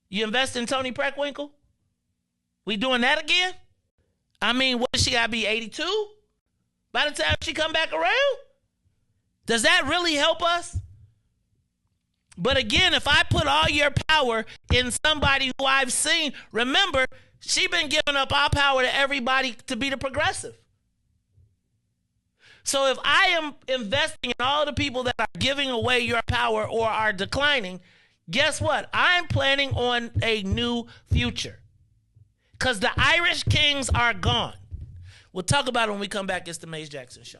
You invest in Toni Preckwinkle? We doing that again? I mean, what, she got to be 82 by the time she come back around? Does that really help us? But again, if I put all your power in somebody who I've seen, remember, she been giving up our power to everybody to be the progressive. So if I am investing in all the people that are giving away your power or are declining, guess what? I'm planning on a new future, because the Irish Kings are gone. We'll talk about it when we come back. It's the Maze Jackson Show.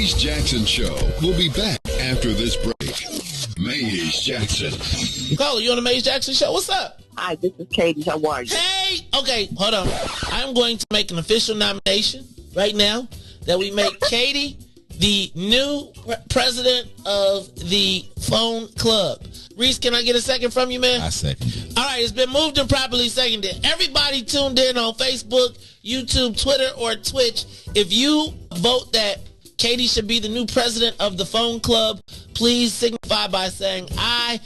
Maze Jackson Show will be back after this break. Maze Jackson. Caller, you on the Maze Jackson Show? What's up? Hi, this is Katie. How are you? Hey! Okay, hold on. I'm going to make an official nomination right now that we make Katie the new president of the phone club. Reese, can I get a second from you, man? I second it. All right, it's been moved and properly seconded. Everybody tuned in on Facebook, YouTube, Twitter, or Twitch. If you vote that Katie should be the new president of the phone club, please signify by saying aye.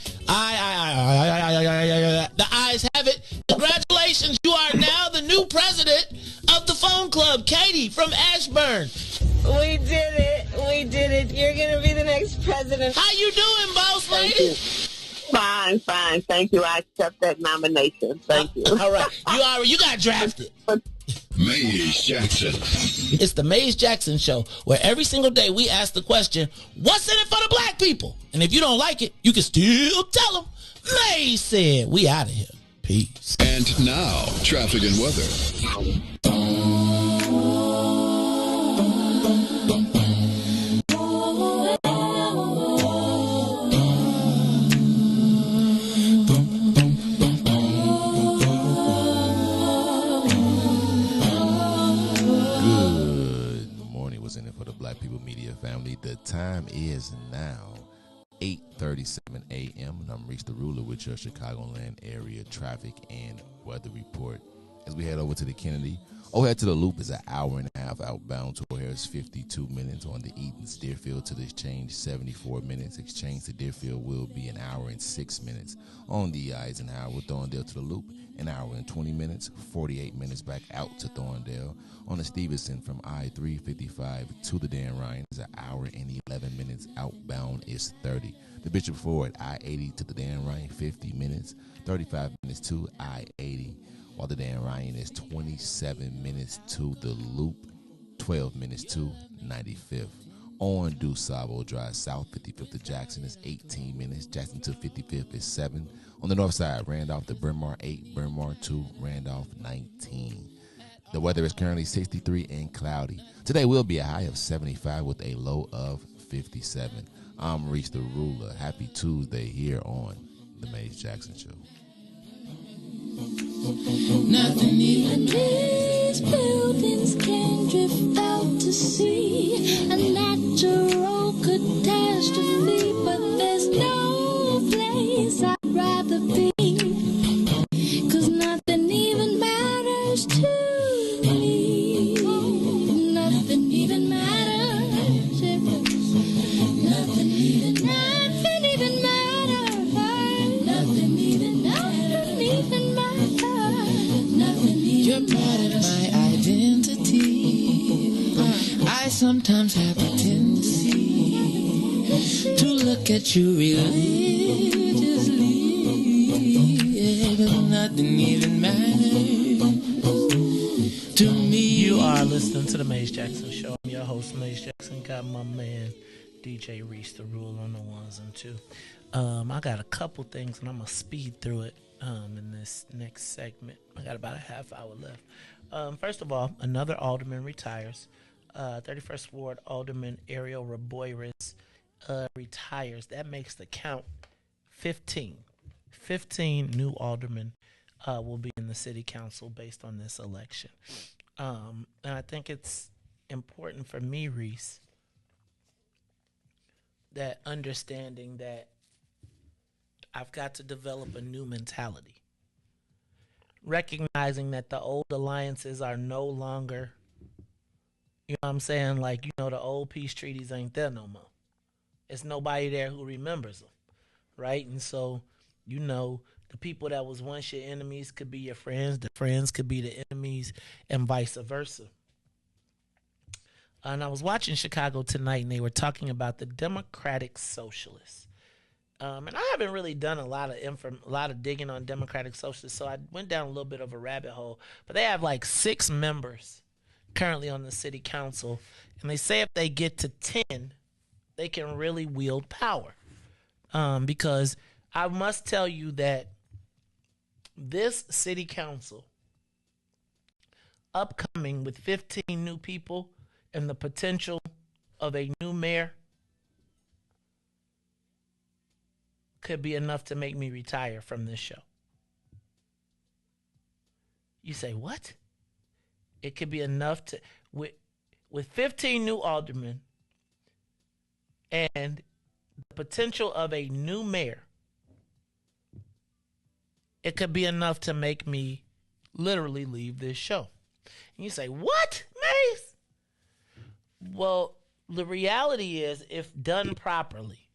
The ayes have it. Congratulations, you are now the new president of the phone club. Katie from Ashburn. We did it. We did it. You're going to be the next president. How you doing, boss lady? Fine. Thank you. I accept that nomination. Thank you. All right. You got drafted. Maze Jackson. It's the Maze Jackson Show, where every single day we ask the question, what's in it for the black people? And if you don't like it, you can still tell them. Maze said, we out of here. Peace. And now, traffic and weather. Family, the time is now 8:37 a.m. and I'm Reese the Ruler with your Chicagoland area traffic and weather report. As we head over to the Kennedy, overhead to the Loop is an hour and a half outbound to O'Hare is 52 minutes. On the Edens Deerfield to the Exchange, 74 minutes. Exchange to Deerfield will be an hour and 6 minutes. On the Eisenhower, Thorndale to the Loop, an hour and 20 minutes, 48 minutes back out to Thorndale. On the Stevenson from I-355 to the Dan Ryan is an hour and 11 minutes. Outbound is 30. The Bishop Ford, I-80 to the Dan Ryan, 50 minutes, 35 minutes to I-80. While the Dan Ryan is 27 minutes to the Loop, 12 minutes to 95th. On DuSable Drive South, 55th to Jackson is 18 minutes. Jackson to 55th is 7. On the north side, Randolph to Bryn Mawr 8, Bryn Mawr 2, Randolph 19. The weather is currently 63 and cloudy. Today will be a high of 75 with a low of 57. I'm Reese the Ruler. Happy Tuesday here on The Maze Jackson Show. Nothing even these buildings can drift out to sea. A natural catastrophe, but there's no place I'd rather be. 'Cause nothing even matters to me. Nothing even matters. Nothing even matters. Nothing even matters. You're part of my identity. I sometimes have a tendency to look at you religiously, but nothing even matters to me. You are listening to the Maze Jackson Show. I'm your host, Maze Jackson. Got my man DJ Reese the Rule on the ones and two. I got a couple things and I'm gonna speed through it in this next segment. I got about a half hour left. First of all, another alderman retires. 31st Ward Alderman Ariel Raboyris retires. That makes the count 15. 15 new aldermen will be in the city council based on this election. And I think it's important for me, Reese, that understanding that I've got to develop a new mentality. Recognizing that the old alliances are no longer, you know what I'm saying? Like, the old peace treaties ain't there no more. It's nobody there who remembers them, right? And so, the people that was once your enemies could be your friends. The friends could be the enemies and vice versa. And I was watching Chicago Tonight, and they were talking about the Democratic Socialists. And I haven't really done a lot of digging on Democratic Socialists, so I went down a little bit of a rabbit hole. But they have like 6 members currently on the city council, and they say if they get to 10, they can really wield power. Because I must tell you that this city council, upcoming with 15 new people and the potential of a new mayor could be enough to make me retire from this show. You say, what? It could be enough to, with 15 new aldermen and the potential of a new mayor, it could be enough to make me literally leave this show. And you say, what, Mace? Well, the reality is, if done properly,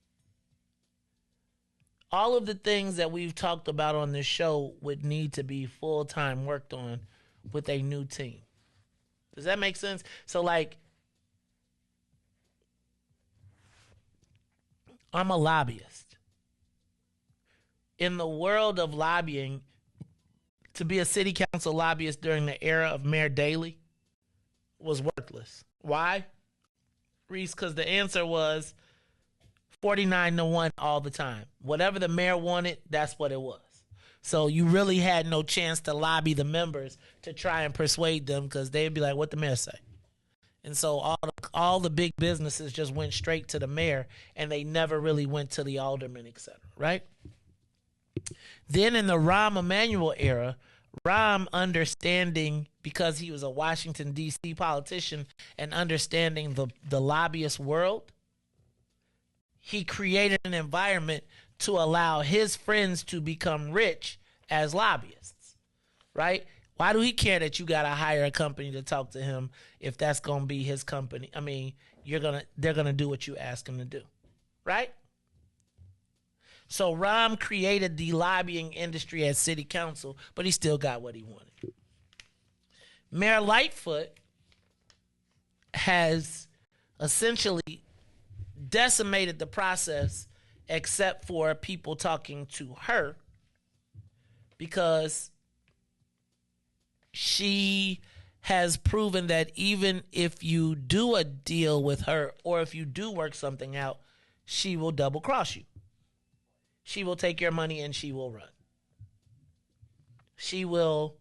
all of the things that we've talked about on this show would need to be full-time worked on with a new team. Does that make sense? So, like, I'm a lobbyist. In the world of lobbying, to be a city council lobbyist during the era of Mayor Daley was worthless. Why? Reese, because the answer was 49-1 all the time. Whatever the mayor wanted, that's what it was. So you really had no chance to lobby the members to try and persuade them, because they'd be like, what the mayor say? And so all the big businesses just went straight to the mayor, and they never really went to the aldermen, etc. Right? Then in the Rahm Emanuel era, Rahm, understanding, because he was a Washington, D.C. politician and understanding the lobbyist world, he created an environment to allow his friends to become rich as lobbyists, right? Why do he care that you got to hire a company to talk to him if that's going to be his company? I mean, they're going to do what you ask them to do, right? So Rahm created the lobbying industry at city council, but he still got what he wanted. Mayor Lightfoot has essentially decimated the process, except for people talking to her, because she has proven that even if you do a deal with her, or if you do work something out, she will double cross you. She will take your money and she will run. She'll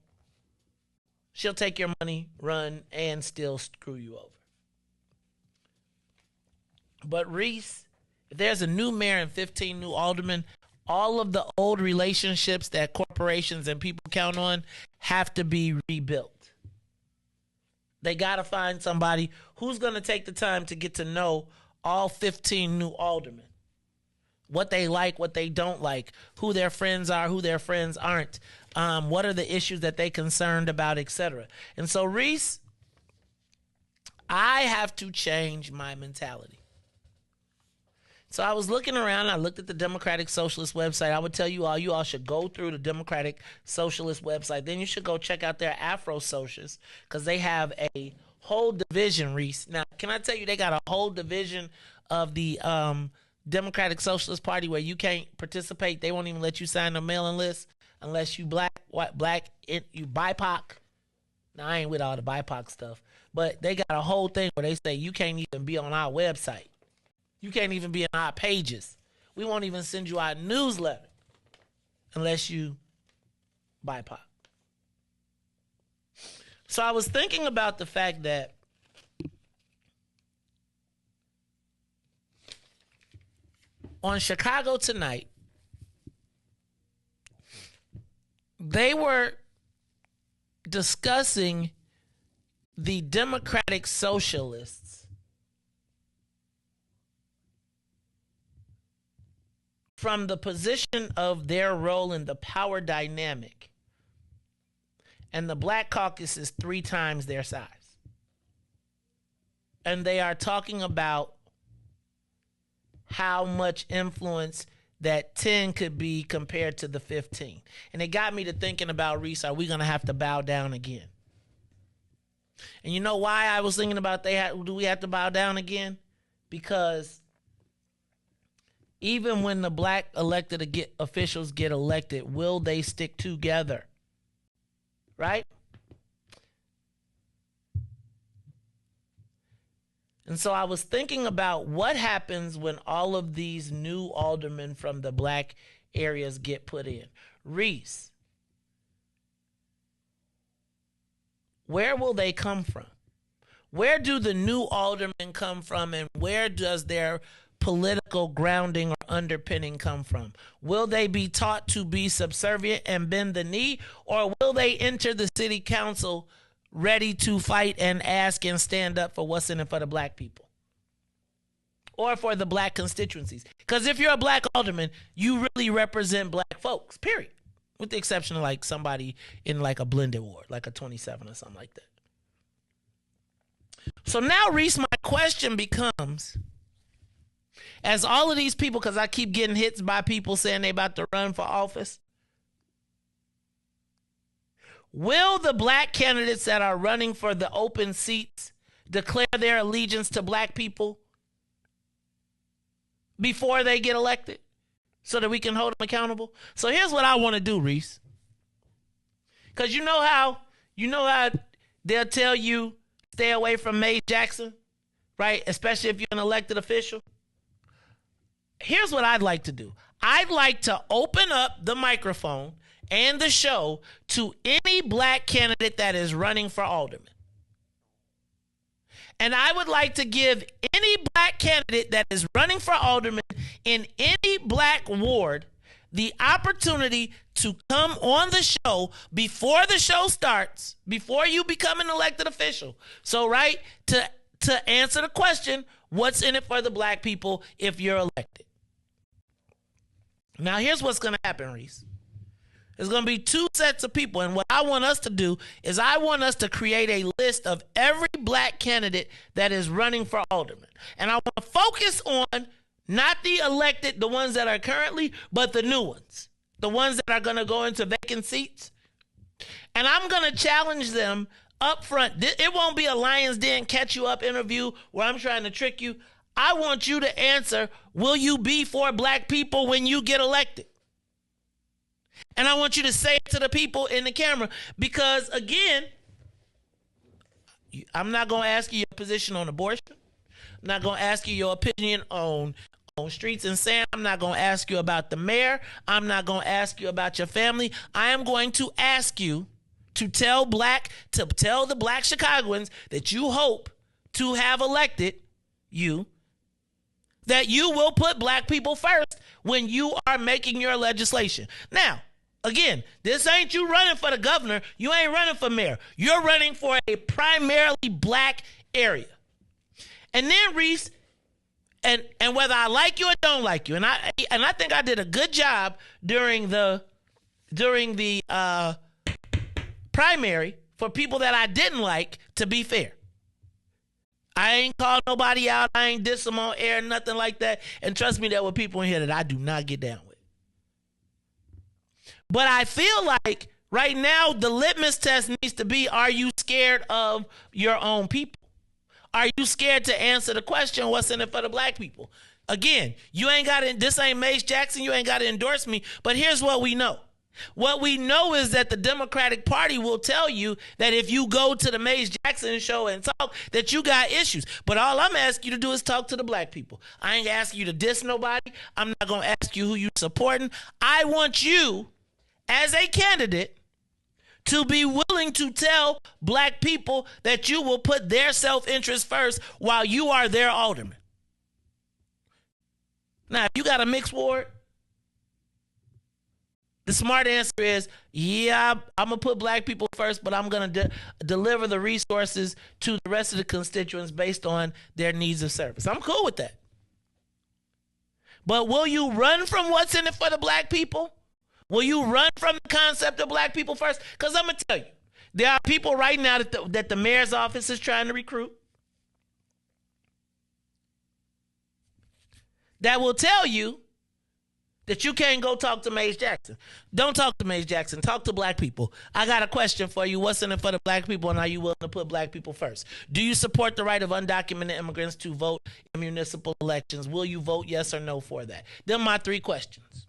take your money, run, and still screw you over. But Reese, if there's a new mayor and 15 new aldermen, all of the old relationships that corporations and people count on have to be rebuilt. They got to find somebody who's going to take the time to get to know all 15 new aldermen. What they like, what they don't like, who their friends are, who their friends aren't, what are the issues that they concerned about, etc. And so, Reese, I have to change my mentality. So I was looking around. I looked at the Democratic Socialist website. I would tell you all should go through the Democratic Socialist website. Then you should go check out their Afro Socials, because they have a whole division, Reese. Now, can I tell you, they got a whole division of the Democratic Socialist Party where you can't participate. They won't even let you sign a mailing list unless you you BIPOC. Now, I ain't with all the BIPOC stuff, but they got a whole thing where they say you can't even be on our website. You can't even be in our pages. We won't even send you our newsletter unless you BIPOC. So I was thinking about the fact that on Chicago Tonight, they were discussing the Democratic Socialists from the position of their role in the power dynamic. And the Black Caucus is 3 times their size. And they are talking about how much influence that 10 could be compared to the 15. And it got me to thinking about, Reese, are we going to have to bow down again? And you know why I was thinking about do we have to bow down again? Because even when the black elected officials get elected, will they stick together? Right? And so I was thinking about what happens when all of these new aldermen from the black areas get put in. Reese, where will they come from? Where do the new aldermen come from, and where does their political grounding or underpinning come from? Will they be taught to be subservient and bend the knee, or will they enter the city council ready to fight and ask and stand up for what's in it for the black people or for the black constituencies? Because if you're a black alderman, you really represent black folks, period, with the exception of like somebody in like a blended ward, like a 27 or something like that. So now, Reese, my question becomes, as all of these people, because I keep getting hits by people saying they about to run for office, will the black candidates that are running for the open seats declare their allegiance to black people before they get elected so that we can hold them accountable? So here's what I want to do, Reese. Because you know how they'll tell you stay away from Mays Jackson, right? Especially if you're an elected official. Here's what I'd like to do. I'd like to open up the microphone and the show to any black candidate that is running for alderman. And I would like to give any black candidate that is running for alderman in any black ward the opportunity to come on the show before the show starts, before you become an elected official. So, right, to answer the question, what's in it for the black people if you're elected? Now, here's what's going to happen, Reese. There's going to be two sets of people, and what I want us to do is I want us to create a list of every black candidate that is running for alderman. And I want to focus on not the elected, the ones that are currently, but the new ones, the ones that are going to go into vacant seats. And I'm going to challenge them up front. It won't be a Lions Den catch you up interview where I'm trying to trick you. I want you to answer, will you be for black people when you get elected? And I want you to say it to the people in the camera because, again, I'm not going to ask you your position on abortion. I'm not going to ask you your opinion on streets and sand. I'm not going to ask you about the mayor. I'm not going to ask you about your family. I am going to ask you to tell the black Chicagoans that you hope to have elected you, that you will put black people first when you are making your legislation. Now, again, this ain't you running for the governor. You ain't running for mayor. You're running for a primarily black area. And then, Reese, and whether I like you or don't like you, and I think I did a good job during the primary for people that I didn't like, to be fair. I ain't called nobody out. I ain't diss them on air, nothing like that. And trust me, there were people in here that I do not get down with. But I feel like right now the litmus test needs to be, are you scared of your own people? Are you scared to answer the question, what's in it for the black people? Again, you ain't got to, this ain't Mace Jackson, you ain't got to endorse me, but here's what we know. What we know is that the Democratic Party will tell you that if you go to the Mace Jackson show and talk, that you got issues. But all I'm asking you to do is talk to the black people. I ain't asking you to diss nobody. I'm not going to ask you who you supporting. I want you, as a candidate, to be willing to tell black people that you will put their self-interest first while you are their alderman. Now, if you got a mixed ward, the smart answer is, yeah, I'm going to put black people first, but I'm going to deliver the resources to the rest of the constituents based on their needs of service. I'm cool with that. But will you run from what's in it for the black people? Will you run from the concept of black people first? Because I'm going to tell you, there are people right now that the mayor's office is trying to recruit that will tell you that you can't go talk to Mace Jackson. Don't talk to Mace Jackson. Talk to black people. I got a question for you. What's in it for the black people, and are you willing to put black people first? Do you support the right of undocumented immigrants to vote in municipal elections? Will you vote yes or no for that? Them are my three questions.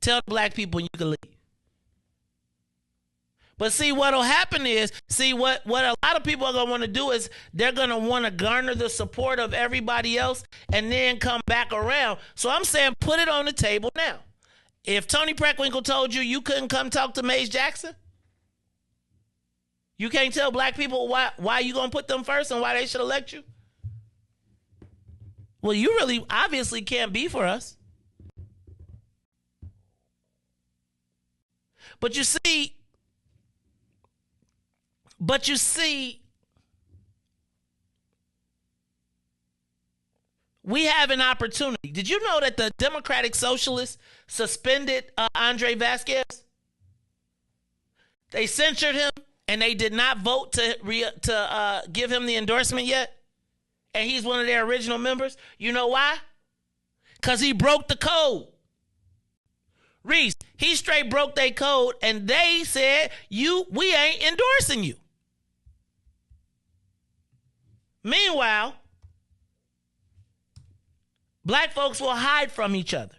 Tell the black people you can leave. But see, what'll happen is, what a lot of people are going to want to do is they're going to want to garner the support of everybody else and then come back around. So I'm saying put it on the table now. If Tony Preckwinkle told you you couldn't come talk to Mace Jackson, You can't tell black people why you gonna put them first and why they should elect you? Well, you really obviously can't be for us. But you see, we have an opportunity. Did you know that the Democratic Socialists suspended Andre Vasquez? They censured him, and they did not vote to give him the endorsement yet. And he's one of their original members. You know why? Because he broke the code. Reese, he straight broke their code, and they said, we ain't endorsing you. Meanwhile, black folks will hide from each other.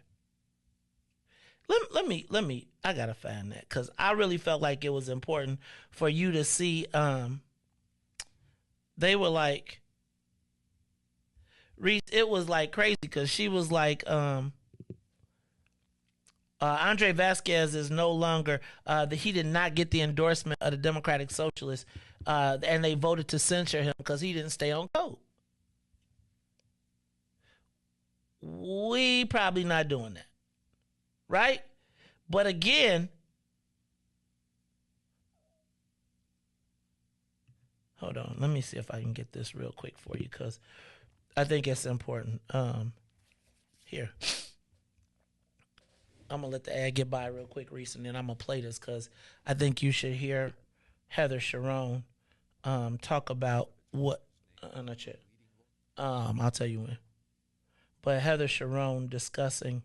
Let me, I gotta find that, because I really felt like it was important for you to see, they were like, Reese, it was like crazy because she was like, Andre Vasquez is no longer, he did not get the endorsement of the Democratic Socialists, and they voted to censure him because he didn't stay on code. We probably not doing that, right? But again, hold on, let me see if I can get this real quick for you because I think it's important. Here. I'm going to let the ad get by real quick, Reese, and then I'm going to play this because I think you should hear Heather Sharon talk about what, not yet. I'll tell you when. But Heather Sharon discussing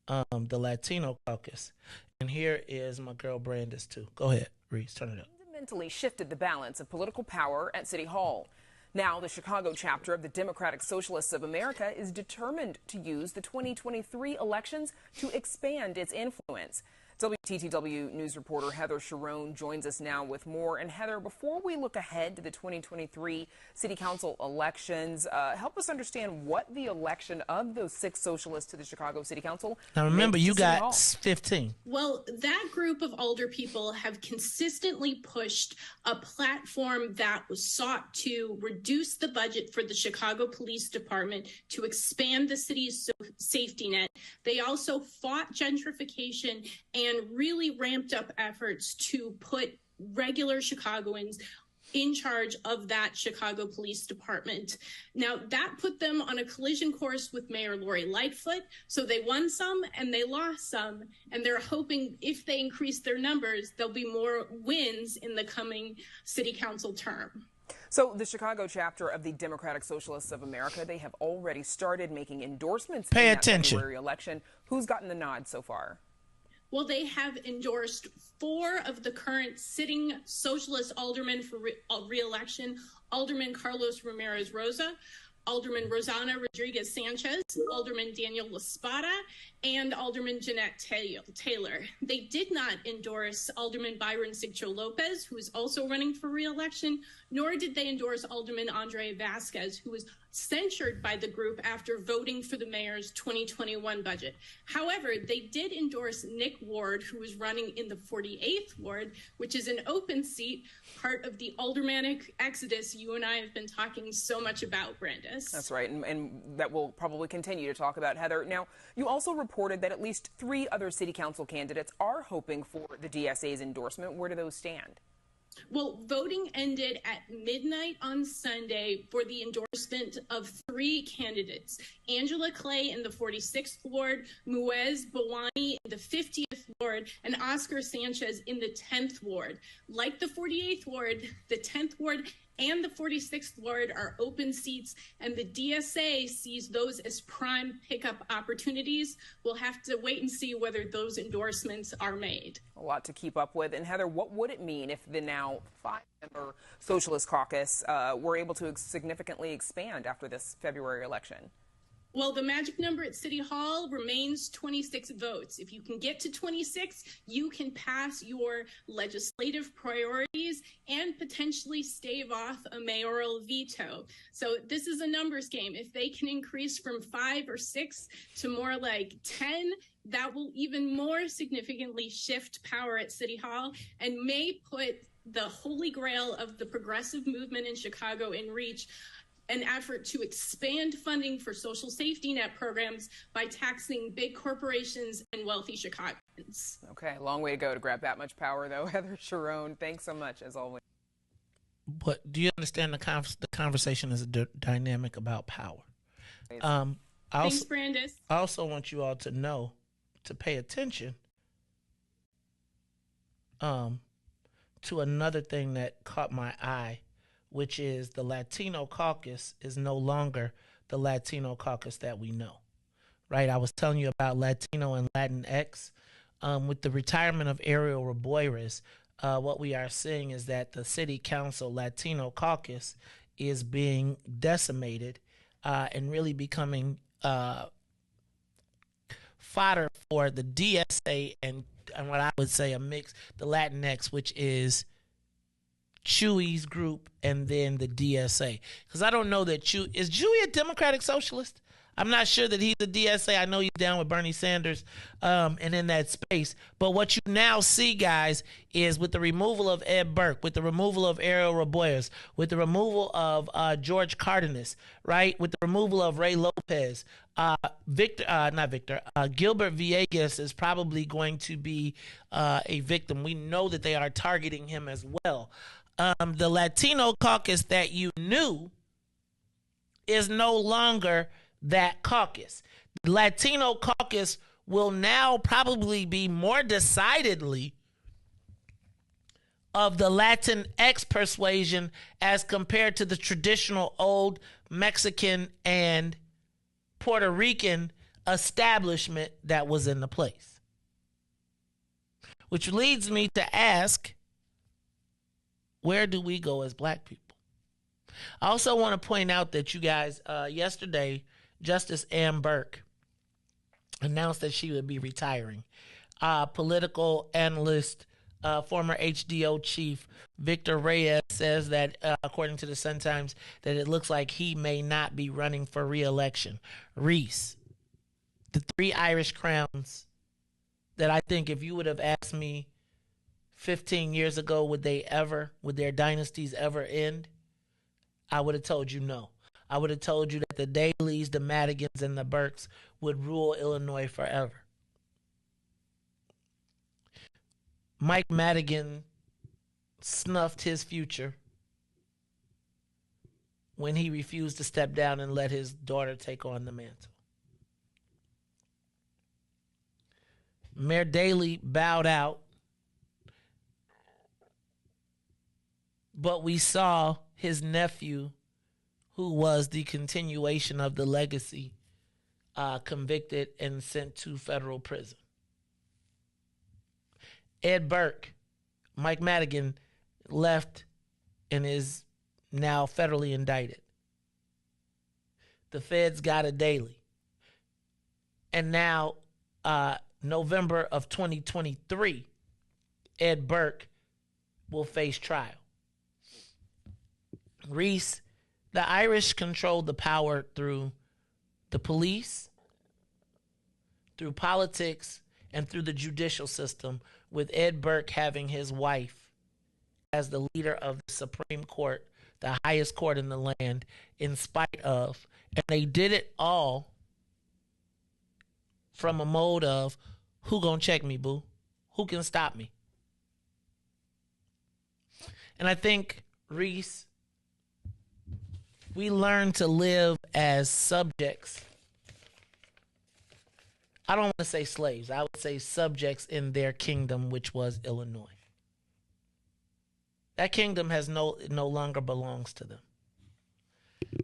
the Latino caucus. And here is my girl Brandis, too. Go ahead, Reese, turn it up. Fundamentally shifted the balance of political power at City Hall. Now, the Chicago chapter of the Democratic Socialists of America is determined to use the 2023 elections to expand its influence. WTTW News reporter Heather Sharon joins us now with more. And Heather, before we look ahead to the 2023 City Council elections, help us understand what the election of those 6 socialists to the Chicago City Council. Now remember, you got 15. Well, that group of older people have consistently pushed a platform that was sought to reduce the budget for the Chicago Police Department, to expand the city's safety net. They also fought gentrification and really ramped up efforts to put regular Chicagoans in charge of that Chicago Police Department. Now, that put them on a collision course with Mayor Lori Lightfoot. So they won some and they lost some. And they're hoping if they increase their numbers, there'll be more wins in the coming city council term. So the Chicago chapter of the Democratic Socialists of America, they have already started making endorsements in that February election. Who's gotten the nod so far? Well, they have endorsed 4 of the current sitting socialist aldermen for re-election: Alderman Carlos Ramirez Rosa, Alderman Rosanna Rodriguez Sanchez, Alderman Daniel Laspada, and Alderman Jeanette Taylor. They did not endorse Alderman Byron Sigcho Lopez, who is also running for re-election, nor did they endorse Alderman Andre Vasquez, who was censured by the group after voting for the mayor's 2021 budget. However, they did endorse Nick Ward, who was running in the 48th Ward, which is an open seat, part of the aldermanic exodus you and I have been talking so much about, Brandis. That's right, and that we'll probably continue to talk about, Heather. Now, you also reported that at least 3 other city council candidates are hoping for the DSA's endorsement. Where do those stand? Well, voting ended at midnight on Sunday for the endorsement of 3 candidates: Angela Clay in the 46th Ward, Muez Bawani in the 50th Ward, and Oscar Sanchez in the 10th Ward. Like the 48th Ward, the 10th Ward and the 46th Ward are open seats, and the DSA sees those as prime pickup opportunities. We'll have to wait and see whether those endorsements are made. A lot to keep up with. And Heather, what would it mean if the now 5-member Socialist Caucus were able to significantly expand after this February election? Well, the magic number at City Hall remains 26 votes. If you can get to 26, you can pass your legislative priorities and potentially stave off a mayoral veto. So this is a numbers game. If they can increase from 5 or 6 to more like 10, that will even more significantly shift power at City Hall and may put the holy grail of the progressive movement in Chicago in reach, an effort to expand funding for social safety net programs by taxing big corporations and wealthy Chicagoans. Okay, long way to go to grab that much power, though. Heather Sharon, thanks so much, as always. But do you understand the conversation is a dynamic about power? Thanks, Brandis. I also want you all to know, to pay attention to another thing that caught my eye, which is the Latino caucus is no longer the Latino caucus that we know, right? I was telling you about Latino and Latinx. With the retirement of Ariel Raboyres, what we are seeing is that the city council Latino caucus is being decimated and really becoming fodder for the DSA and what I would say a mix, the Latinx, which is Chewy's group and then the DSA. Because I don't know that is Chewy a Democratic Socialist? I'm not sure that he's a DSA. I know he's down with Bernie Sanders and in that space. But what you now see, guys, is with the removal of Ed Burke, with the removal of Ariel Raboyres, with the removal of George Cardenas, right, with the removal of Ray Lopez, Gilbert Villegas is probably going to be a victim. We know that they are targeting him as well. The Latino caucus that you knew is no longer that caucus. The Latino caucus will now probably be more decidedly of the Latinx persuasion as compared to the traditional old Mexican and Puerto Rican establishment that was in the place. Which leads me to ask, where do we go as black people? I also want to point out that you guys, yesterday, Justice Ann Burke announced that she would be retiring. Political analyst, former HDO chief Victor Riis says that, according to the Sun-Times, that it looks like he may not be running for re-election. Reese, the 3 Irish crowns that I think if you would have asked me 15 years ago, would their dynasties ever end? I would have told you no. I would have told you that the Daleys, the Madigans, and the Burkes would rule Illinois forever. Mike Madigan snuffed his future when he refused to step down and let his daughter take on the mantle. Mayor Daley bowed out, but we saw his nephew, who was the continuation of the legacy, convicted and sent to federal prison. Ed Burke, Mike Madigan, left and is now federally indicted. The feds got a Daley. And now, November of 2023, Ed Burke will face trial. Reese, the Irish controlled the power through the police, through politics, and through the judicial system, with Ed Burke having his wife as the leader of the Supreme Court, the highest court in the land, in spite of, and they did it all from a mode of, who gonna check me, boo? Who can stop me? And I think, Reese, we learn to live as subjects. I don't want to say slaves. I would say subjects in their kingdom, which was Illinois. That kingdom has no longer belongs to them.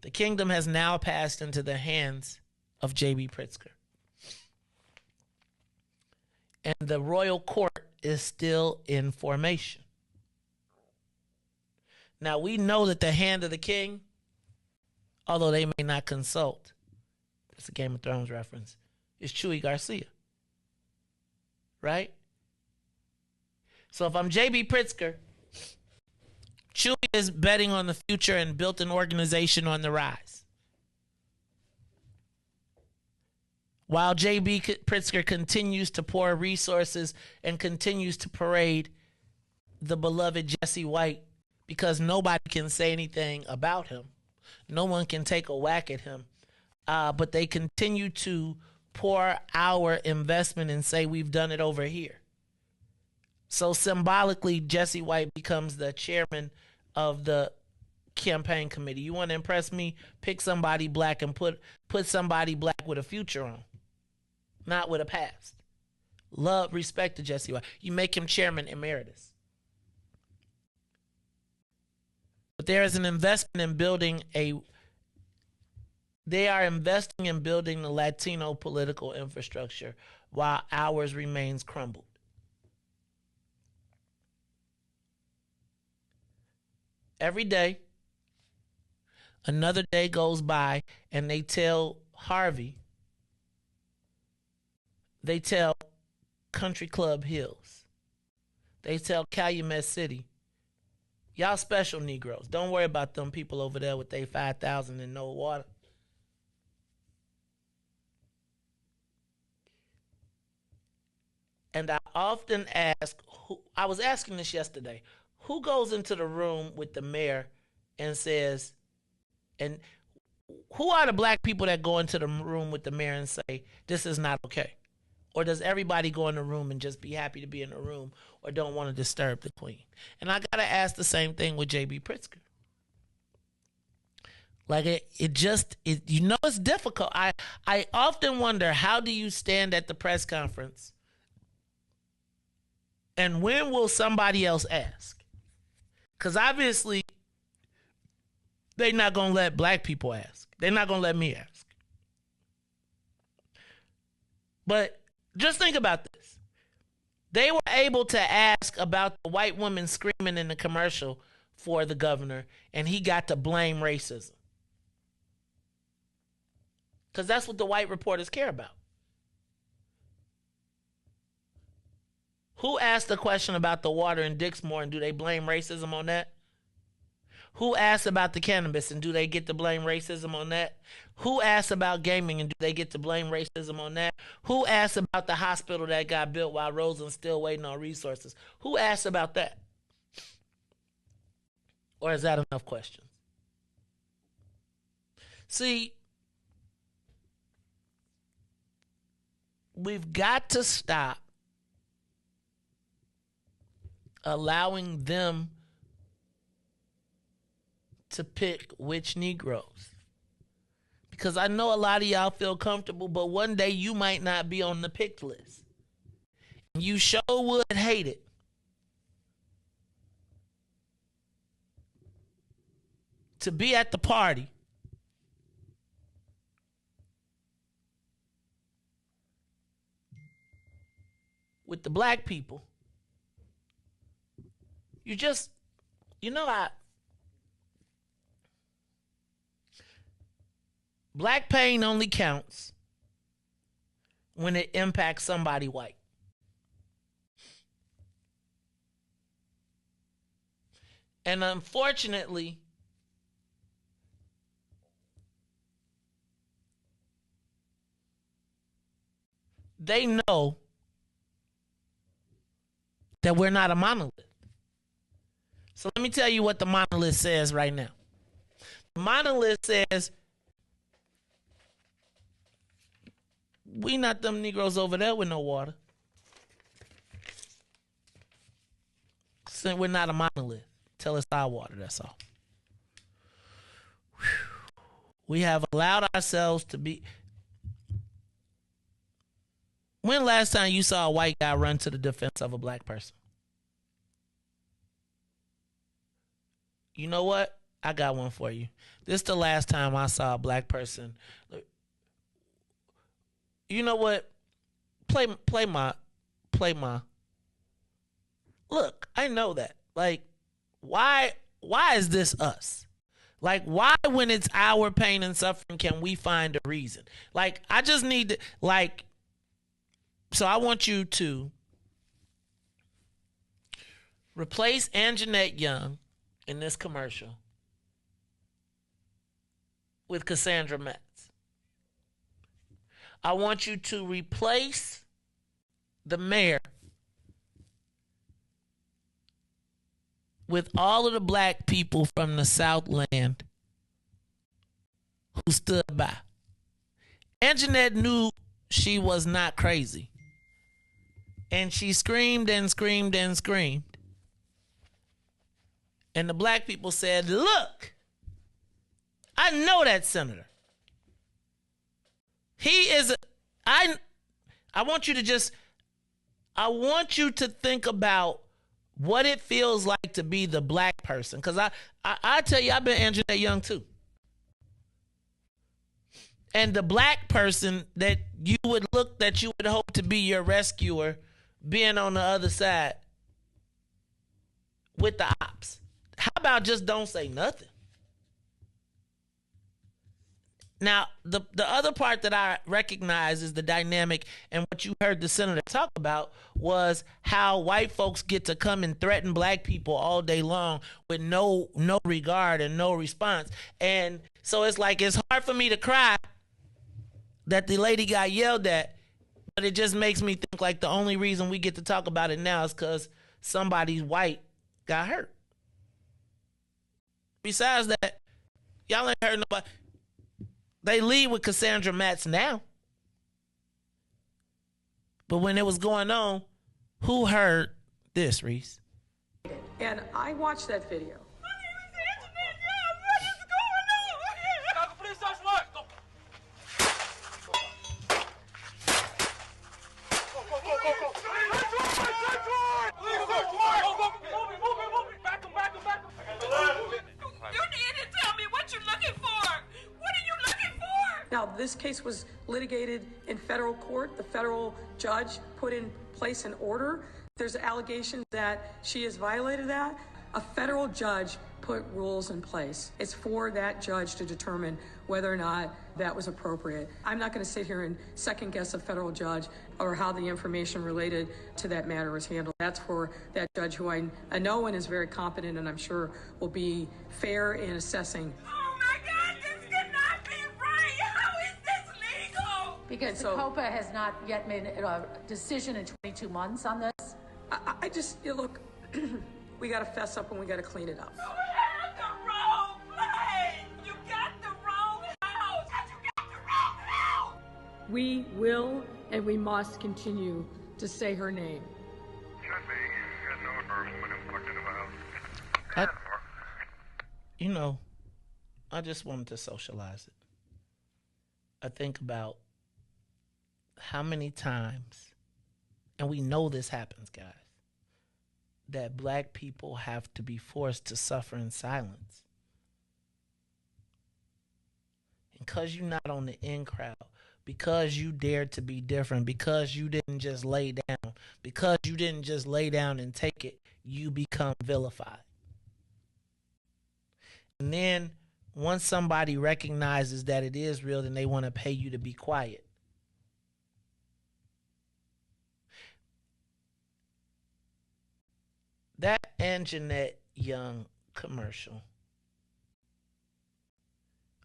The kingdom has now passed into the hands of J.B. Pritzker. And the royal court is still in formation. Now, we know that the hand of the king, although they may not consult, it's a Game of Thrones reference, is Chewy Garcia. Right? So if I'm J.B. Pritzker, Chewy is betting on the future and built an organization on the rise. while J.B. Pritzker continues to pour resources and continues to parade the beloved Jesse White, because nobody can say anything about him. No one can take a whack at him. But they continue to pour our investment and say we've done it over here. So symbolically, Jesse White becomes the chairman of the campaign committee. You want to impress me? Pick somebody black and put somebody black with a future on, not with a past. Love, respect to Jesse White. You make him chairman emeritus. But there is an investment in building they are investing in building the Latino political infrastructure while ours remains crumbled. Every day, another day goes by, and they tell Harvey, they tell Country Club Hills, they tell Calumet City, y'all special Negroes. Don't worry about them people over there with their 5,000 and no water. And I often ask, I was asking this yesterday, who goes into the room with the mayor and says, and who are the black people that go into the room with the mayor and say, this is not okay? Or does everybody go in the room and just be happy to be in the room or don't want to disturb the queen? And I got to ask the same thing with J.B. Pritzker. Like it's difficult. I often wonder, how do you stand at the press conference and when will somebody else ask? Because obviously, they're not going to let black people ask. They're not going to let me ask. But just think about this. They were able to ask about the white woman screaming in the commercial for the governor, and he got to blame racism. Because that's what the white reporters care about. Who asked the question about the water in Dixmoor, and do they blame racism on that? Who asked about the cannabis, and do they get to blame racism on that? Who asked about gaming, and do they get to blame racism on that? Who asked about the hospital that got built while Rosen's still waiting on resources? Who asked about that? Or is that enough questions? See, we've got to stop allowing them to pick which Negroes. Because I know a lot of y'all feel comfortable, but one day you might not be on the picked list. You sure would hate it to be at the party with the black people. Black pain only counts when it impacts somebody white. And unfortunately, they know that we're not a monolith. So let me tell you what the monolith says right now. The monolith says, we not them Negroes over there with no water. So we're not a monolith. Tell us our water, that's all. Whew. We have allowed ourselves to be... When last time you saw a white guy run to the defense of a black person? You know what? I got one for you. This is the last time I saw a black person. You know what? Play my. Look, I know that. Like, why is this us? Like, why when it's our pain and suffering can we find a reason? Like, I just need to, like, so I want you to replace Anjanette Young in this commercial with Cassandra Metz. I want you to replace the mayor with all of the black people from the Southland who stood by. Anjanette knew she was not crazy. And she screamed and screamed and screamed. And the black people said, look, I know that senator. He is, I want you to just, I want you to think about what it feels like to be the black person. Because I tell you, I've been Anjanette Young too. And the black person that you would hope to be your rescuer, being on the other side with the ops. How about just don't say nothing? Now, the other part that I recognize is the dynamic, and what you heard the senator talk about was how white folks get to come and threaten black people all day long with no regard and no response. And so it's like, it's hard for me to cry that the lady got yelled at, but it just makes me think like the only reason we get to talk about it now is because somebody white got hurt. Besides that, y'all ain't heard nobody. They lead with Cassandra Matz now. But when it was going on, who heard this, Reese? And I watched that video. Now, this case was litigated in federal court. The federal judge put in place an order. There's allegations that she has violated that. A federal judge put rules in place. It's for that judge to determine whether or not that was appropriate. I'm not going to sit here and second guess a federal judge or how the information related to that matter was handled. That's for that judge who I know and is very competent and I'm sure will be fair in assessing. Because the COPA has not yet made a decision in 22 months on this? I just, look, we got to fess up and we got to clean it up. You had the wrong place! You got the wrong house! You got the wrong house! We will and we must continue to say her name. I just wanted to socialize it. I think about how many times, and we know this happens, guys, that black people have to be forced to suffer in silence. And because you're not on the in crowd, because you dared to be different, because you didn't just lay down, because you didn't just lay down and take it, you become vilified. And then once somebody recognizes that it is real, then they want to pay you to be quiet. That Anjanette Young commercial,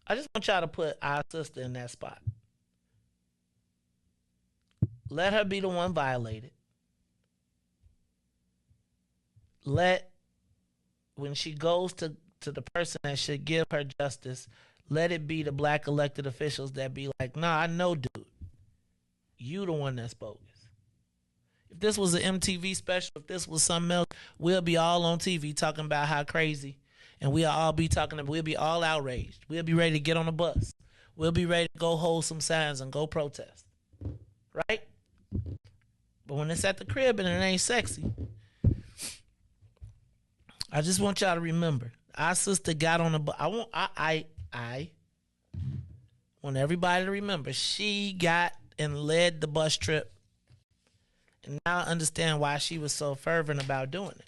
I just want y'all to put our sister in that spot. Let her be the one violated. When she goes to the person that should give her justice, let it be the black elected officials that be like, nah, I know, dude. You the one that's bogus. If this was an MTV special, if this was something else, we'll be all on TV talking about how crazy, and we'll be all outraged. We'll be ready to get on a bus. We'll be ready to go hold some signs and go protest. Right? But when it's at the crib and it ain't sexy, I just want y'all to remember, our sister got on the bus. I want everybody to remember, she got and led the bus trip. And now I understand why she was so fervent about doing it.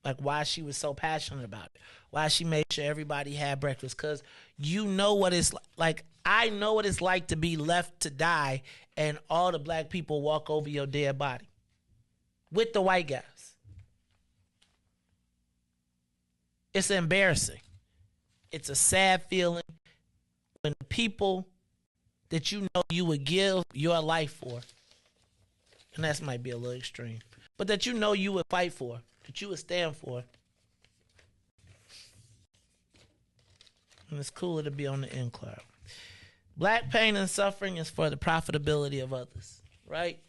Like why she was so passionate about it. Why she made sure everybody had breakfast. Because you know what it's like. I know what it's like to be left to die and all the black people walk over your dead body. With the white guys. It's embarrassing. It's a sad feeling when people that you know you would give your life for, and that might be a little extreme, but that you know you would fight for, that you would stand for. And it's cooler to be on the in club. Black pain and suffering is for the profitability of others, right?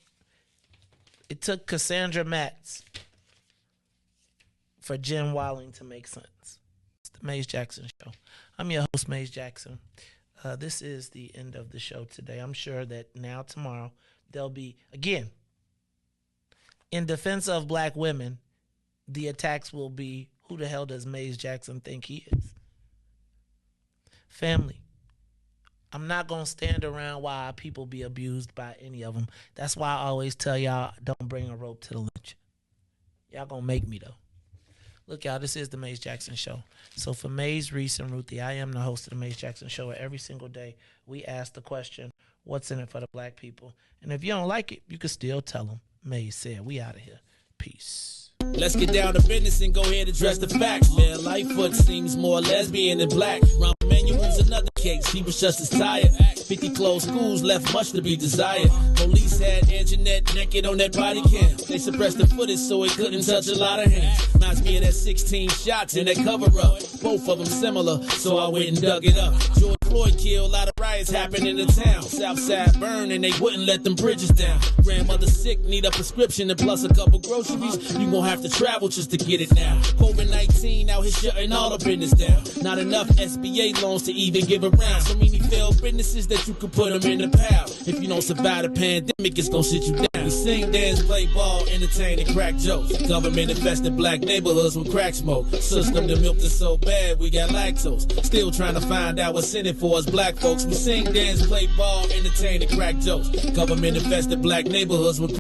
It took Cassandra Matz for Jen Walling to make sense. It's the Maze Jackson Show. I'm your host, Maze Jackson. This is the end of the show today. I'm sure that now, tomorrow, there'll be, again, in defense of black women, the attacks will be, who the hell does Maze Jackson think he is? Family, I'm not going to stand around while people be abused by any of them. That's why I always tell y'all, don't bring a rope to the lynch. Y'all going to make me, though. Look, y'all, this is the Maze Jackson Show. So for Maze, Reese, and Ruthie, I am the host of the Maze Jackson Show. Every single day, we ask the question, what's in it for the black people? And if you don't like it, you can still tell them. Maze said, we out of here. Peace. Let's get down to business and go ahead and address the facts, man. Lightfoot seems more lesbian than black. Rahm Emanuel's another case. He was just as tired. 50 closed schools left much to be desired. Police had Anjanette naked on that body cam. They suppressed the footage so it couldn't touch a lot of hands. Reminds me of that 16 shots in that cover-up. Both of them similar, so I went and dug it up. George Floyd killed, a lot of riots happened in the town. Southside burned and they wouldn't let them bridges down. Grandmother sick, need a prescription and plus a couple groceries. You gon' have to travel just to get it now. COVID-19 out here shutting all the business down. Not enough SBA loans to even give around. So many failed businesses that you could put them in the pile. If you don't survive the pandemic, it's gon' sit you down. We sing, dance, play ball, entertain, and crack jokes. Government infested black neighborhoods with crack smoke. System that milked us so bad, we got lactose. Still trying to find out what's in it for us black folks. We sing, dance, play ball, entertain, and crack jokes. Government infested black neighborhoods with